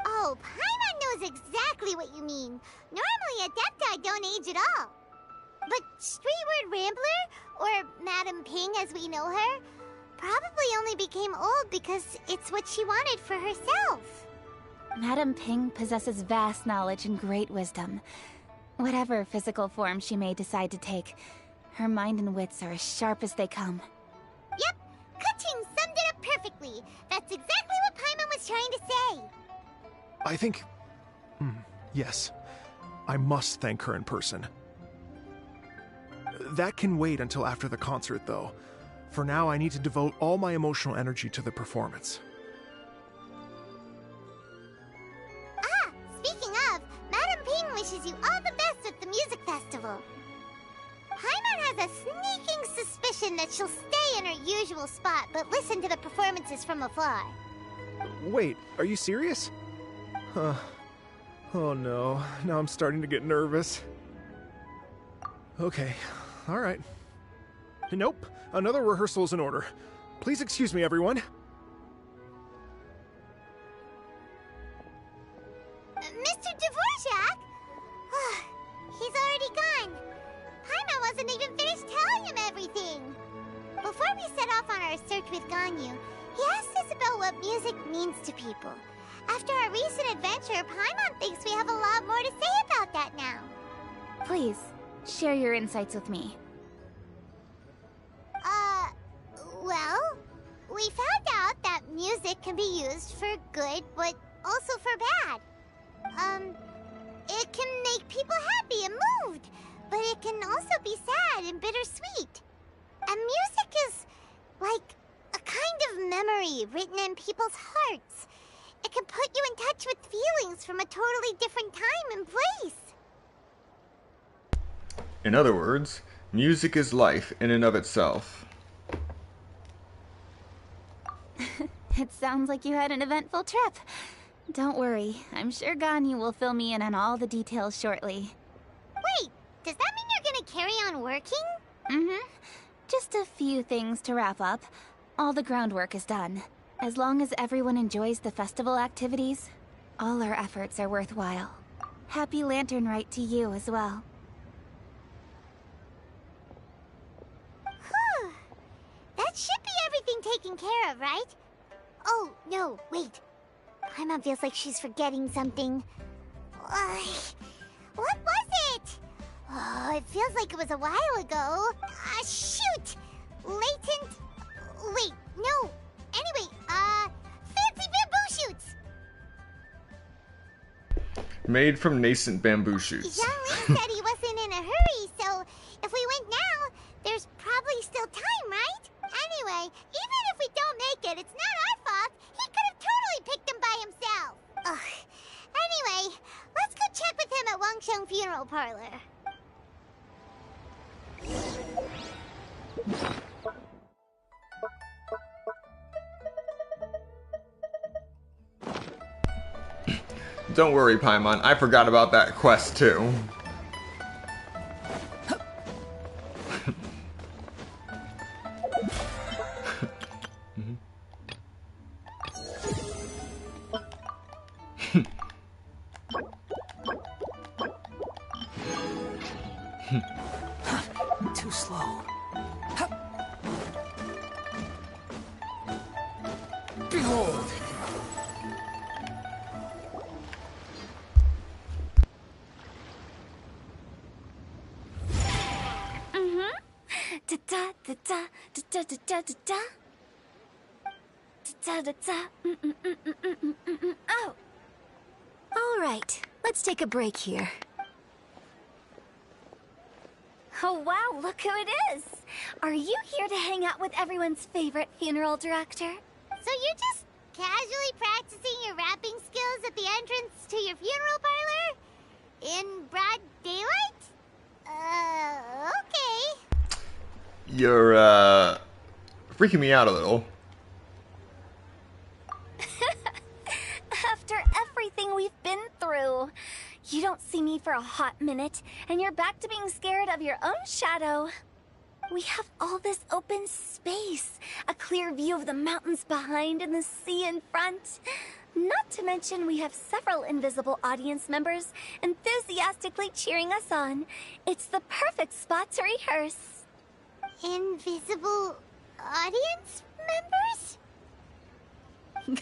Oh, Paimon knows exactly what you mean. Normally, Adepti don't age at all. But Streetward Rambler, or Madam Ping as we know her, probably only became old because it's what she wanted for herself. Madam Ping possesses vast knowledge and great wisdom. Whatever physical form she may decide to take, her mind and wits are as sharp as they come. Yep, Kuching summed it up perfectly. That's exactly what Paimon was trying to say. I think... yes. I must thank her in person. That can wait until after the concert, though. For now, I need to devote all my emotional energy to the performance. Ah, speaking of, Madam Ping wishes you all the best at the music festival. Paimon has a sneaking suspicion that she'll stay in her usual spot, but listen to the performances from afar. Wait, are you serious? Huh. Oh no, now I'm starting to get nervous. Okay, alright. Nope, another rehearsal is in order. Please excuse me, everyone. Mr. Dvorak? He's already gone. Paimon wasn't even finished telling him everything. Before we set off on our search with Ganyu, he asked us about what music means to people. After our recent adventure, Paimon thinks we have a lot more to say about that now. Please, share your insights with me. Well, we found out that music can be used for good, but also for bad. It can make people happy and moved, but it can also be sad and bittersweet. And music is like a kind of memory written in people's hearts. It can put you in touch with feelings from a totally different time and place. In other words, music is life in and of itself. It sounds like you had an eventful trip. Don't worry, I'm sure Ganyu will fill me in on all the details shortly. Wait, does that mean you're gonna carry on working? Mm-hmm. Just a few things to wrap up. All the groundwork is done. As long as everyone enjoys the festival activities, all our efforts are worthwhile. Happy Lantern Rite to you as well. Whew. That should be everything taken care of, right? Oh, no, wait. Paimon feels like she's forgetting something. What was it? Oh, it feels like it was a while ago. Shoot! Latent... Wait, no. Anyway, fancy bamboo shoots! Made from nascent bamboo shoots. Xiangling said he wasn't in a hurry, so if we went now, there's probably still time, right? Anyway, even if we don't make it, it's not our fault. He could have totally picked them by himself. Ugh. Anyway, let's go check with him at Wangsheng Funeral Parlor. Don't worry, Paimon, I forgot about that quest too. Too slow. Behold! Oh. All right, let's take a break here. Oh wow, look who it is! Are you here to hang out with everyone's favorite funeral director? So you're just casually practicing your rapping skills at the entrance to your funeral parlor? In broad daylight? Okay. You're, freaking me out a little. After everything we've been through, you don't see me for a hot minute, and you're back to being scared of your own shadow. We have all this open space, a clear view of the mountains behind and the sea in front. Not to mention we have several invisible audience members enthusiastically cheering us on. It's the perfect spot to rehearse. Invisible audience members?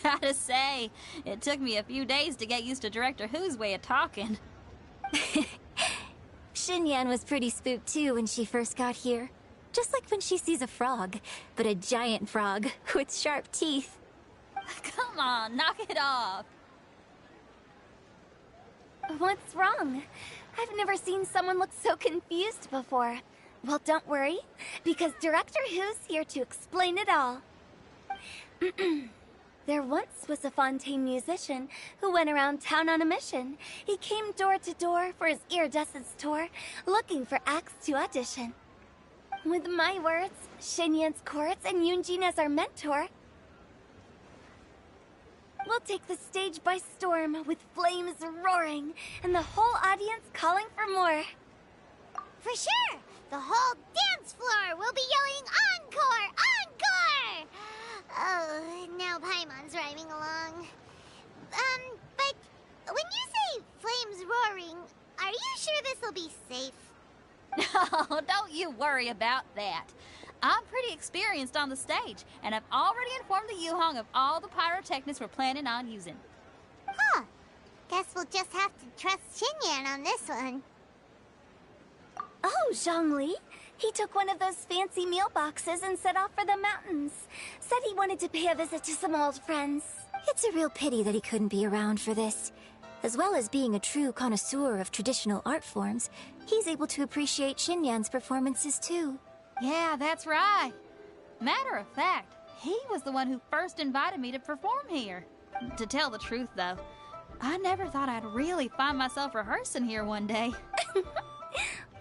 Gotta say, it took me a few days to get used to Director Who's way of talking. Xinyan was pretty spooked too when she first got here. Just like when she sees a frog, but a giant frog with sharp teeth. Come on, knock it off. What's wrong? I've never seen someone look so confused before. Well, don't worry, because Director Who's here to explain it all. There once was a Fontaine musician who went around town on a mission. He came door to door for his iridescence tour, looking for acts to audition. With my words, Xinyan's chords, and Yunjin as our mentor, we'll take the stage by storm with flames roaring and the whole audience calling for more. For sure! The whole dance floor will be yelling encore! Encore! Oh, now Paimon's rhyming along. But when you say flames roaring, are you sure this'll be safe? No, don't you worry about that. I'm pretty experienced on the stage, and I've already informed the Yuhong of all the pyrotechnics we're planning on using. Huh. Guess we'll just have to trust Xinyan on this one. Oh, Zhongli. He took one of those fancy meal boxes and set off for the mountains. Said he wanted to pay a visit to some old friends. It's a real pity that he couldn't be around for this. As well as being a true connoisseur of traditional art forms, he's able to appreciate Xinyan's performances too. Yeah, that's right. Matter of fact, he was the one who first invited me to perform here. To tell the truth, though, I never thought I'd really find myself rehearsing here one day.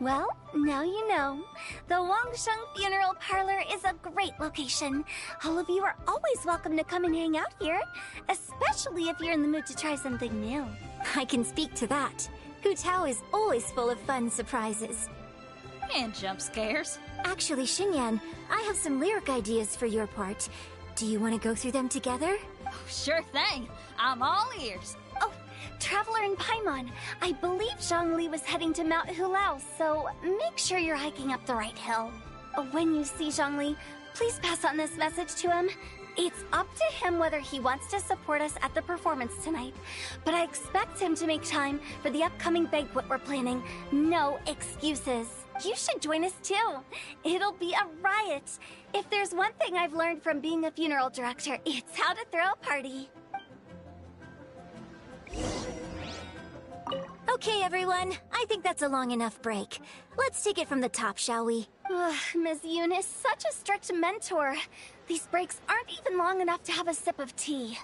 Well, now you know. The Wangsheng Funeral Parlor is a great location. All of you are always welcome to come and hang out here, especially if you're in the mood to try something new. I can speak to that. Hu Tao is always full of fun surprises. And jump scares. Actually, Xinyan, I have some lyric ideas for your part. Do you want to go through them together? Oh, sure thing. I'm all ears. Oh, Traveler in Paimon, I believe Zhongli was heading to Mount Hulao, so make sure you're hiking up the right hill. When you see Zhongli, please pass on this message to him. It's up to him whether he wants to support us at the performance tonight, but I expect him to make time for the upcoming banquet we're planning. No excuses. You should join us too. It'll be a riot. If there's one thing I've learned from being a funeral director, it's how to throw a party. Okay, everyone. I think that's a long enough break. Let's take it from the top, shall we? Ms. Eunice, such a strict mentor. These breaks aren't even long enough to have a sip of tea.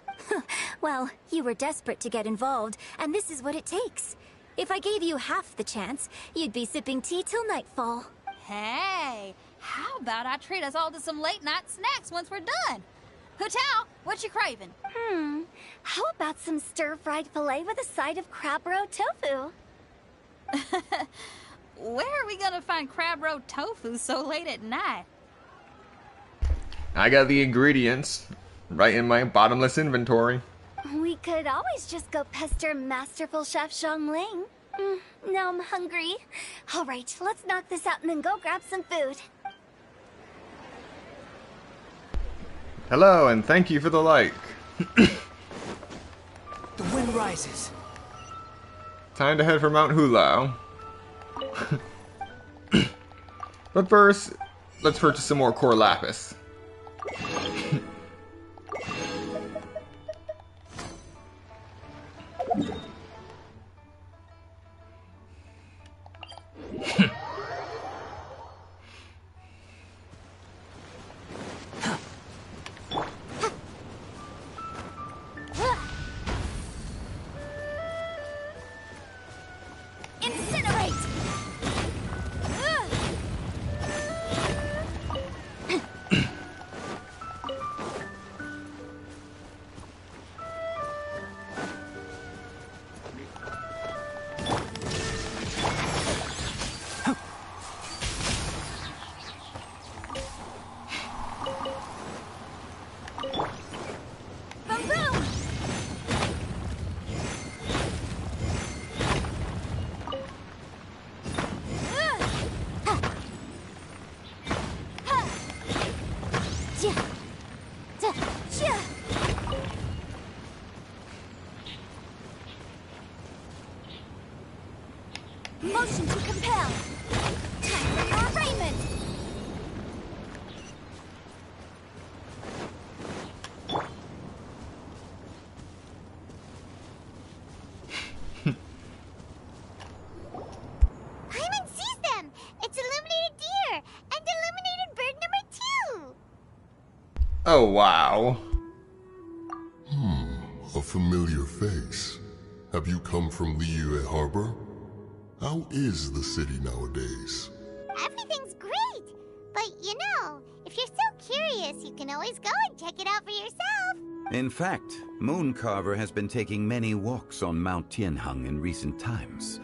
Well, you were desperate to get involved, and this is what it takes. If I gave you half the chance, you'd be sipping tea till nightfall. Hey, how about I treat us all to some late-night snacks once we're done? Hu Tao, what you craving? How about some stir-fried filet with a side of crab roe tofu? Where are we gonna find crab roe tofu so late at night? I got the ingredients right in my bottomless inventory. We could always just go pester Masterful Chef Zhongling. Now I'm hungry. All right, let's knock this out and then go grab some food. Hello, and thank you for the like. The wind rises. Time to head for Mount Hulao. But first, let's purchase some more core lapis. Motion to compel. Time for your arraignment. Paimon sees them! It's illuminated deer and illuminated bird number 2! Oh, wow. A familiar face. Have you come from Liyue Harbor? How is the city nowadays? Everything's great! But you know, if you're so curious, you can always go and check it out for yourself! In fact, Mooncarver has been taking many walks on Mount Tianheng in recent times.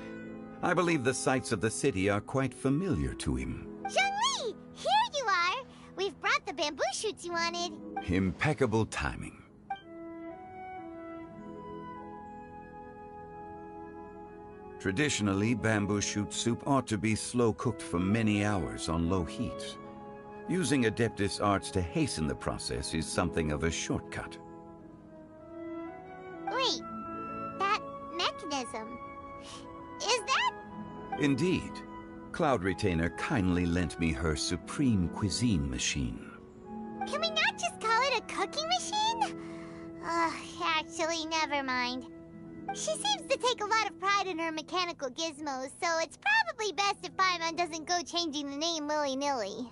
I believe the sights of the city are quite familiar to him. Zhongli! Here you are! We've brought the bamboo shoots you wanted. Impeccable timing. Traditionally, bamboo shoot soup ought to be slow-cooked for many hours on low heat. Using Adeptus arts to hasten the process is something of a shortcut. Wait, that mechanism... is that... Indeed. Cloud Retainer kindly lent me her supreme cuisine machine. Can we not just call it a cooking machine? Actually, never mind. She seems to take a lot of pride in her mechanical gizmos, so it's probably best if Paimon doesn't go changing the name willy-nilly.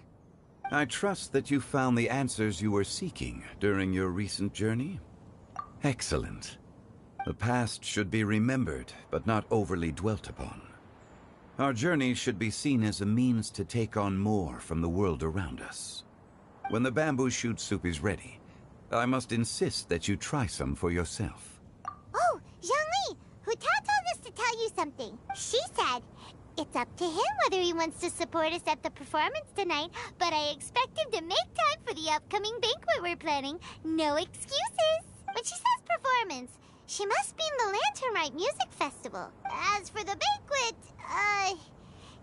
I trust that you found the answers you were seeking during your recent journey? Excellent. The past should be remembered, but not overly dwelt upon. Our journey should be seen as a means to take on more from the world around us. When the bamboo shoot soup is ready, I must insist that you try some for yourself. Oh, Zhongli! Huta told us to tell you something. She said, it's up to him whether he wants to support us at the performance tonight, but I expect him to make time for the upcoming banquet we're planning. No excuses! When she says performance, she must mean the Lantern Rite Music Festival. As for the banquet,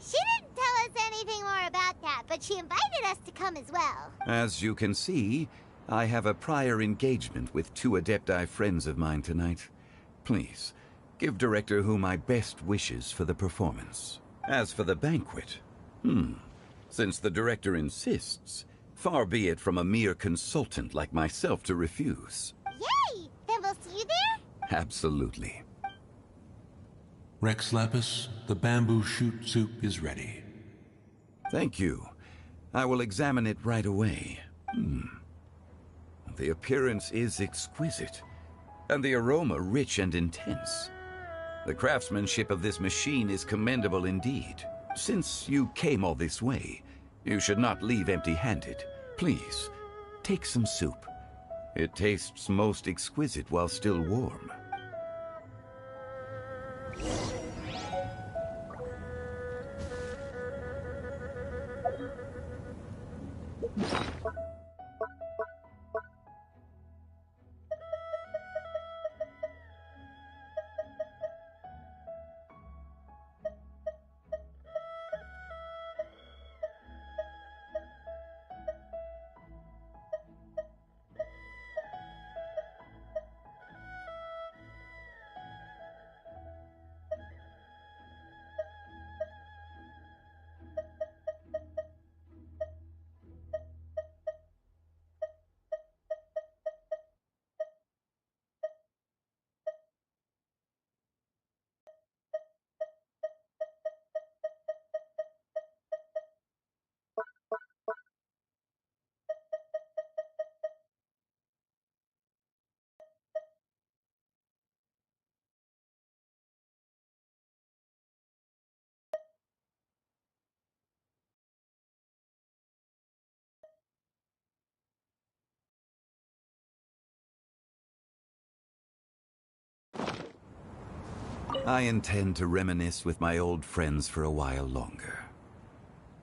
she didn't tell us anything more about that, but she invited us to come as well. As you can see, I have a prior engagement with 2 Adepti friends of mine tonight. Please, give Director Hu my best wishes for the performance. As for the banquet, since the Director insists, far be it from a mere consultant like myself to refuse. Yay! Then we'll see you there? Absolutely. Rex Lapis, the bamboo shoot soup is ready. Thank you. I will examine it right away. The appearance is exquisite, and the aroma rich and intense. The craftsmanship of this machine is commendable indeed. Since you came all this way, you should not leave empty-handed. Please, take some soup. It tastes most exquisite while still warm. I intend to reminisce with my old friends for a while longer.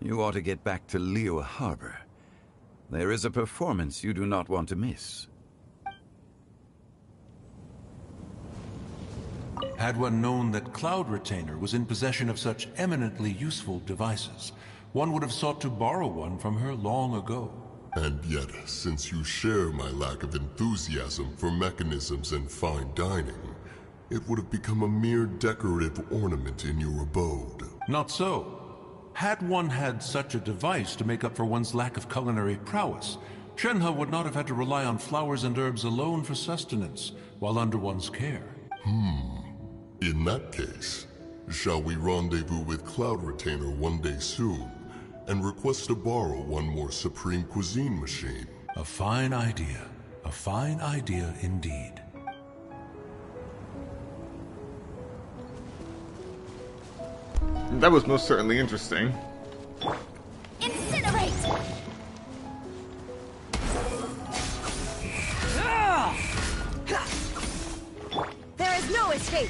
You ought to get back to Liyue Harbor. There is a performance you do not want to miss. Had one known that Cloud Retainer was in possession of such eminently useful devices, one would have sought to borrow one from her long ago. And yet, since you share my lack of enthusiasm for mechanisms and fine dining, it would have become a mere decorative ornament in your abode. Not so. Had one had such a device to make up for one's lack of culinary prowess, Shenhe would not have had to rely on flowers and herbs alone for sustenance, while under one's care. In that case, shall we rendezvous with Cloud Retainer one day soon, and request to borrow one more Supreme Cuisine machine? A fine idea. A fine idea indeed. That was most certainly interesting. Incinerate! There is no escape!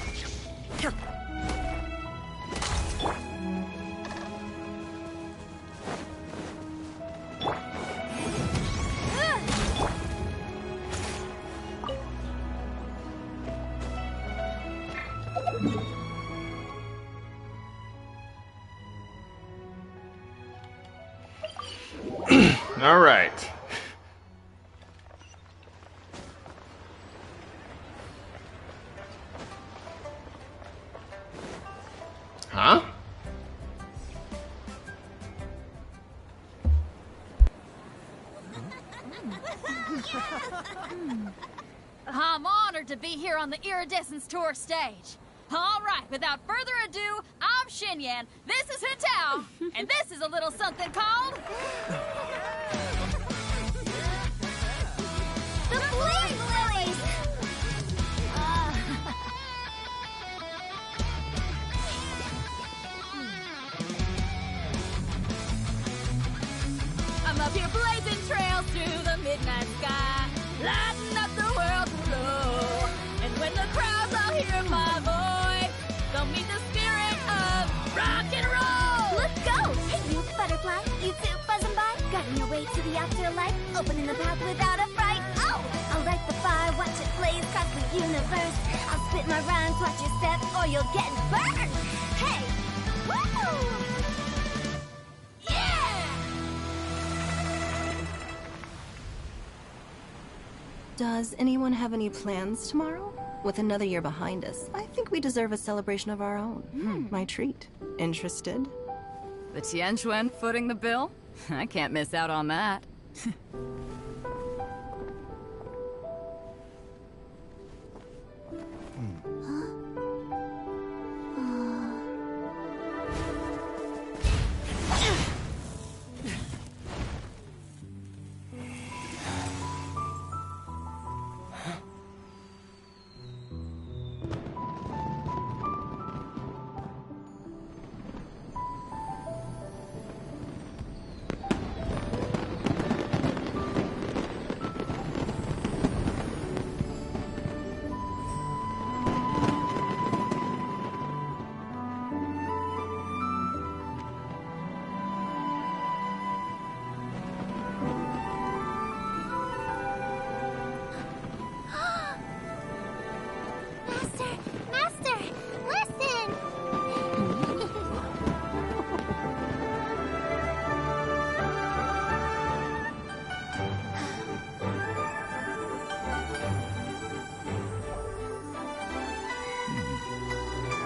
All right. Huh? I'm honored to be here on the Iridescence Tour stage. All right, without further ado, I'm Xinyan, this is Hitao, and this is a little something called... The Flame Lilies! I'm up here blazing trails through the midnight sky, lighting up the world below. And when the crowds all hear my voice, they'll meet the spirit of rock and roll. Let's go! Hey, you butterfly, you too buzzing by, guiding your way to the afterlife, opening the path without a fright. Oh, I'll light the fire, watch it blaze across the universe. I'll spit my rhymes, watch your step, or you'll get burned. Hey, woo! Does anyone have any plans tomorrow? With another year behind us, I think we deserve a celebration of our own. My treat. Interested? The Tianquan footing the bill? I can't miss out on that.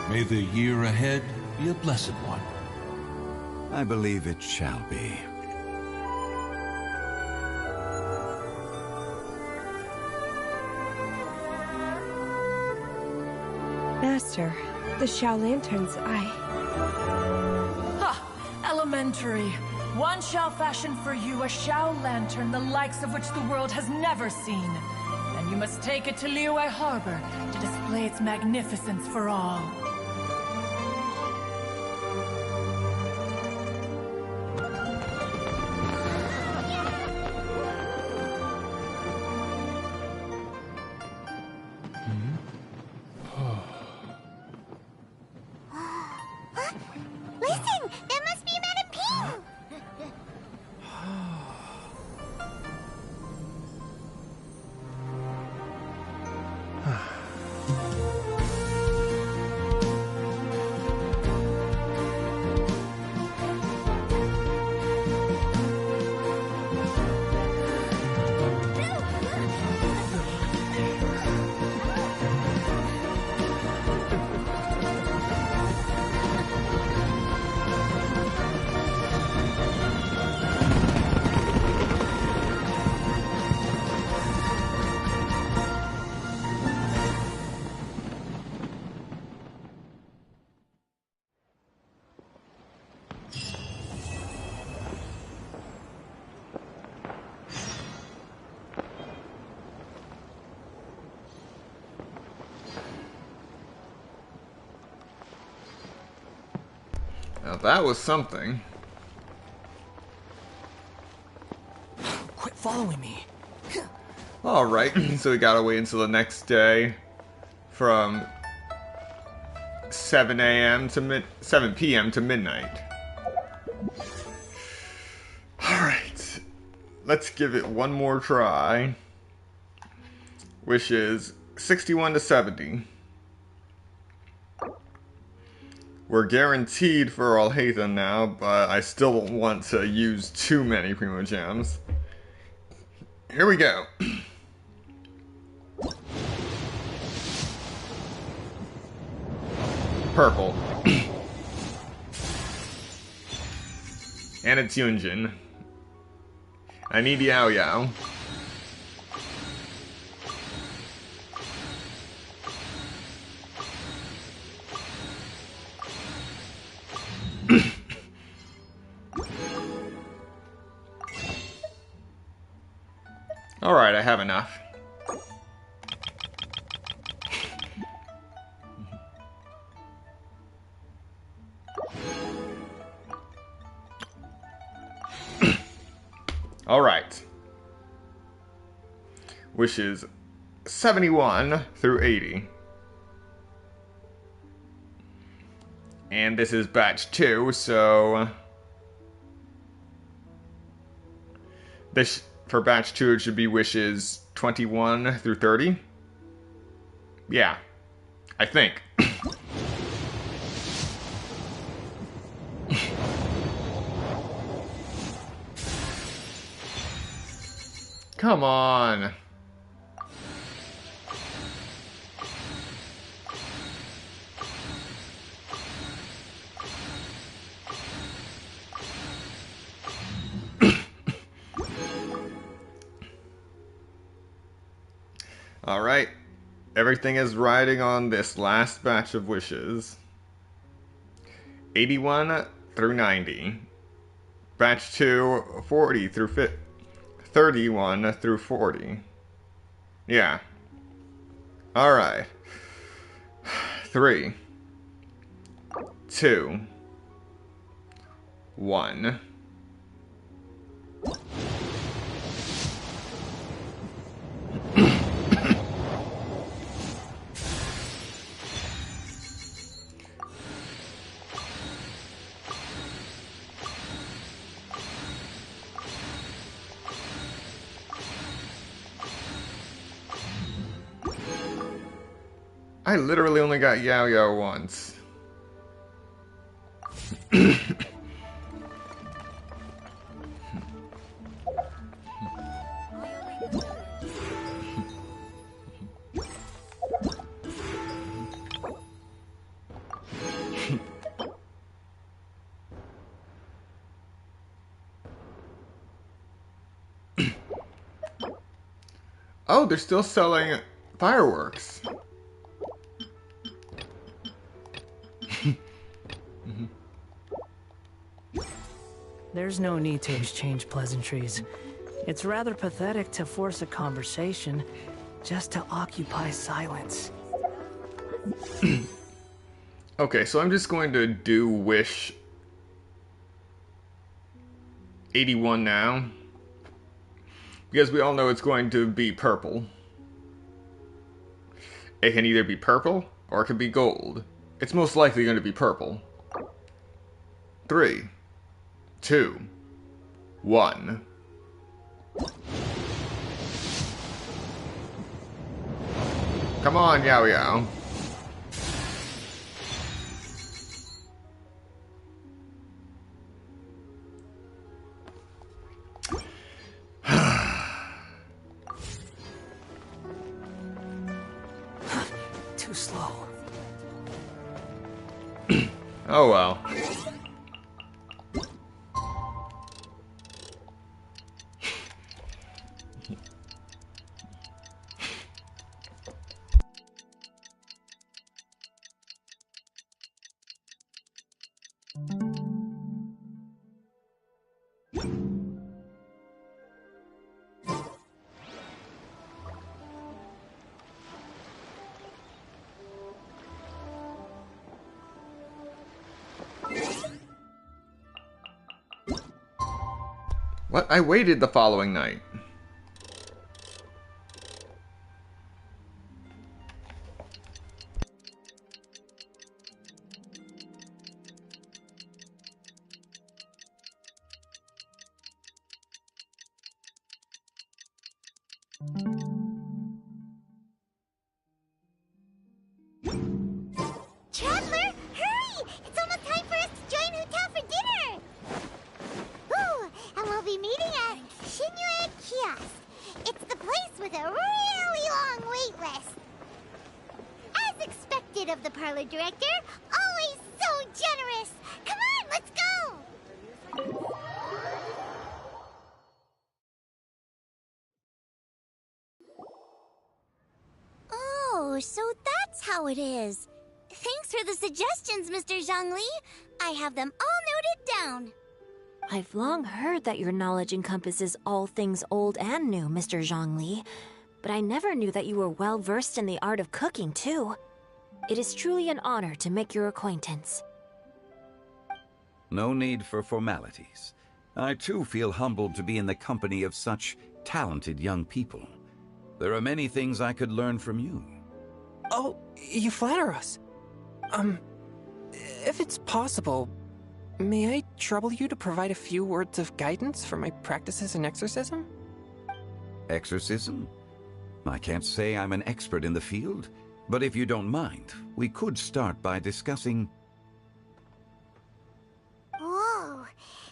May the year ahead be a blessed one. I believe it shall be. Master, the Xiao Lanterns, Ha! Elementary. One shall fashion for you a Xiao Lantern the likes of which the world has never seen. And you must take it to Liyue Harbor to display its magnificence for all. Listen! That must be Madame Ping! Now that was something. Quit following me. Alright, so we gotta wait until the next day from 7 p.m. to midnight. Alright, let's give it one more try. Which is 61 to 70. We're guaranteed for Alhaitha now, but I still don't want to use too many Primo Gems. Here we go. Purple. And it's Yunjin. I need Yao Yao. Alright, I have enough. Alright. Which is 71 through 80. And this is batch 2, so... this, for batch 2, it should be wishes 21 through 30. Yeah. I think. Come on. Alright. Everything is riding on this last batch of wishes. 81 through 90. Batch 2, 40 through 50. 31 through 40. Yeah. Alright. 3, 2, 1. I literally only got Yao Yao once. Oh, they're still selling fireworks. There's no need to exchange pleasantries. It's rather pathetic to force a conversation just to occupy silence. Okay, so I'm just going to do wish 81 now. Because we all know it's going to be purple. It can either be purple or it can be gold. It's most likely going to be purple. 3, 2, 1. Come on, Yao Yao. Too slow. Oh well. What? I waited the following night. Traveler, hurry! It's almost time for us to join Hotel for dinner! Ooh, and we'll be meeting at Shinue Kiosk. It's the place with a really long wait list. As expected of the parlor director, always so generous. Come on, let's go! Oh, so that's how it is. Thanks for the suggestions, Mr. Zhongli. I have them all noted down. I've long heard that your knowledge encompasses all things old and new, Mr. Zhongli, but I never knew that you were well versed in the art of cooking, too. It is truly an honor to make your acquaintance. No need for formalities. I too feel humbled to be in the company of such talented young people. There are many things I could learn from you. Oh, you flatter us. If it's possible, may I trouble you to provide a few words of guidance for my practices in exorcism? Exorcism? I can't say I'm an expert in the field, but if you don't mind, we could start by discussing... Whoa,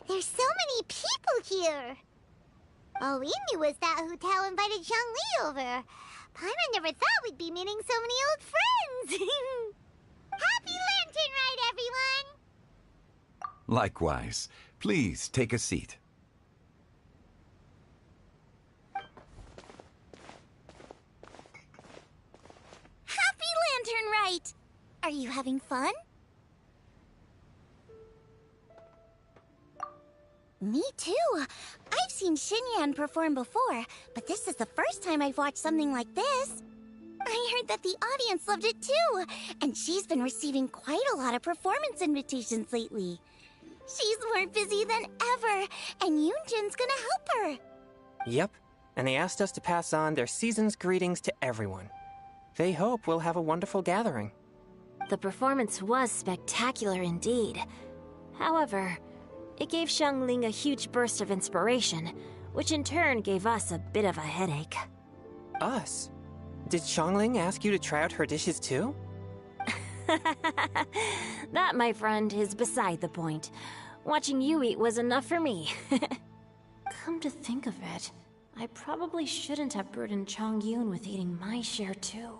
there's so many people here. All we knew was that Hotel invited Zhongli over. Paimon never thought we'd be meeting so many old friends. Happy Lantern Rite, everyone! Likewise. Please take a seat. Happy Lantern Rite! Are you having fun? Me too. I've seen Xinyan perform before, but this is the first time I've watched something like this. I heard that the audience loved it too, and she's been receiving quite a lot of performance invitations lately. She's more busy than ever, and Yoonjin's gonna help her. Yep, and they asked us to pass on their season's greetings to everyone. They hope we'll have a wonderful gathering. The performance was spectacular indeed. However, it gave Xiangling a huge burst of inspiration, which in turn gave us a bit of a headache. Us? Did Xiangling ask you to try out her dishes too? That, my friend, is beside the point. Watching you eat was enough for me. Come to think of it, I probably shouldn't have burdened Chongyun with eating my share too.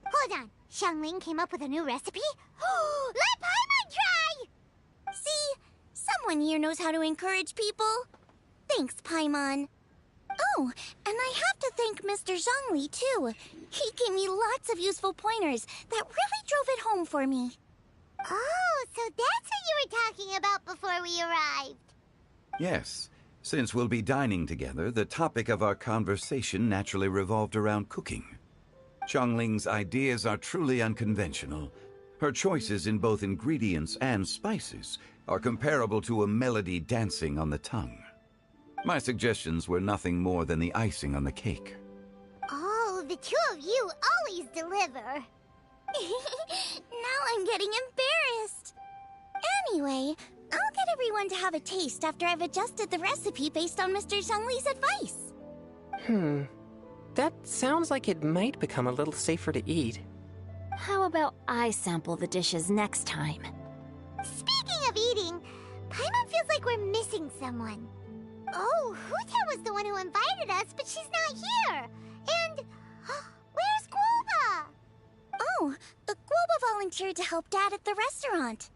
Hold on, Xiangling came up with a new recipe? Let Paimon try! See? Someone here knows how to encourage people. Thanks, Paimon. Oh, and I have to thank Mr. Zhongli, too. He gave me lots of useful pointers that really drove it home for me. Oh, so that's what you were talking about before we arrived. Yes. Since we'll be dining together, the topic of our conversation naturally revolved around cooking. Xiangling's ideas are truly unconventional. Her choices in both ingredients and spices are comparable to a melody dancing on the tongue. My suggestions were nothing more than the icing on the cake. Oh, the two of you always deliver. Now I'm getting embarrassed. Anyway, I'll get everyone to have a taste after I've adjusted the recipe based on Mr. Zhongli's advice. That sounds like it might become a little safer to eat. How about I sample the dishes next time? Speaking of eating, Paimon feels like we're missing someone. Oh, Huta was the one who invited us, but she's not here. And where's Guoba? Oh, Guoba volunteered to help Dad at the restaurant.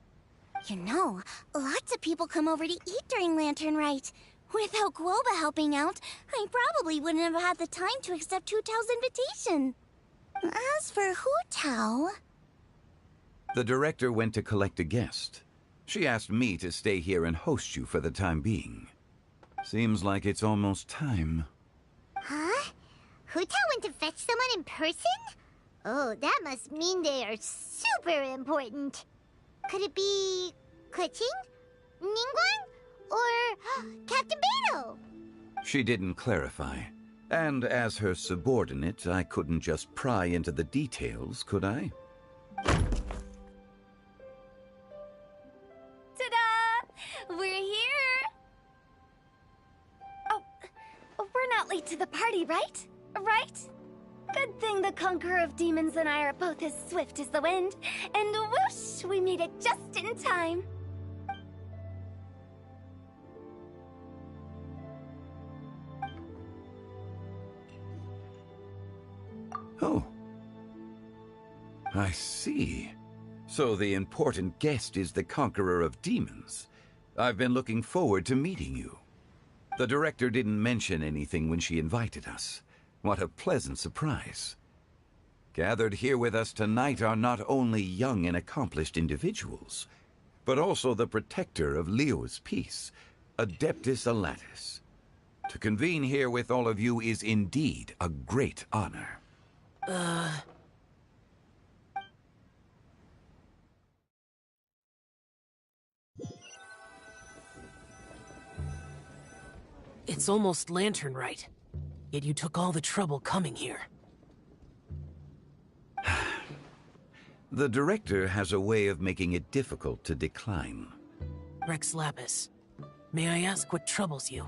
You know, lots of people come over to eat during Lantern Rite. Without Guoba helping out, I probably wouldn't have had the time to accept Hu Tao's invitation. As for Hu Tao... The director went to collect a guest. She asked me to stay here and host you for the time being. Seems like it's almost time. Huh? Hu Tao went to fetch someone in person? Oh, that must mean they are super important. Could it be... Keqing? Ningguang? Or Captain Beto? She didn't clarify. And as her subordinate, I couldn't just pry into the details, could I? Ta-da! We're here! Oh, we're not late to the party, right? Right? Good thing the Conqueror of Demons and I are both as swift as the wind. And whoosh, we made it just in time. Oh. I see. So the important guest is the Conqueror of Demons. I've been looking forward to meeting you. The director didn't mention anything when she invited us. What a pleasant surprise. Gathered here with us tonight are not only young and accomplished individuals, but also the protector of Leo's peace, Adeptus Alatus. To convene here with all of you is indeed a great honor. It's almost Lantern Rite, yet you took all the trouble coming here. The director has a way of making it difficult to decline. Rex Lapis, may I ask what troubles you?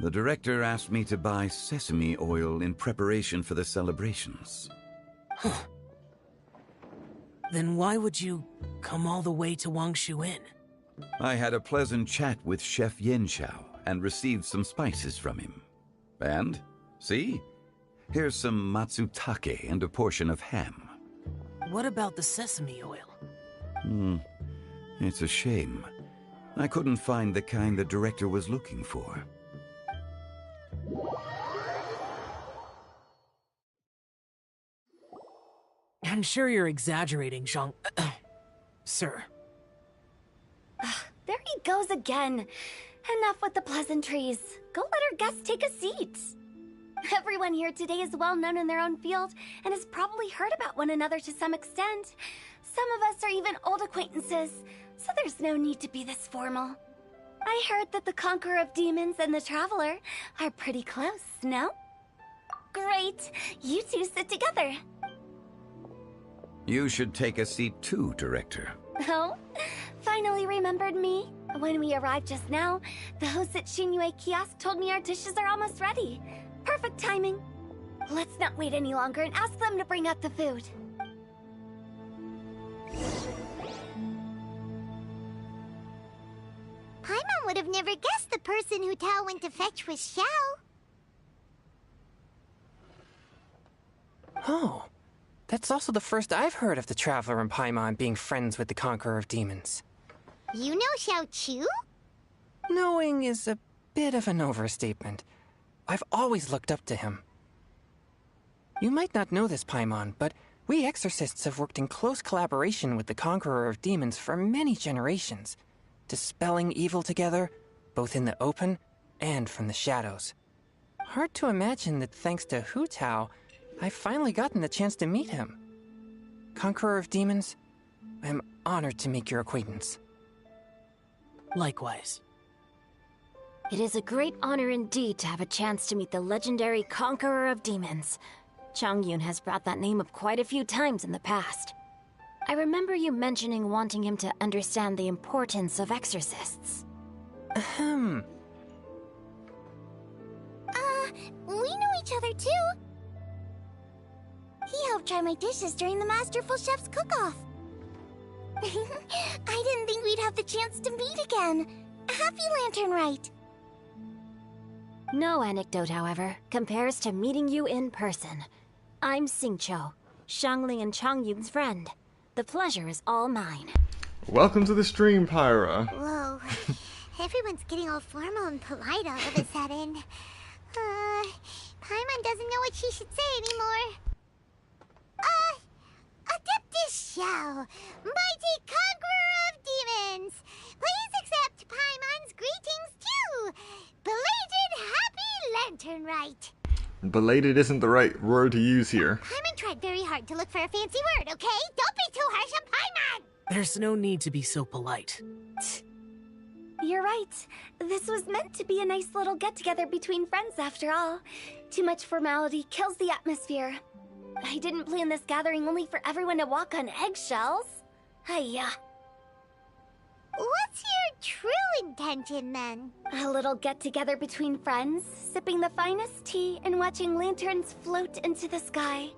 The director asked me to buy sesame oil in preparation for the celebrations. Huh. Then why would you come all the way to Wangshu Inn? I had a pleasant chat with Chef Yenshao and received some spices from him. And, see? Here's some matsutake and a portion of ham. What about the sesame oil? It's a shame. I couldn't find the kind the director was looking for. I'm sure you're exaggerating, Zhang... Sir. There he goes again. Enough with the pleasantries. Go let our guests take a seat. Everyone here today is well known in their own field and has probably heard about one another to some extent. Some of us are even old acquaintances, so there's no need to be this formal. I heard that the Conqueror of Demons and the Traveler are pretty close, no? Great. You two sit together. You should take a seat too, Director. Oh? Finally remembered me? When we arrived just now, the host at Shinue Kiosk told me our dishes are almost ready. Perfect timing. Let's not wait any longer and ask them to bring out the food. Paimon would have never guessed the person who Tao went to fetch was Xiao. Oh, that's also the first I've heard of the Traveler and Paimon being friends with the Conqueror of Demons. You know Xiao Chu? Knowing is a bit of an overstatement. I've always looked up to him. You might not know this, Paimon, but we exorcists have worked in close collaboration with the Conqueror of Demons for many generations, dispelling evil together, both in the open and from the shadows. Hard to imagine that thanks to Hu Tao, I've finally gotten the chance to meet him. Conqueror of Demons, I'm honored to make your acquaintance. Likewise. It is a great honor indeed to have a chance to meet the legendary Conqueror of Demons. Changyun has brought that name up quite a few times in the past. I remember you mentioning wanting him to understand the importance of exorcists. We know each other too. He helped try my dishes during the Masterful Chef's cook-off. I didn't think we'd have the chance to meet again. Happy Lantern Rite. No anecdote, however, compares to meeting you in person. I'm Xingqiu, Shangling and Changyun's friend. The pleasure is all mine. Welcome to the stream, Pyra. Whoa. Everyone's getting all formal and polite all of a sudden. Paimon doesn't know what she should say anymore. Adeptus Xiao, mighty conqueror of demons, please accept Paimon's greetings too. Belated Happy Lantern Rite. Belated isn't the right word to use here. Paimon tried very hard to look for a fancy word, okay? Don't be too harsh on Paimon! There's no need to be so polite. You're right. This was meant to be a nice little get-together between friends after all. Too much formality kills the atmosphere. I didn't plan this gathering only for everyone to walk on eggshells. Hiya. What's your true intention, then? A little get-together between friends, sipping the finest tea and watching lanterns float into the sky,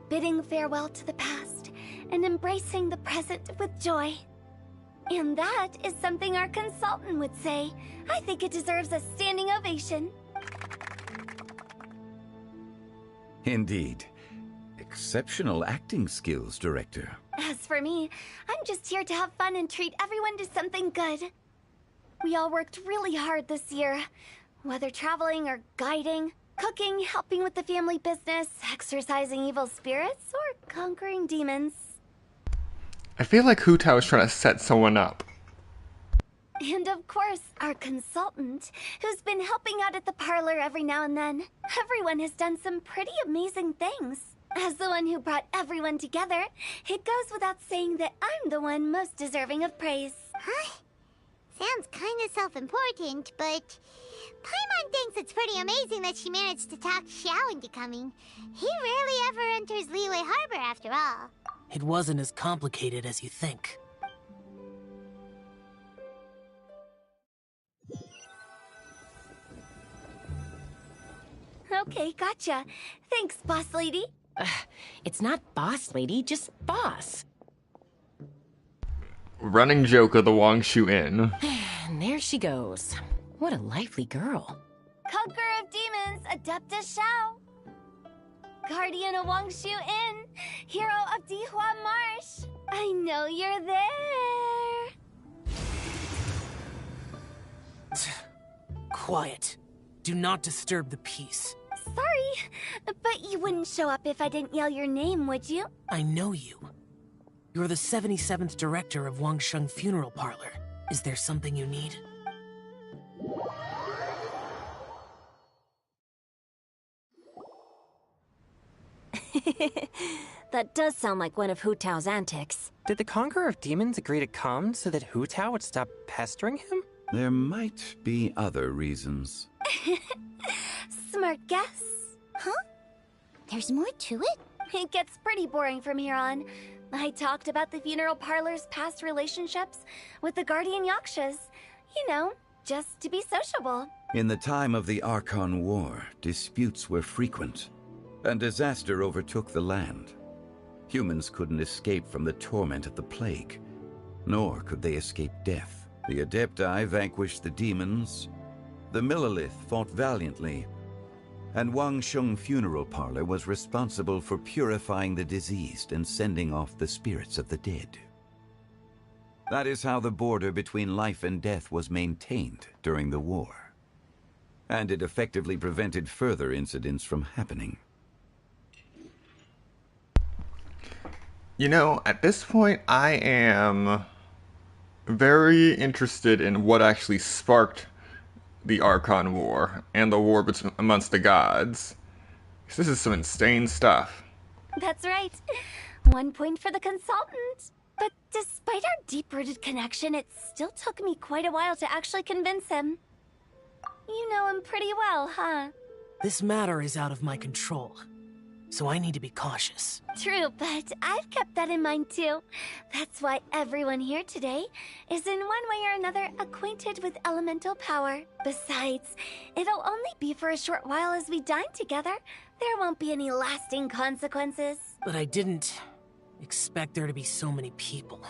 bidding farewell to the past, and embracing the present with joy. And that is something our consultant would say. I think it deserves a standing ovation. Indeed. Exceptional acting skills, Director. As for me, I'm just here to have fun and treat everyone to something good. We all worked really hard this year. Whether traveling or guiding, cooking, helping with the family business, exorcising evil spirits, or conquering demons. I feel like Hu Tao is trying to set someone up. And of course, our consultant, who's been helping out at the parlor every now and then. Everyone has done some pretty amazing things. As the one who brought everyone together, it goes without saying that I'm the one most deserving of praise. Huh? Sounds kinda self-important, but Paimon thinks it's pretty amazing that she managed to talk Xiao into coming. He rarely ever enters Liyue Harbor after all. It wasn't as complicated as you think. Okay, gotcha. Thanks, boss lady. It's not boss lady, just boss. Running joke of the Wangshu Inn. And there she goes. What a lively girl. Conqueror of demons, Adeptus Xiao. Guardian of Wangshu Inn, hero of Dihua Marsh. I know you're there. Quiet. Do not disturb the peace. Sorry, but you wouldn't show up if I didn't yell your name, would you? I know you. You're the 77th director of Wangsheng Funeral Parlor. Is there something you need? That does sound like one of Hu Tao's antics. Did the Conqueror of Demons agree to come so that Hu Tao would stop pestering him? There might be other reasons. Smart guess. Huh? There's more to it? It gets pretty boring from here on. I talked about the funeral parlor's past relationships with the Guardian Yakshas. You know, just to be sociable. In the time of the Archon War, disputes were frequent, and disaster overtook the land. Humans couldn't escape from the torment of the plague, nor could they escape death. The Adepti vanquished the demons, the Millelith fought valiantly, and Wangsheng Funeral Parlor was responsible for purifying the diseased and sending off the spirits of the dead. That is how the border between life and death was maintained during the war. And it effectively prevented further incidents from happening. You know, at this point, I am very interested in what actually sparked the Archon War and the war amongst the gods. This is some insane stuff. That's right. 1 point for the consultant. But despite our deep-rooted connection, it still took me quite a while to actually convince him. You know him pretty well, huh? This matter is out of my control, so I need to be cautious. True, but I've kept that in mind too. That's why everyone here today is in one way or another acquainted with elemental power. Besides, it'll only be for a short while as we dine together. There won't be any lasting consequences. But I didn't expect there to be so many people.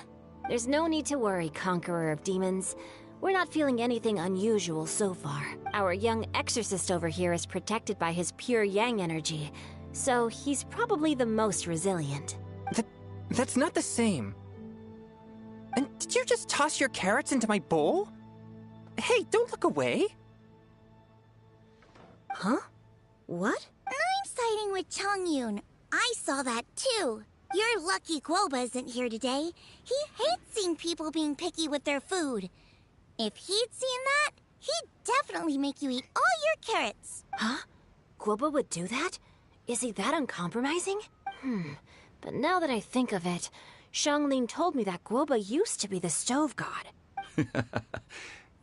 There's no need to worry, Conqueror of Demons. We're not feeling anything unusual so far. Our young exorcist over here is protected by his pure yang energy, so he's probably the most resilient. That's not the same. And did you just toss your carrots into my bowl? Hey, don't look away. Huh? What? I'm siding with Chongyun. I saw that too. You're lucky Guoba isn't here today. He hates seeing people being picky with their food. If he'd seen that, he'd definitely make you eat all your carrots. Huh? Guoba would do that? Is he that uncompromising? But now that I think of it, Xianglin told me that Guoba used to be the stove god.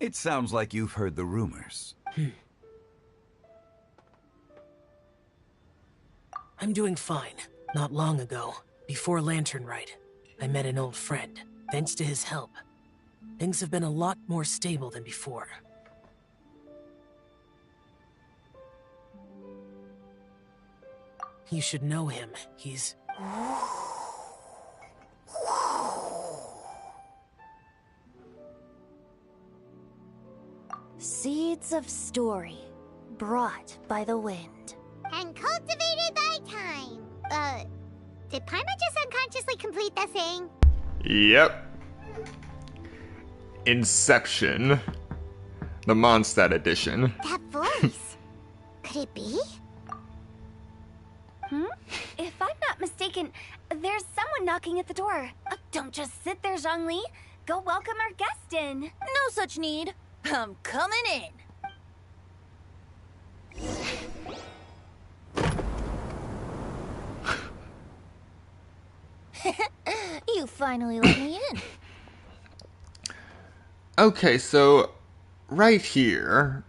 It sounds like you've heard the rumors. I'm doing fine. Not long ago, before Lantern Rite, I met an old friend. Thanks to his help, things have been a lot more stable than before. You should know him. He's... Seeds of story, brought by the wind. And cultivated by time. Did Paimon just unconsciously complete the thing? Yep. Inception. The Mondstadt edition. That voice. Could it be? If I'm not mistaken, there's someone knocking at the door. Don't just sit there, Zhongli. Go welcome our guest in. No such need. I'm coming in. You finally let me in. Okay, so right here,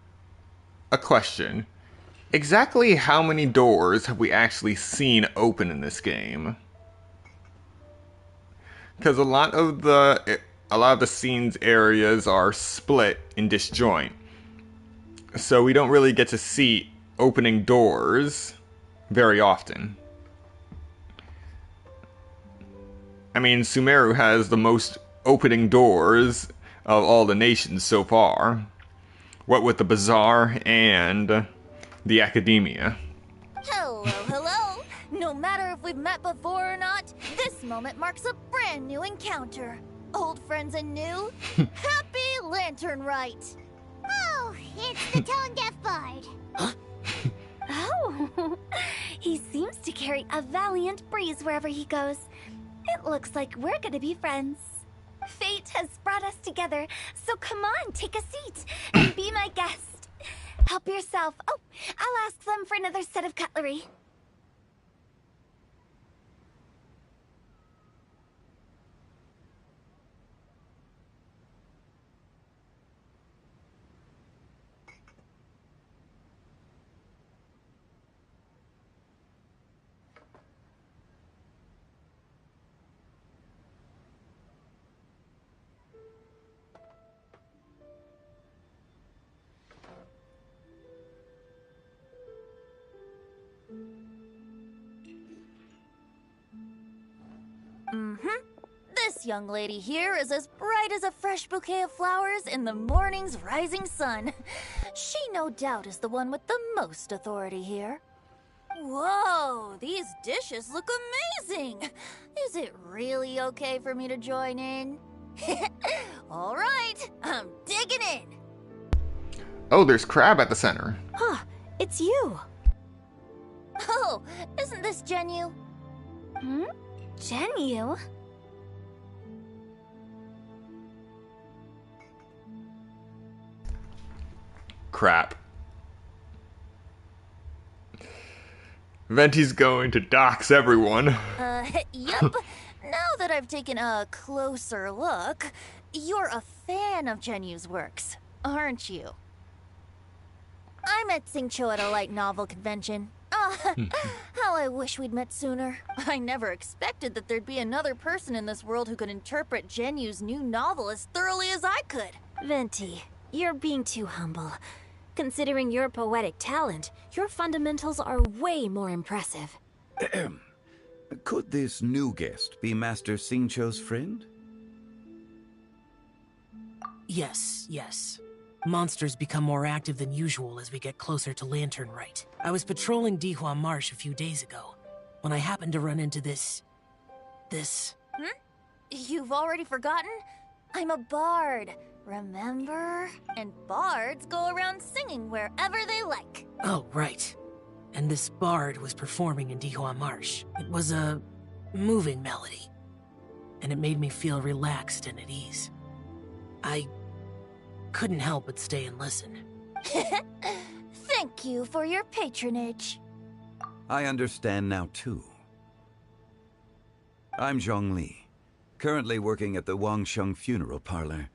a question. Exactly how many doors have we actually seen open in this game? Because a lot of the scenes areas are split and disjoint, so we don't really get to see opening doors very often. I mean, Sumeru has the most opening doors of all the nations so far. What with the bazaar and the academia. Hello, hello. No matter if we've met before or not, this moment marks a brand new encounter. Old friends and new. Happy Lantern Rite. Oh, it's the tone-deaf bard. Oh, he seems to carry a valiant breeze wherever he goes. It looks like we're gonna be friends. Fate has brought us together, so come on, take a seat and be my guest. Help yourself. Oh, I'll ask them for another set of cutlery. This young lady here is as bright as a fresh bouquet of flowers in the morning's rising sun. She no doubt is the one with the most authority here. Whoa, these dishes look amazing! Is it really okay for me to join in? All right, I'm digging in. Oh, there's crab at the center. Huh, it's you. Oh, isn't this Genu? Genu? Crap. Venti's going to dox everyone. Yup. Now that I've taken a closer look, you're a fan of Genu's works, aren't you? I met Xingqiu at a light novel convention. How I wish we'd met sooner. I never expected that there'd be another person in this world who could interpret Genu's new novel as thoroughly as I could. Venti, you're being too humble. Considering your poetic talent, your fundamentals are way more impressive. Could this new guest be Master Xingqiu's friend? Yes. Monsters become more active than usual as we get closer to Lantern Rite. I was patrolling Dihua Marsh a few days ago, when I happened to run into this... You've already forgotten? I'm a bard, remember? And bards go around singing wherever they like. Oh, right. And this bard was performing in Dihua Marsh. It was a moving melody, and it made me feel relaxed and at ease. I couldn't help but stay and listen. Thank you for your patronage. I understand now, too. I'm Zhongli, currently working at the Wangsheng Funeral Parlor.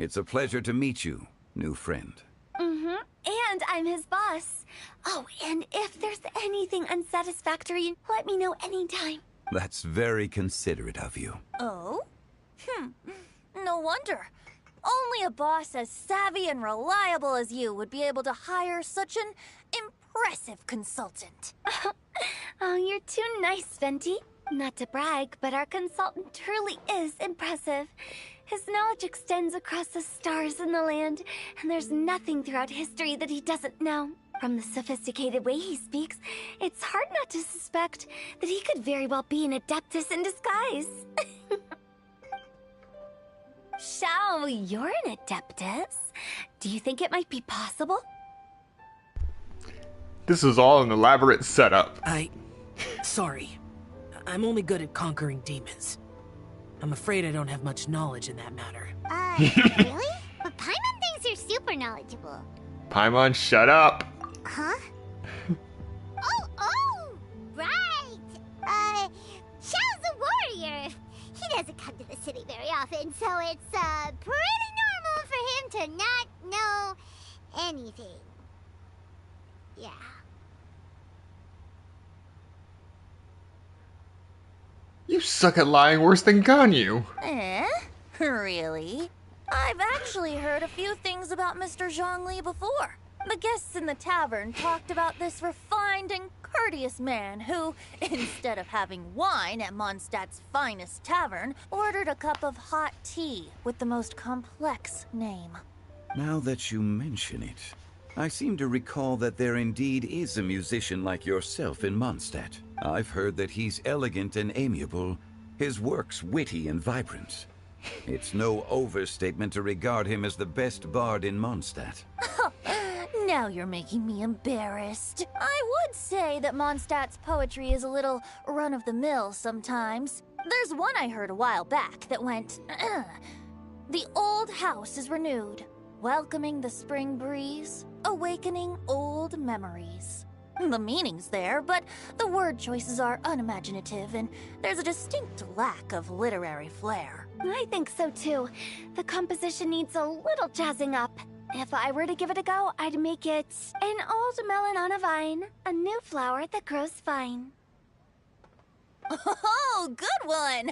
It's a pleasure to meet you, new friend. Mm-hmm. And I'm his boss. Oh, and if there's anything unsatisfactory, let me know anytime. That's very considerate of you. Oh? No wonder. Only a boss as savvy and reliable as you would be able to hire such an impressive consultant. Oh, you're too nice, Venti. Not to brag, but our consultant truly is impressive. His knowledge extends across the stars and the land, and there's nothing throughout history that he doesn't know. From the sophisticated way he speaks, it's hard not to suspect that he could very well be an adeptus in disguise. Shao, you're an adeptus. Do you think it might be possible? This is all an elaborate setup. Sorry. I'm only good at conquering demons. I'm afraid I don't have much knowledge in that matter. Really? But Paimon thinks you're super knowledgeable. Paimon, shut up! Huh? oh! Right! Xiao's a warrior. He doesn't come to the city very often, so it's, pretty normal for him to not know anything. Yeah. You suck at lying worse than Ganyu. Really? I've actually heard a few things about Mr. Zhongli before. The guests in the tavern talked about this refined and courteous man who, instead of having wine at Mondstadt's finest tavern, ordered a cup of hot tea with the most complex name. Now that you mention it, I seem to recall that there indeed is a musician like yourself in Mondstadt. I've heard that he's elegant and amiable, his works witty and vibrant. It's no overstatement to regard him as the best bard in Mondstadt. Now you're making me embarrassed. I would say that Mondstadt's poetry is a little run-of-the-mill sometimes. There's one I heard a while back that went, "The old house is renewed, welcoming the spring breeze, awakening old memories." The meaning's there, but the word choices are unimaginative, and there's a distinct lack of literary flair. I think so too. The composition needs a little jazzing up. If I were to give it a go, I'd make it an old melon on a vine, a new flower that grows fine. Oh, good one!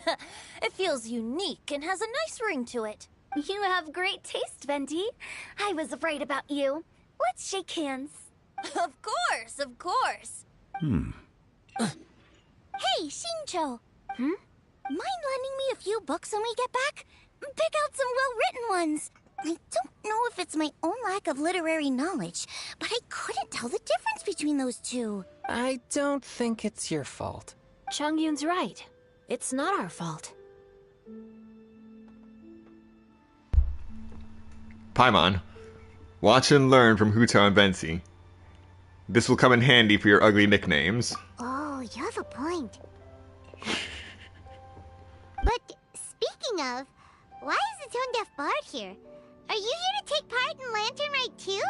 It feels unique and has a nice ring to it. You have great taste, Venti. I was afraid about you. Let's shake hands. Of course, of course. Hey, Shincho. Mind lending me a few books when we get back? Pick out some well-written ones. I don't know if it's my own lack of literary knowledge, but I couldn't tell the difference between those two. I don't think it's your fault. Changyun's right. It's not our fault. Paimon, watch and learn from Huta and Venti. This will come in handy for your ugly nicknames. Oh, you have a point. But speaking of, why is the tone-deaf bard here? Are you here to take part in Lantern Rite too?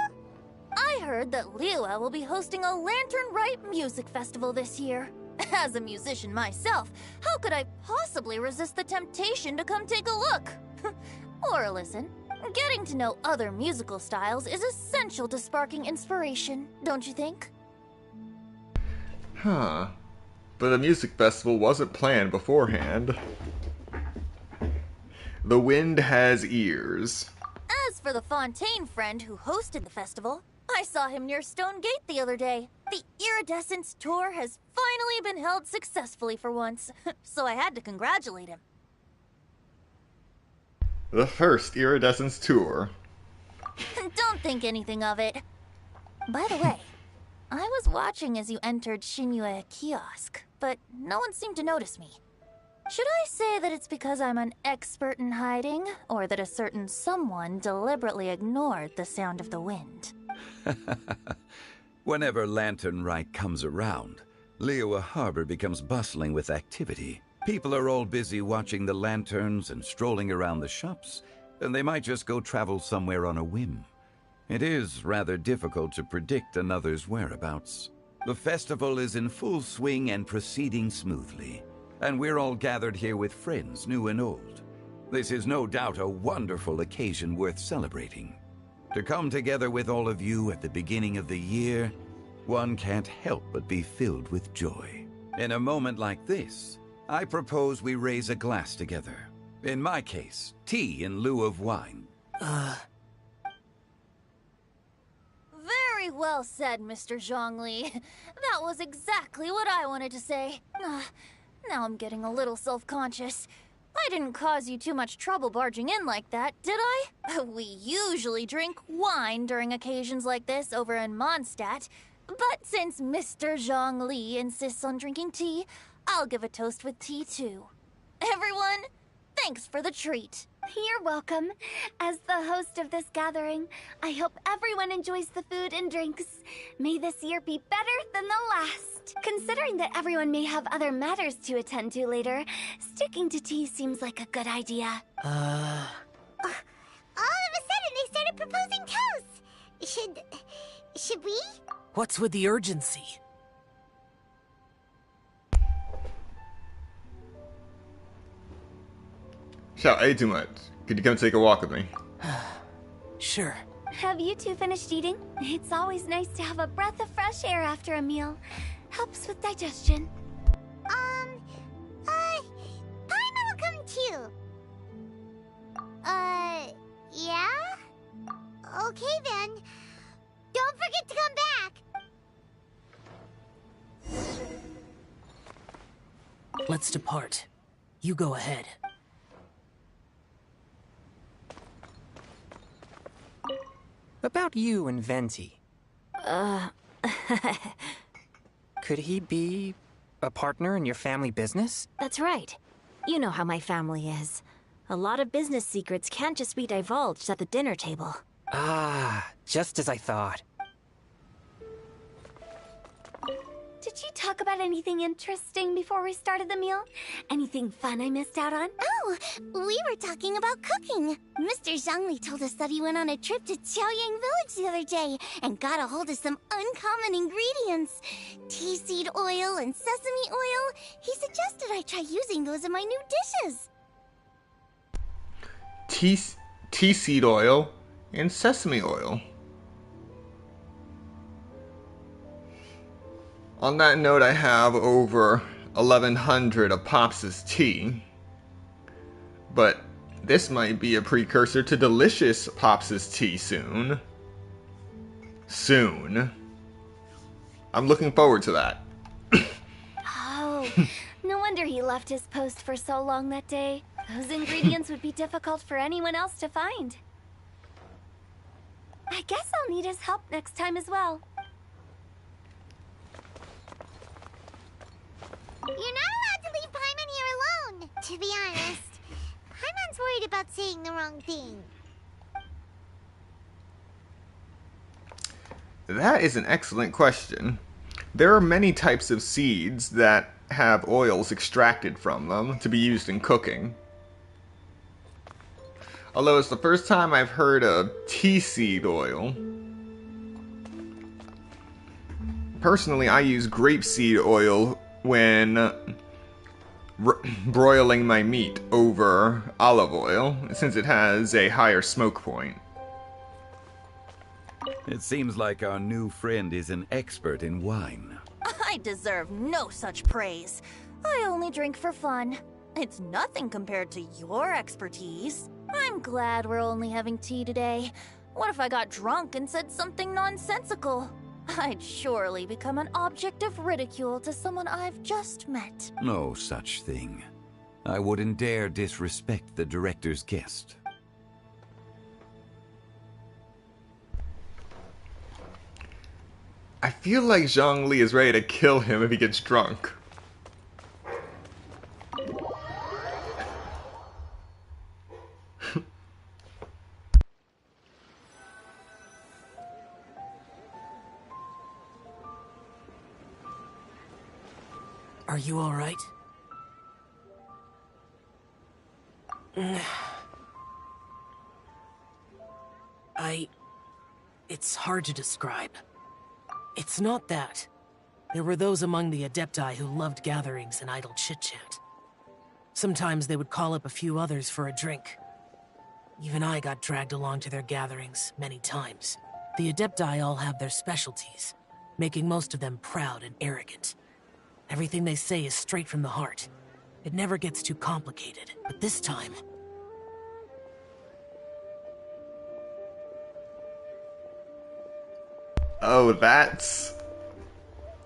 I heard that Liyue will be hosting a Lantern Rite music festival this year. As a musician myself, how could I possibly resist the temptation to come take a look? Or listen. Getting to know other musical styles is essential to sparking inspiration, don't you think? Huh. But the music festival wasn't planned beforehand. The wind has ears. As for the Fontaine friend who hosted the festival, I saw him near Stone Gate the other day. The Iridescence tour has finally been held successfully for once, so I had to congratulate him. The first Iridescence tour. Don't think anything of it. By the way, I was watching as you entered Shinyue Kiosk, but no one seemed to notice me. Should I say that it's because I'm an expert in hiding, or that a certain someone deliberately ignored the sound of the wind? Whenever Lantern Rite comes around, Liyue Harbor becomes bustling with activity. People are all busy watching the lanterns and strolling around the shops, and they might just go travel somewhere on a whim. It is rather difficult to predict another's whereabouts. The festival is in full swing and proceeding smoothly, and we're all gathered here with friends new and old. This is no doubt a wonderful occasion worth celebrating. To come together with all of you at the beginning of the year, one can't help but be filled with joy. In a moment like this, I propose we raise a glass together. In my case, tea in lieu of wine. Very well said, Mr. Zhongli. That was exactly what I wanted to say. Now I'm getting a little self-conscious. I didn't cause you too much trouble barging in like that, did I? We usually drink wine during occasions like this over in Mondstadt, but since Mr. Zhongli insists on drinking tea, I'll give a toast with tea too. Everyone, thanks for the treat. You're welcome. As the host of this gathering, I hope everyone enjoys the food and drinks. May this year be better than the last. Considering that everyone may have other matters to attend to later, sticking to tea seems like a good idea. All of a sudden, they started proposing toasts. Should we? What's with the urgency? Shout, I ate too much. Could you come take a walk with me? Sure. Have you two finished eating? It's always nice to have a breath of fresh air after a meal. Helps with digestion. Paimon will come too. Yeah? Okay then. Don't forget to come back. Let's depart. You go ahead. About you and Venti. Could he be a partner in your family business? That's right. You know how my family is. A lot of business secrets can't just be divulged at the dinner table. Ah, just as I thought. Did you talk about anything interesting before we started the meal? Anything fun I missed out on? Oh, we were talking about cooking. Mr. Zhongli told us that he went on a trip to Qiaoyang Village the other day and got a hold of some uncommon ingredients. Tea seed oil and sesame oil. He suggested I try using those in my new dishes. Tea seed oil and sesame oil. On that note, I have over 1,100 of Pops' tea. But this might be a precursor to delicious Pops' tea soon. I'm looking forward to that. Oh, no wonder he left his post for so long that day. Those ingredients would be difficult for anyone else to find. I guess I'll need his help next time as well. You're not allowed to leave Paimon here alone. To be honest, Paimon's worried about saying the wrong thing. That is an excellent question. There are many types of seeds that have oils extracted from them to be used in cooking. Although it's the first time I've heard of tea seed oil. Personally, I use grapeseed oil when broiling my meat over olive oil, since it has a higher smoke point. It seems like our new friend is an expert in wine. I deserve no such praise. I only drink for fun. It's nothing compared to your expertise. I'm glad we're only having tea today. What if I got drunk and said something nonsensical? I'd surely become an object of ridicule to someone I've just met. No such thing. I wouldn't dare disrespect the director's guest. I feel like Zhongli is ready to kill him if he gets drunk. Are you all right? It's hard to describe. It's not that. There were those among the Adepti who loved gatherings and idle chit-chat. Sometimes they would call up a few others for a drink. Even I got dragged along to their gatherings many times. The Adepti all have their specialties, making most of them proud and arrogant. Everything they say is straight from the heart. It never gets too complicated, but this time... Oh, that's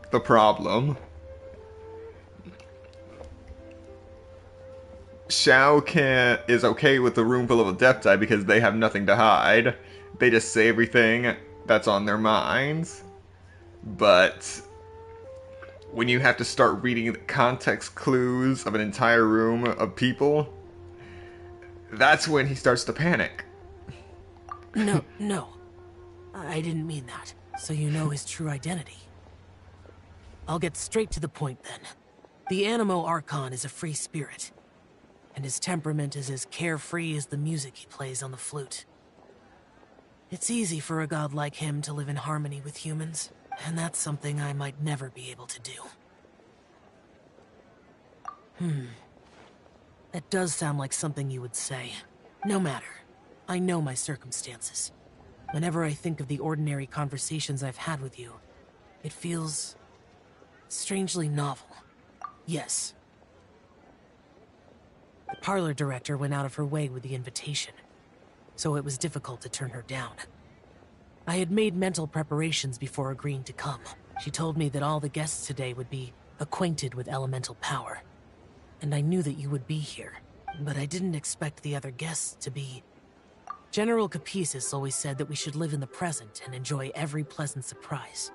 the problem. Xiao is okay with the room full of Adepti because they have nothing to hide. They just say everything that's on their minds. But when you have to start reading the context clues of an entire room of people, that's when he starts to panic. No. I didn't mean that. So you know his true identity. I'll get straight to the point then. The Animo Archon is a free spirit, and his temperament is as carefree as the music he plays on the flute. It's easy for a god like him to live in harmony with humans, and that's something I might never be able to do. That does sound like something you would say. No matter. I know my circumstances. Whenever I think of the ordinary conversations I've had with you, it feels strangely novel. Yes. The parlor director went out of her way with the invitation, so it was difficult to turn her down. I had made mental preparations before agreeing to come. She told me that all the guests today would be acquainted with elemental power, and I knew that you would be here, but I didn't expect the other guests to be... General Capisis always said that we should live in the present and enjoy every pleasant surprise.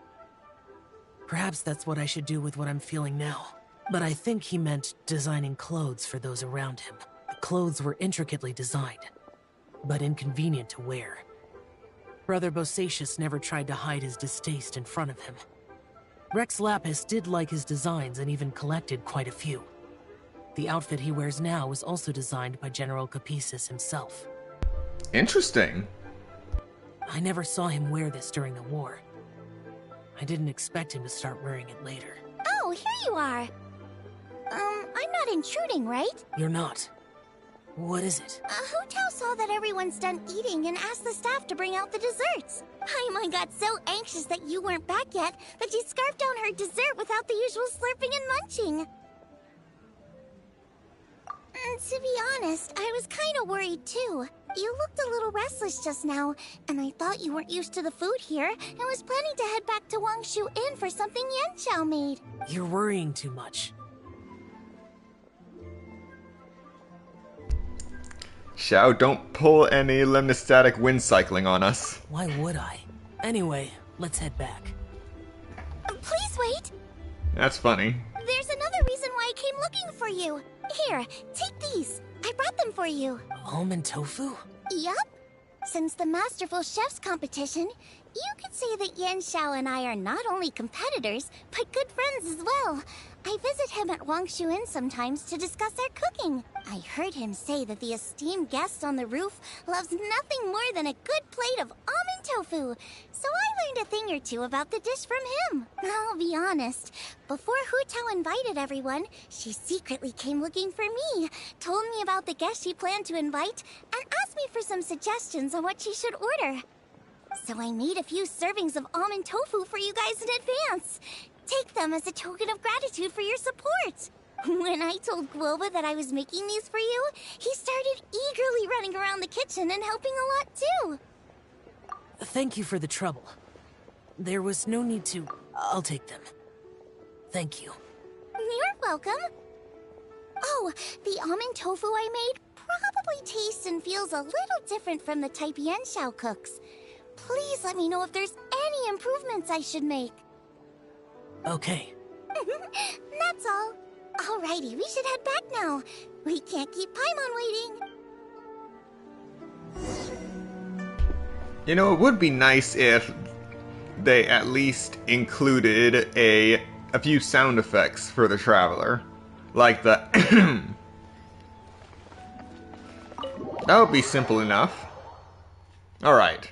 Perhaps that's what I should do with what I'm feeling now. But I think he meant designing clothes for those around him. The clothes were intricately designed, but inconvenient to wear. Brother Bosacius never tried to hide his distaste in front of him. Rex Lapis did like his designs and even collected quite a few. The outfit he wears now was also designed by General Capisis himself. Interesting. I never saw him wear this during the war. I didn't expect him to start wearing it later. Oh, here you are. I'm not intruding, right? You're not. What is it? Hu Tao saw that everyone's done eating and asked the staff to bring out the desserts. Paimon got so anxious that you weren't back yet that she scarfed down her dessert without the usual slurping and munching. To be honest, I was kind of worried too. You looked a little restless just now, and I thought you weren't used to the food here and was planning to head back to Wangshu Inn for something Yanxiao made. You're worrying too much. Xiao, don't pull any lemnistatic wind cycling on us. Why would I? Anyway, let's head back. Please wait! That's funny. There's another reason why I came looking for you. Here, take these. I brought them for you. Almond tofu? Yup. Since the Masterful Chefs competition, you could say that Yanxiao and I are not only competitors, but good friends as well. I visit him at Wangshu Inn sometimes to discuss our cooking. I heard him say that the esteemed guest on the roof loves nothing more than a good plate of almond tofu. So I learned a thing or two about the dish from him. I'll be honest, before Hu Tao invited everyone, she secretly came looking for me, told me about the guests she planned to invite, and asked me for some suggestions on what she should order. So I made a few servings of almond tofu for you guys in advance. Take them as a token of gratitude for your support. When I told Guoba that I was making these for you, he started eagerly running around the kitchen and helping a lot too. Thank you for the trouble. There was no need to... I'll take them. Thank you. You're welcome. Oh, the almond tofu I made probably tastes and feels a little different from the type Yanxiao cooks. Please let me know if there's any improvements I should make. Okay. That's all. Alrighty, we should head back now. We can't keep Paimon waiting. You know, it would be nice if they at least included a few sound effects for the Traveler. Like the that would be simple enough. Alright.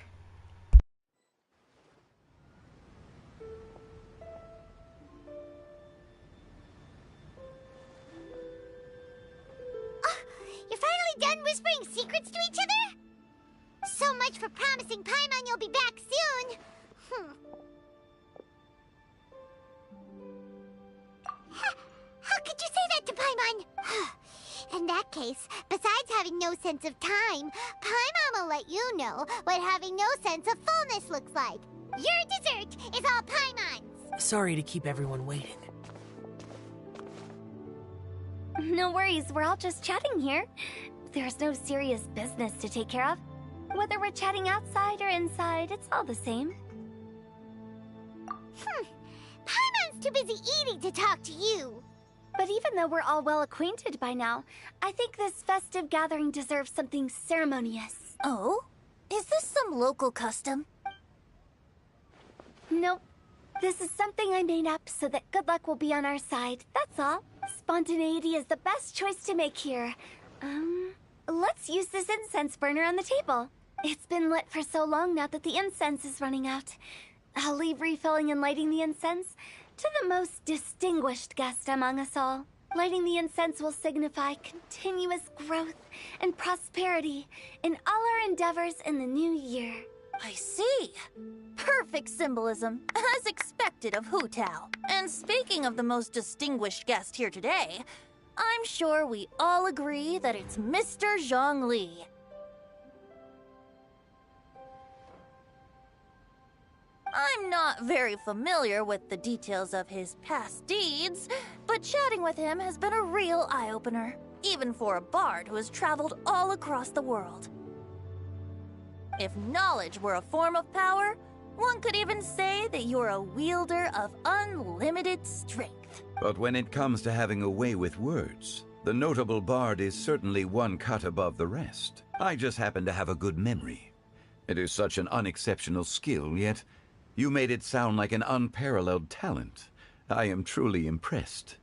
we're done whispering secrets to each other? So much for promising Paimon you'll be back soon. How could you say that to Paimon? In that case, besides having no sense of time, Paimon will let you know what having no sense of fullness looks like. Your dessert is all Paimon's. Sorry to keep everyone waiting. No worries, we're all just chatting here. There's no serious business to take care of. Whether we're chatting outside or inside, it's all the same. Paimon's too busy eating to talk to you. But even though we're all well acquainted by now, I think this festive gathering deserves something ceremonious. Oh? Is this some local custom? Nope. This is something I made up so that good luck will be on our side, that's all. Spontaneity is the best choice to make here. Let's use this incense burner on the table. It's been lit for so long now that the incense is running out. I'll leave refilling and lighting the incense to the most distinguished guest among us all. Lighting the incense will signify continuous growth and prosperity in all our endeavors in the new year. I see. Perfect symbolism, as expected of Hu Tao. And speaking of the most distinguished guest here today, I'm sure we all agree that it's Mr. Zhongli. I'm not very familiar with the details of his past deeds, but chatting with him has been a real eye-opener, even for a bard who has traveled all across the world. If knowledge were a form of power, one could even say that you're a wielder of unlimited strength. But when it comes to having a way with words, the notable bard is certainly one cut above the rest. I just happen to have a good memory. It is such an unexceptional skill, yet you made it sound like an unparalleled talent. I am truly impressed.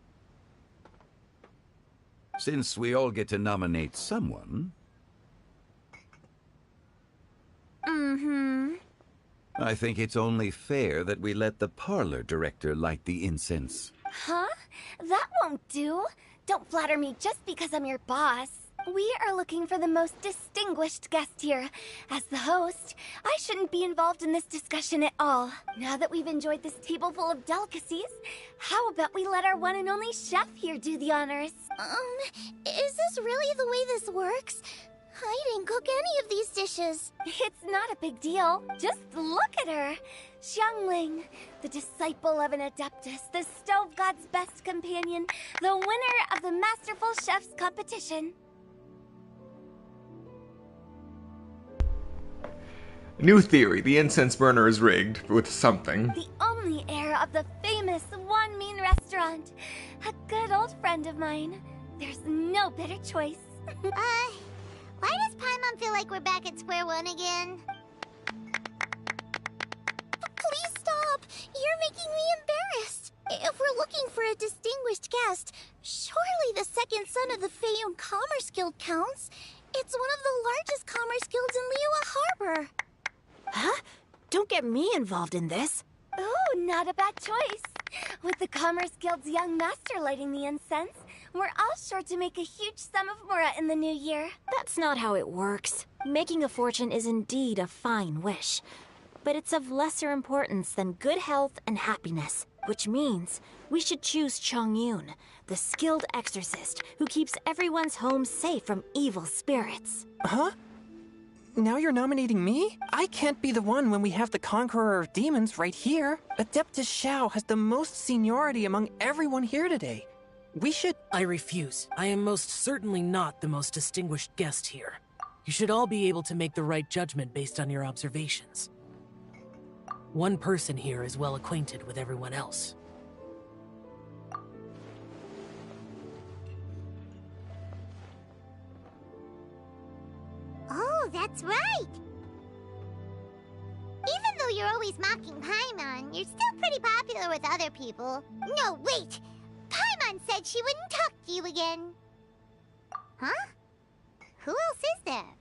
Since we all get to nominate someone... I think it's only fair that we let the parlor director light the incense. Huh? That won't do. Don't flatter me just because I'm your boss. We are looking for the most distinguished guest here. As the host, I shouldn't be involved in this discussion at all. Now that we've enjoyed this table full of delicacies, how about we let our one and only chef here do the honors? Is this really the way this works? I didn't cook any of these dishes. It's not a big deal. Just look at her. Xiangling, the disciple of an adeptus, the stove god's best companion, the winner of the Masterful Chef's competition. New theory, the incense burner is rigged with something. The only heir of the famous One Mean restaurant. A good old friend of mine. There's no better choice. Why does Paimon feel like we're back at square one again? Please stop! You're making me embarrassed. If we're looking for a distinguished guest, surely the second son of the Feiyun Commerce Guild counts. It's one of the largest commerce guilds in Liyue Harbor. Huh? Don't get me involved in this. Oh, not a bad choice. With the Commerce Guild's young master lighting the incense, we're all sure to make a huge sum of mora in the new year. That's not how it works. Making a fortune is indeed a fine wish, but it's of lesser importance than good health and happiness, which means we should choose Chongyun, the skilled exorcist who keeps everyone's home safe from evil spirits. Huh? Now you're nominating me? I can't be the one when we have the Conqueror of Demons right here. Adeptus Xiao has the most seniority among everyone here today. We should... I refuse. I am most certainly not the most distinguished guest here. You should all be able to make the right judgment based on your observations. One person here is well acquainted with everyone else. Oh, that's right! Even though you're always mocking Paimon, you're still pretty popular with other people. No, wait! Paimon said she wouldn't talk to you again. Huh? Who else is there?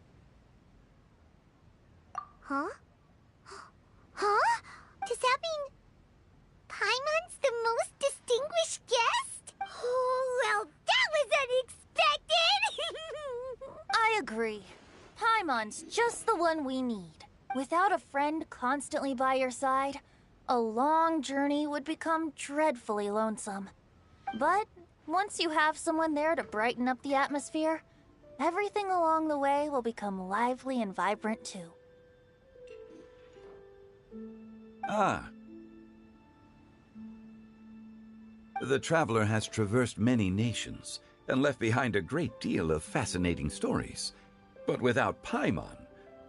Huh? Huh? Does that mean Paimon's the most distinguished guest? Oh, well, that was unexpected! I agree. Paimon's just the one we need. Without a friend constantly by your side, a long journey would become dreadfully lonesome. But once you have someone there to brighten up the atmosphere, everything along the way will become lively and vibrant too. Ah. The traveler has traversed many nations and left behind a great deal of fascinating stories. But without Paimon,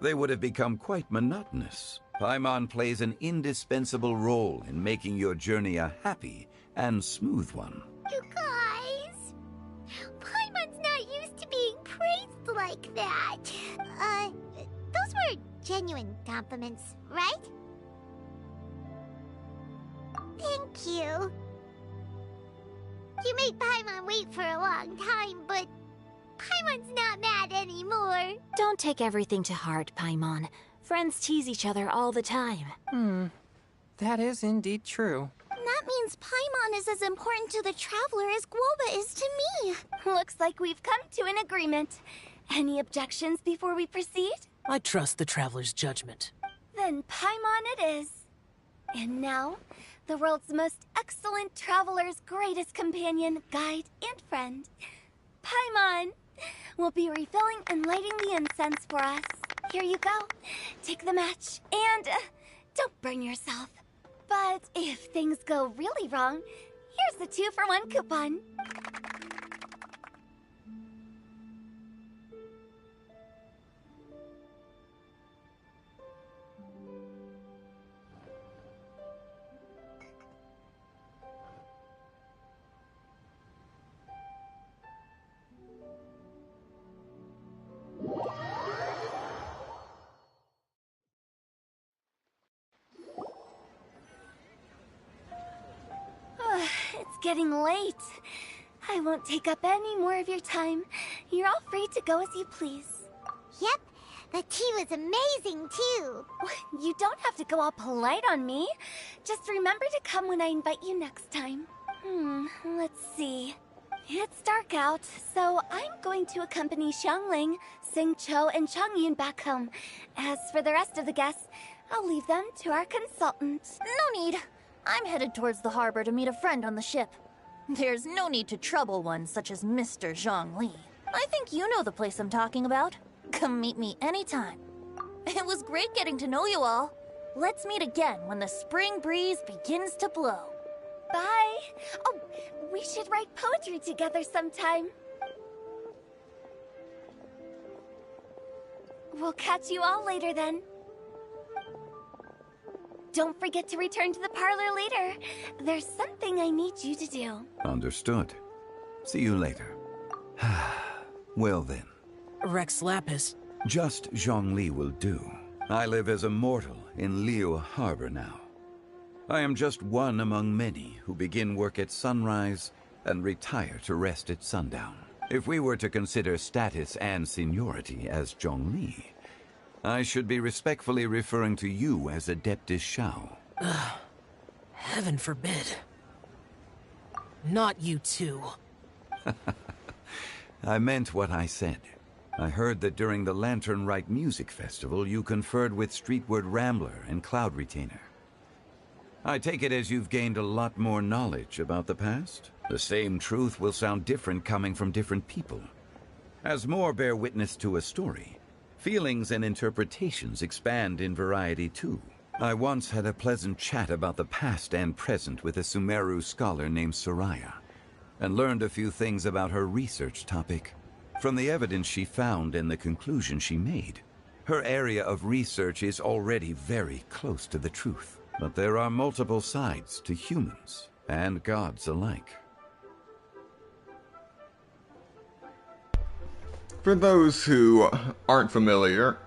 they would have become quite monotonous. Paimon plays an indispensable role in making your journey a happy and smooth one. You guys, Paimon's not used to being praised like that. Those were genuine compliments, right? Thank you. You made Paimon wait for a long time, but Paimon's not mad anymore. Don't take everything to heart, Paimon. Friends tease each other all the time. That is indeed true. That means Paimon is as important to the traveler as Guoba is to me. Looks like we've come to an agreement. Any objections before we proceed? I trust the traveler's judgment. Then Paimon it is. And now, the world's most excellent traveler's greatest companion, guide, and friend. Paimon will be refilling and lighting the incense for us. Here you go. Take the match, and don't burn yourself. But if things go really wrong, here's the 2-for-1 coupon. It's getting late. I won't take up any more of your time. You're all free to go as you please. Yep, the tea was amazing too. You don't have to go all polite on me. Just remember to come when I invite you next time. Let's see. It's dark out, so I'm going to accompany Xiangling, Xingqiu, and Changyun back home. As for the rest of the guests, I'll leave them to our consultant. No need. I'm headed towards the harbor to meet a friend on the ship. There's no need to trouble one such as Mr. Zhongli. I think you know the place I'm talking about. Come meet me anytime. It was great getting to know you all. Let's meet again when the spring breeze begins to blow. Bye. Oh, we should write poetry together sometime. We'll catch you all later then. Don't forget to return to the parlor later. There's something I need you to do. Understood. See you later. Well then. Rex Lapis. Just Zhongli will do. I live as a mortal in Liyue Harbor now. I am just one among many who begin work at sunrise and retire to rest at sundown. If we were to consider status and seniority as Zhongli, I should be respectfully referring to you as Adeptus Shao. Heaven forbid. Not you too. I meant what I said. I heard that during the Lantern Rite music festival you conferred with Streetward Rambler and Cloud Retainer. I take it as you've gained a lot more knowledge about the past. The same truth will sound different coming from different people. As more bear witness to a story, feelings and interpretations expand in variety too. I once had a pleasant chat about the past and present with a Sumeru scholar named Soraya, and learned a few things about her research topic. From the evidence she found and the conclusion she made, her area of research is already very close to the truth. But there are multiple sides to humans and gods alike. For those who aren't familiar,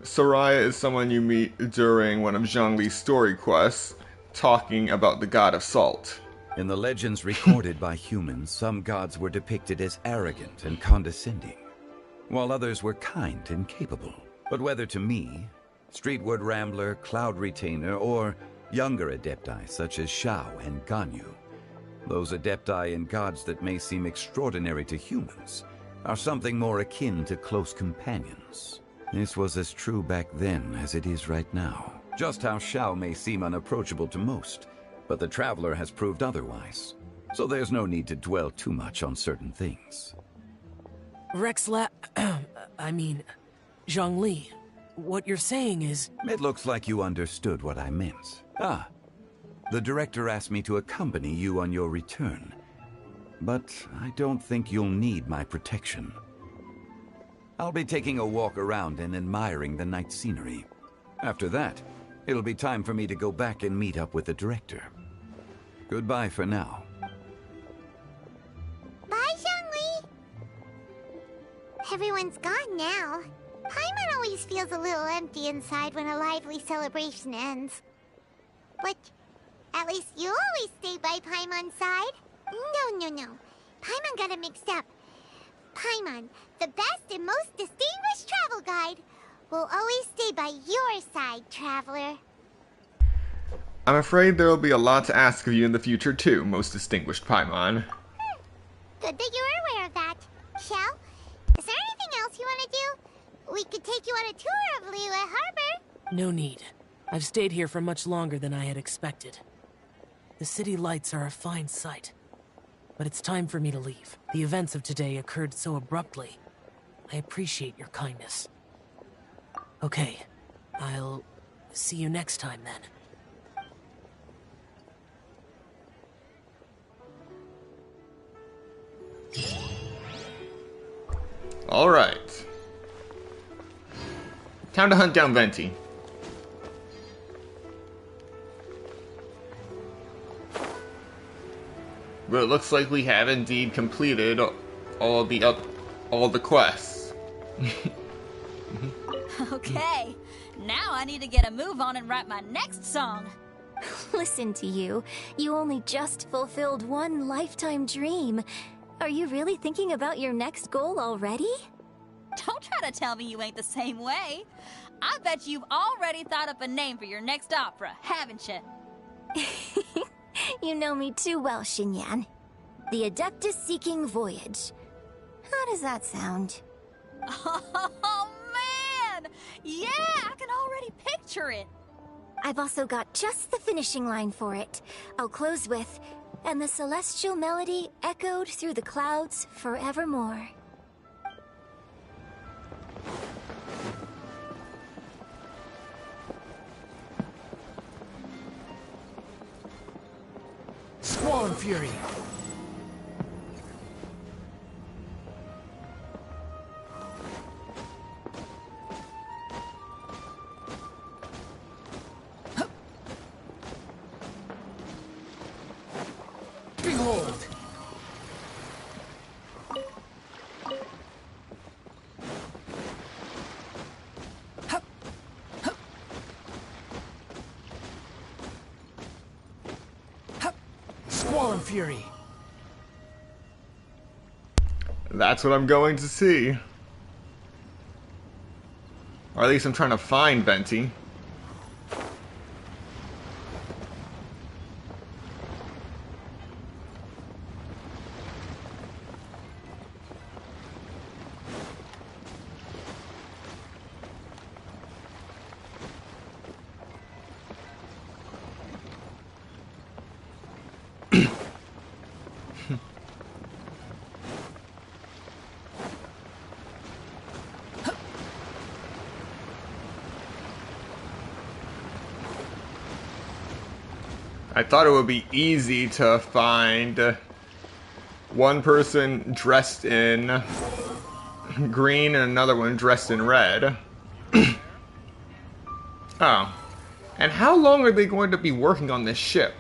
Soraya is someone you meet during one of Zhongli's story quests, talking about the god of salt. In the legends recorded by humans, some gods were depicted as arrogant and condescending, while others were kind and capable. But whether to me, Streetward Rambler, Cloud Retainer, or younger adepti such as Shao and Ganyu, those adepti and gods that may seem extraordinary to humans, are something more akin to close companions. This was as true back then as it is right now. Just how Xiao may seem unapproachable to most, but the Traveler has proved otherwise. So there's no need to dwell too much on certain things. Zhongli, what you're saying is... It looks like you understood what I meant. Ah, the director asked me to accompany you on your return. But I don't think you'll need my protection. I'll be taking a walk around and admiring the night scenery. After that, it'll be time for me to go back and meet up with the director. Goodbye for now. Bye, Zhongli! Everyone's gone now. Paimon always feels a little empty inside when a lively celebration ends. But at least you always stay by Paimon's side. No. Paimon got it mixed up. Paimon, the best and most distinguished travel guide, will always stay by your side, Traveler. I'm afraid there will be a lot to ask of you in the future too, most distinguished Paimon. Good that you're aware of that. Shell, is there anything else you want to do? We could take you on a tour of Liyue Harbor. No need. I've stayed here for much longer than I had expected. The city lights are a fine sight. But it's time for me to leave. The events of today occurred so abruptly. I appreciate your kindness. Okay, I'll see you next time then. Alright. Time to hunt down Venti. But it looks like we have indeed completed all the quests. Okay, now I need to get a move on and write my next song. Listen to you. You only just fulfilled one lifetime dream. Are you really thinking about your next goal already? Don't try to tell me you ain't the same way. I bet you've already thought up a name for your next opera, haven't you? You know me too well, Xinyan. The Adeptus Seeking Voyage. How does that sound? Oh, man! Yeah, I can already picture it. I've also got just the finishing line for it. I'll close with, and the celestial melody echoed through the clouds forevermore. Squall Fury! Behold! Squall and Fury! That's what I'm going to see. Or at least I'm trying to find Venti. I thought it would be easy to find one person dressed in green and another one dressed in red. Oh. And how long are they going to be working on this ship?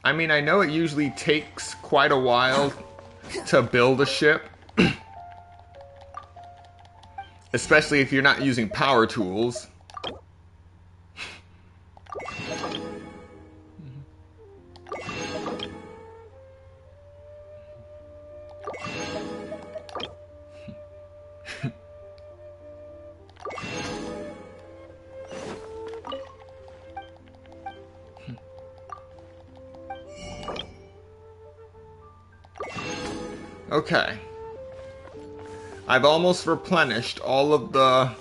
I mean, I know it usually takes quite a while to build a ship. Especially if you're not using power tools. Okay. I've almost replenished all of the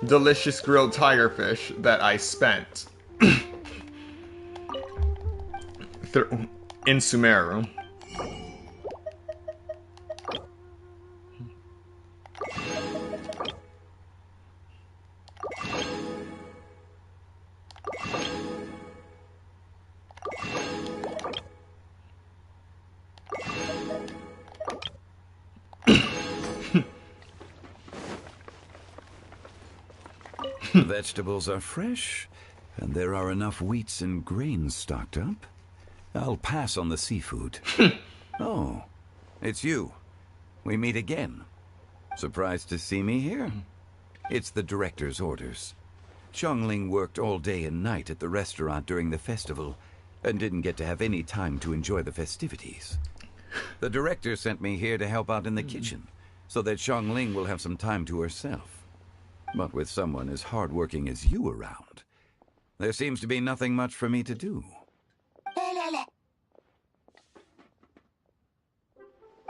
delicious grilled tiger fish that I spent in Sumeru. Vegetables are fresh, and there are enough wheats and grains stocked up. I'll pass on the seafood. Oh, it's you. We meet again. Surprised to see me here? It's the director's orders. Chongling worked all day and night at the restaurant during the festival, and didn't get to have any time to enjoy the festivities. The director sent me here to help out in the kitchen, so that Chongling will have some time to herself. But with someone as hardworking as you around, there seems to be nothing much for me to do.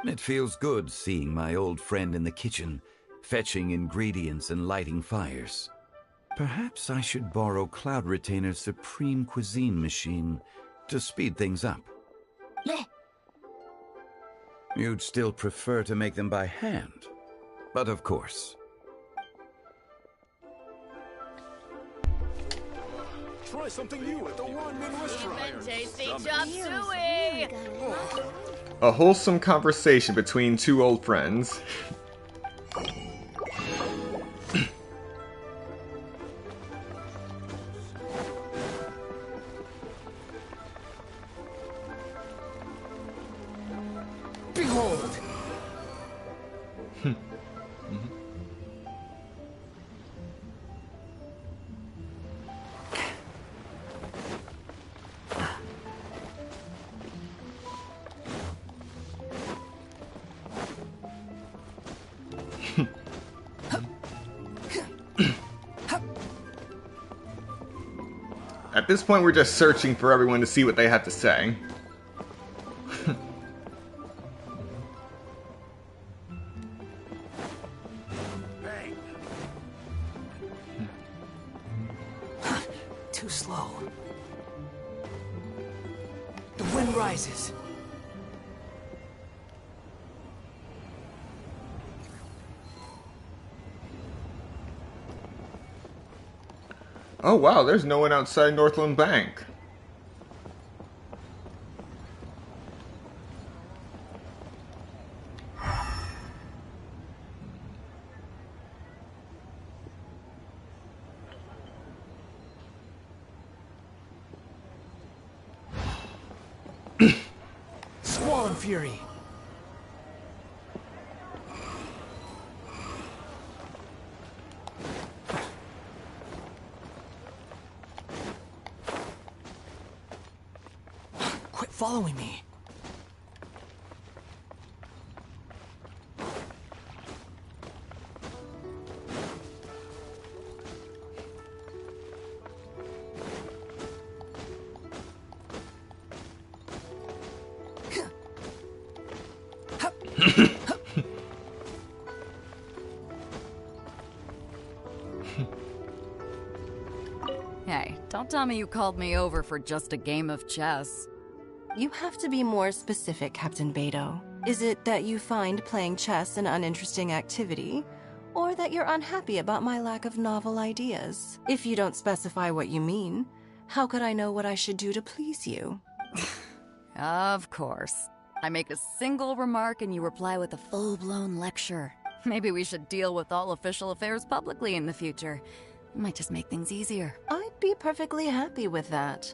It feels good seeing my old friend in the kitchen, fetching ingredients and lighting fires. Perhaps I should borrow Cloud Retainer's Supreme Cuisine machine to speed things up. You'd still prefer to make them by hand, but of course. Try something new at the Wanmin restaurant. Tasty chop suey. A wholesome conversation between two old friends. Behold! At this point, we're just searching for everyone to see what they have to say. Too slow. The wind rises. Oh wow, there's no one outside Northland Bank. Squall and Fury. Quit following me. Hey, don't tell me you called me over for just a game of chess. You have to be more specific, Captain Beto. Is it that you find playing chess an uninteresting activity? Or that you're unhappy about my lack of novel ideas? If you don't specify what you mean, how could I know what I should do to please you? Of course. I make a single remark and you reply with a full-blown lecture. Maybe we should deal with all official affairs publicly in the future. It might just make things easier. I'd be perfectly happy with that.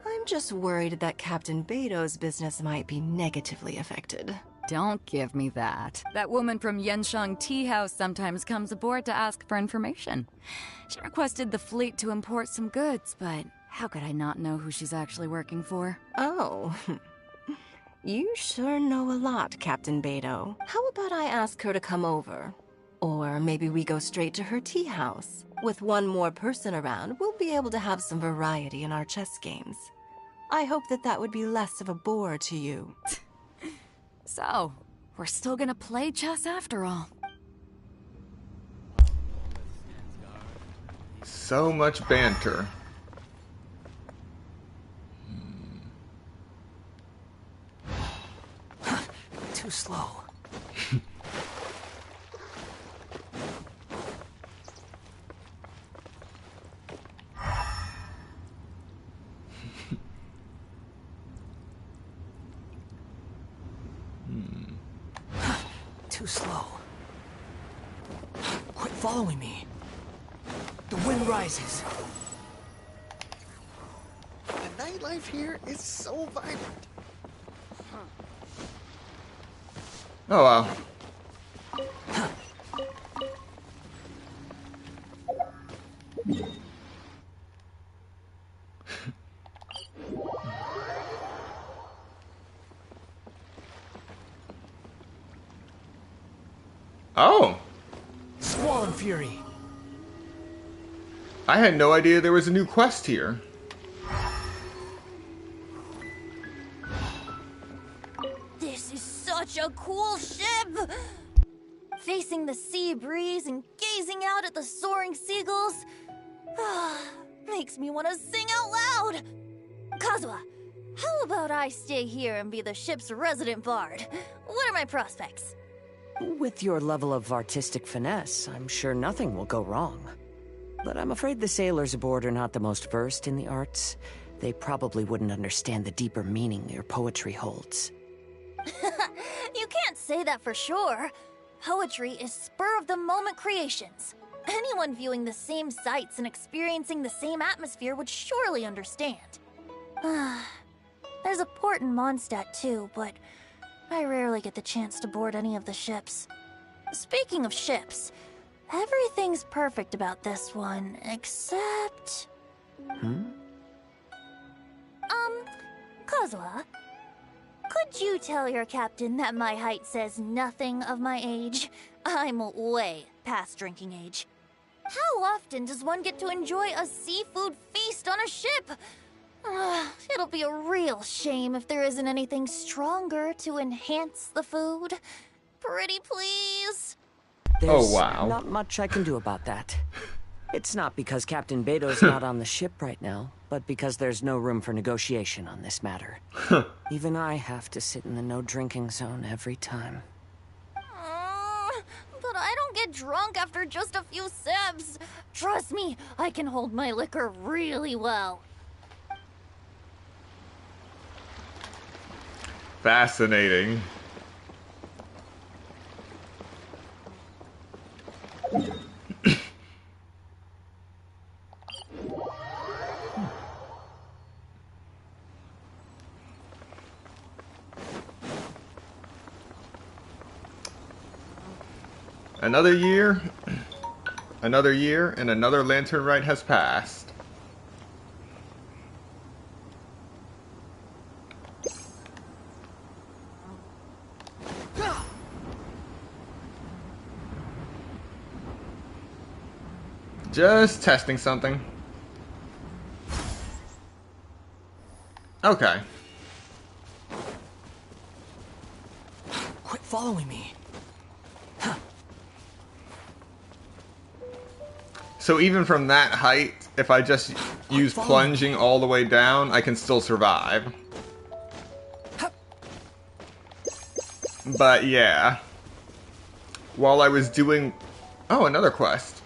I'm just worried that Captain Beto's business might be negatively affected. Don't give me that. That woman from Yenshang Tea House sometimes comes aboard to ask for information. She requested the fleet to import some goods, but how could I not know who she's actually working for? Oh. You sure know a lot, Captain Beto. How about I ask her to come over? Or maybe we go straight to her tea house. With one more person around, we'll be able to have some variety in our chess games. I hope that would be less of a bore to you. So, we're still gonna play chess after all. So much banter. Too slow. Too slow. Quit following me. The wind rises. The nightlife here is so vibrant. Oh wow. Oh! Squall and Fury. I had no idea there was a new quest here. This is such a cool ship! Facing the sea breeze and gazing out at the soaring seagulls makes me want to sing out loud! Kazuha, how about I stay here and be the ship's resident bard? What are my prospects? With your level of artistic finesse, I'm sure nothing will go wrong. But I'm afraid the sailors aboard are not the most versed in the arts. They probably wouldn't understand the deeper meaning your poetry holds. You can't say that for sure. Poetry is spur-of-the-moment creations. Anyone viewing the same sights and experiencing the same atmosphere would surely understand. There's a port in Mondstadt too, but I rarely get the chance to board any of the ships. Speaking of ships, everything's perfect about this one, except... Kazuha, could you tell your captain that my height says nothing of my age? I'm way past drinking age. How often does one get to enjoy a seafood feast on a ship? It'll be a real shame if there isn't anything stronger to enhance the food. Pretty please? There's Oh, wow. not much I can do about that. It's not because Captain Beto's not on the ship right now, but because there's no room for negotiation on this matter. Even I have to sit in the no-drinking zone every time. But I don't get drunk after just a few sips. Trust me, I can hold my liquor really well. Fascinating. Another year, and another Lantern Rite has passed. Just testing something. Okay. Quit following me. So even from that height, if I just use plunging all the way down, I can still survive. But yeah. While I was doing... Oh, another quest.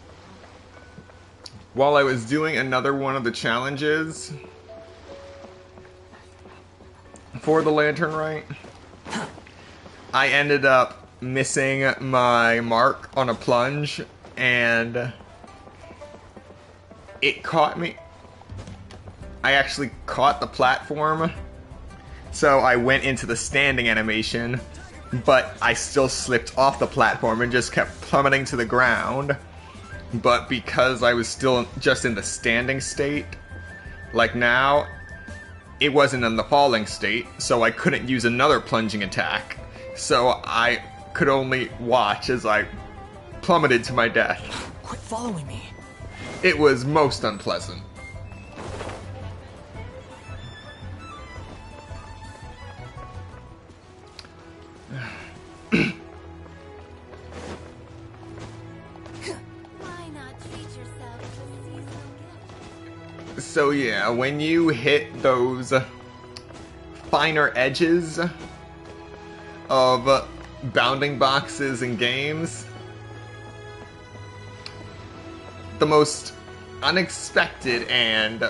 While I was doing another one of the challenges for the Lantern Rite, I ended up missing my mark on a plunge, and it caught me. I actually caught the platform, so I went into the standing animation, but I still slipped off the platform and just kept plummeting to the ground. But because I was still just in the standing state, like now, it wasn't in the falling state, so I couldn't use another plunging attack. So I could only watch as I plummeted to my death. Quit following me. It was most unpleasant. So yeah, when you hit those finer edges of bounding boxes in games, the most unexpected and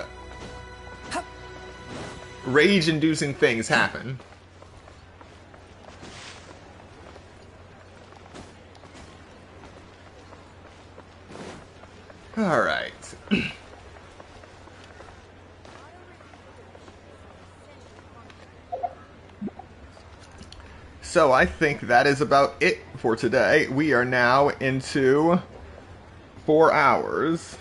rage-inducing things happen. Alright. So I think that is about it for today. We are now into 4 hours.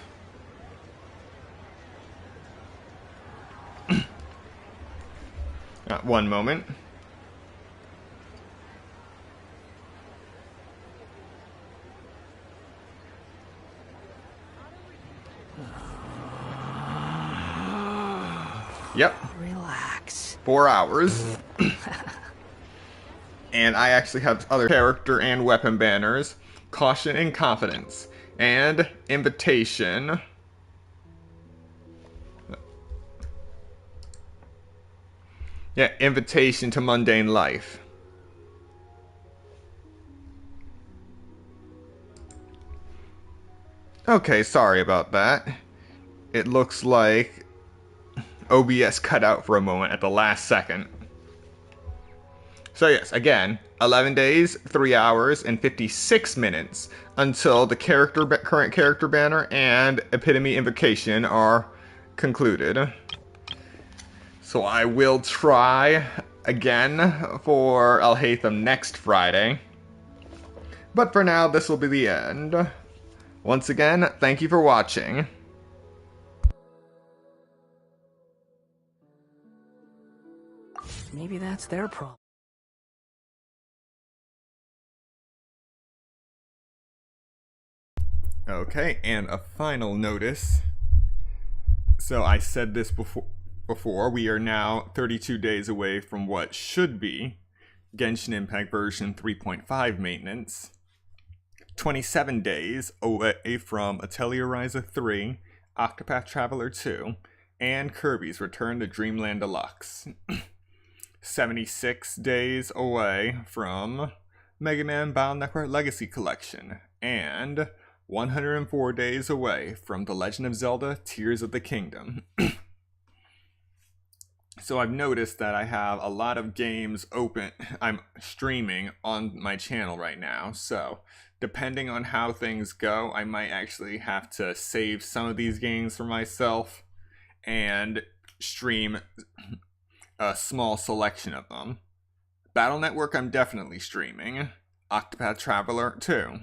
One moment. Yep. Relax. 4 hours. And I actually have other character and weapon banners. Caution and Confidence. And Invitation. Yeah, Invitation to Mundane Life. Okay, sorry about that. It looks like OBS cut out for a moment at the last second. So yes, again, 11 days, 3 hours, and 56 minutes until the current character banner and Epitome Invocation are concluded. So I will try again for Alhaitham next Friday. But for now, this will be the end. Once again, thank you for watching. Maybe that's their problem. Okay, and a final notice. So I said this before, we are now 32 days away from what should be Genshin Impact version 3.5 maintenance. 27 days away from Atelier Ryza 3, Octopath Traveler 2, and Kirby's Return to Dreamland Deluxe. 76 days away from Mega Man Battle Network Legacy Collection, and 104 days away from The Legend of Zelda Tears of the Kingdom. So I've noticed that I have a lot of games open, I'm streaming on my channel right now, so depending on how things go, I might actually have to save some of these games for myself and stream a small selection of them. Battle Network I'm definitely streaming. Octopath Traveler 2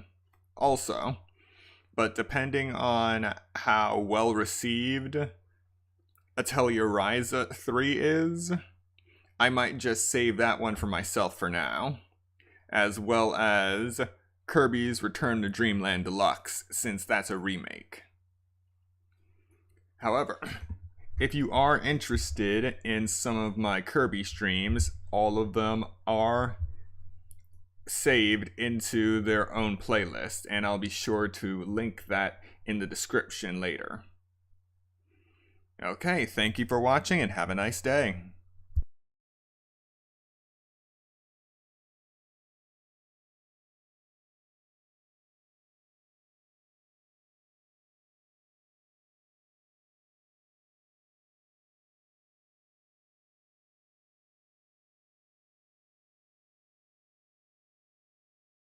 also. But depending on how well received Atelier Ryza 3 is, I might just save that one for myself for now. As well as Kirby's Return to Dreamland Deluxe, since that's a remake. However, if you are interested in some of my Kirby streams, all of them are saved into their own playlist, and I'll be sure to link that in the description later. Okay, thank you for watching and have a nice day.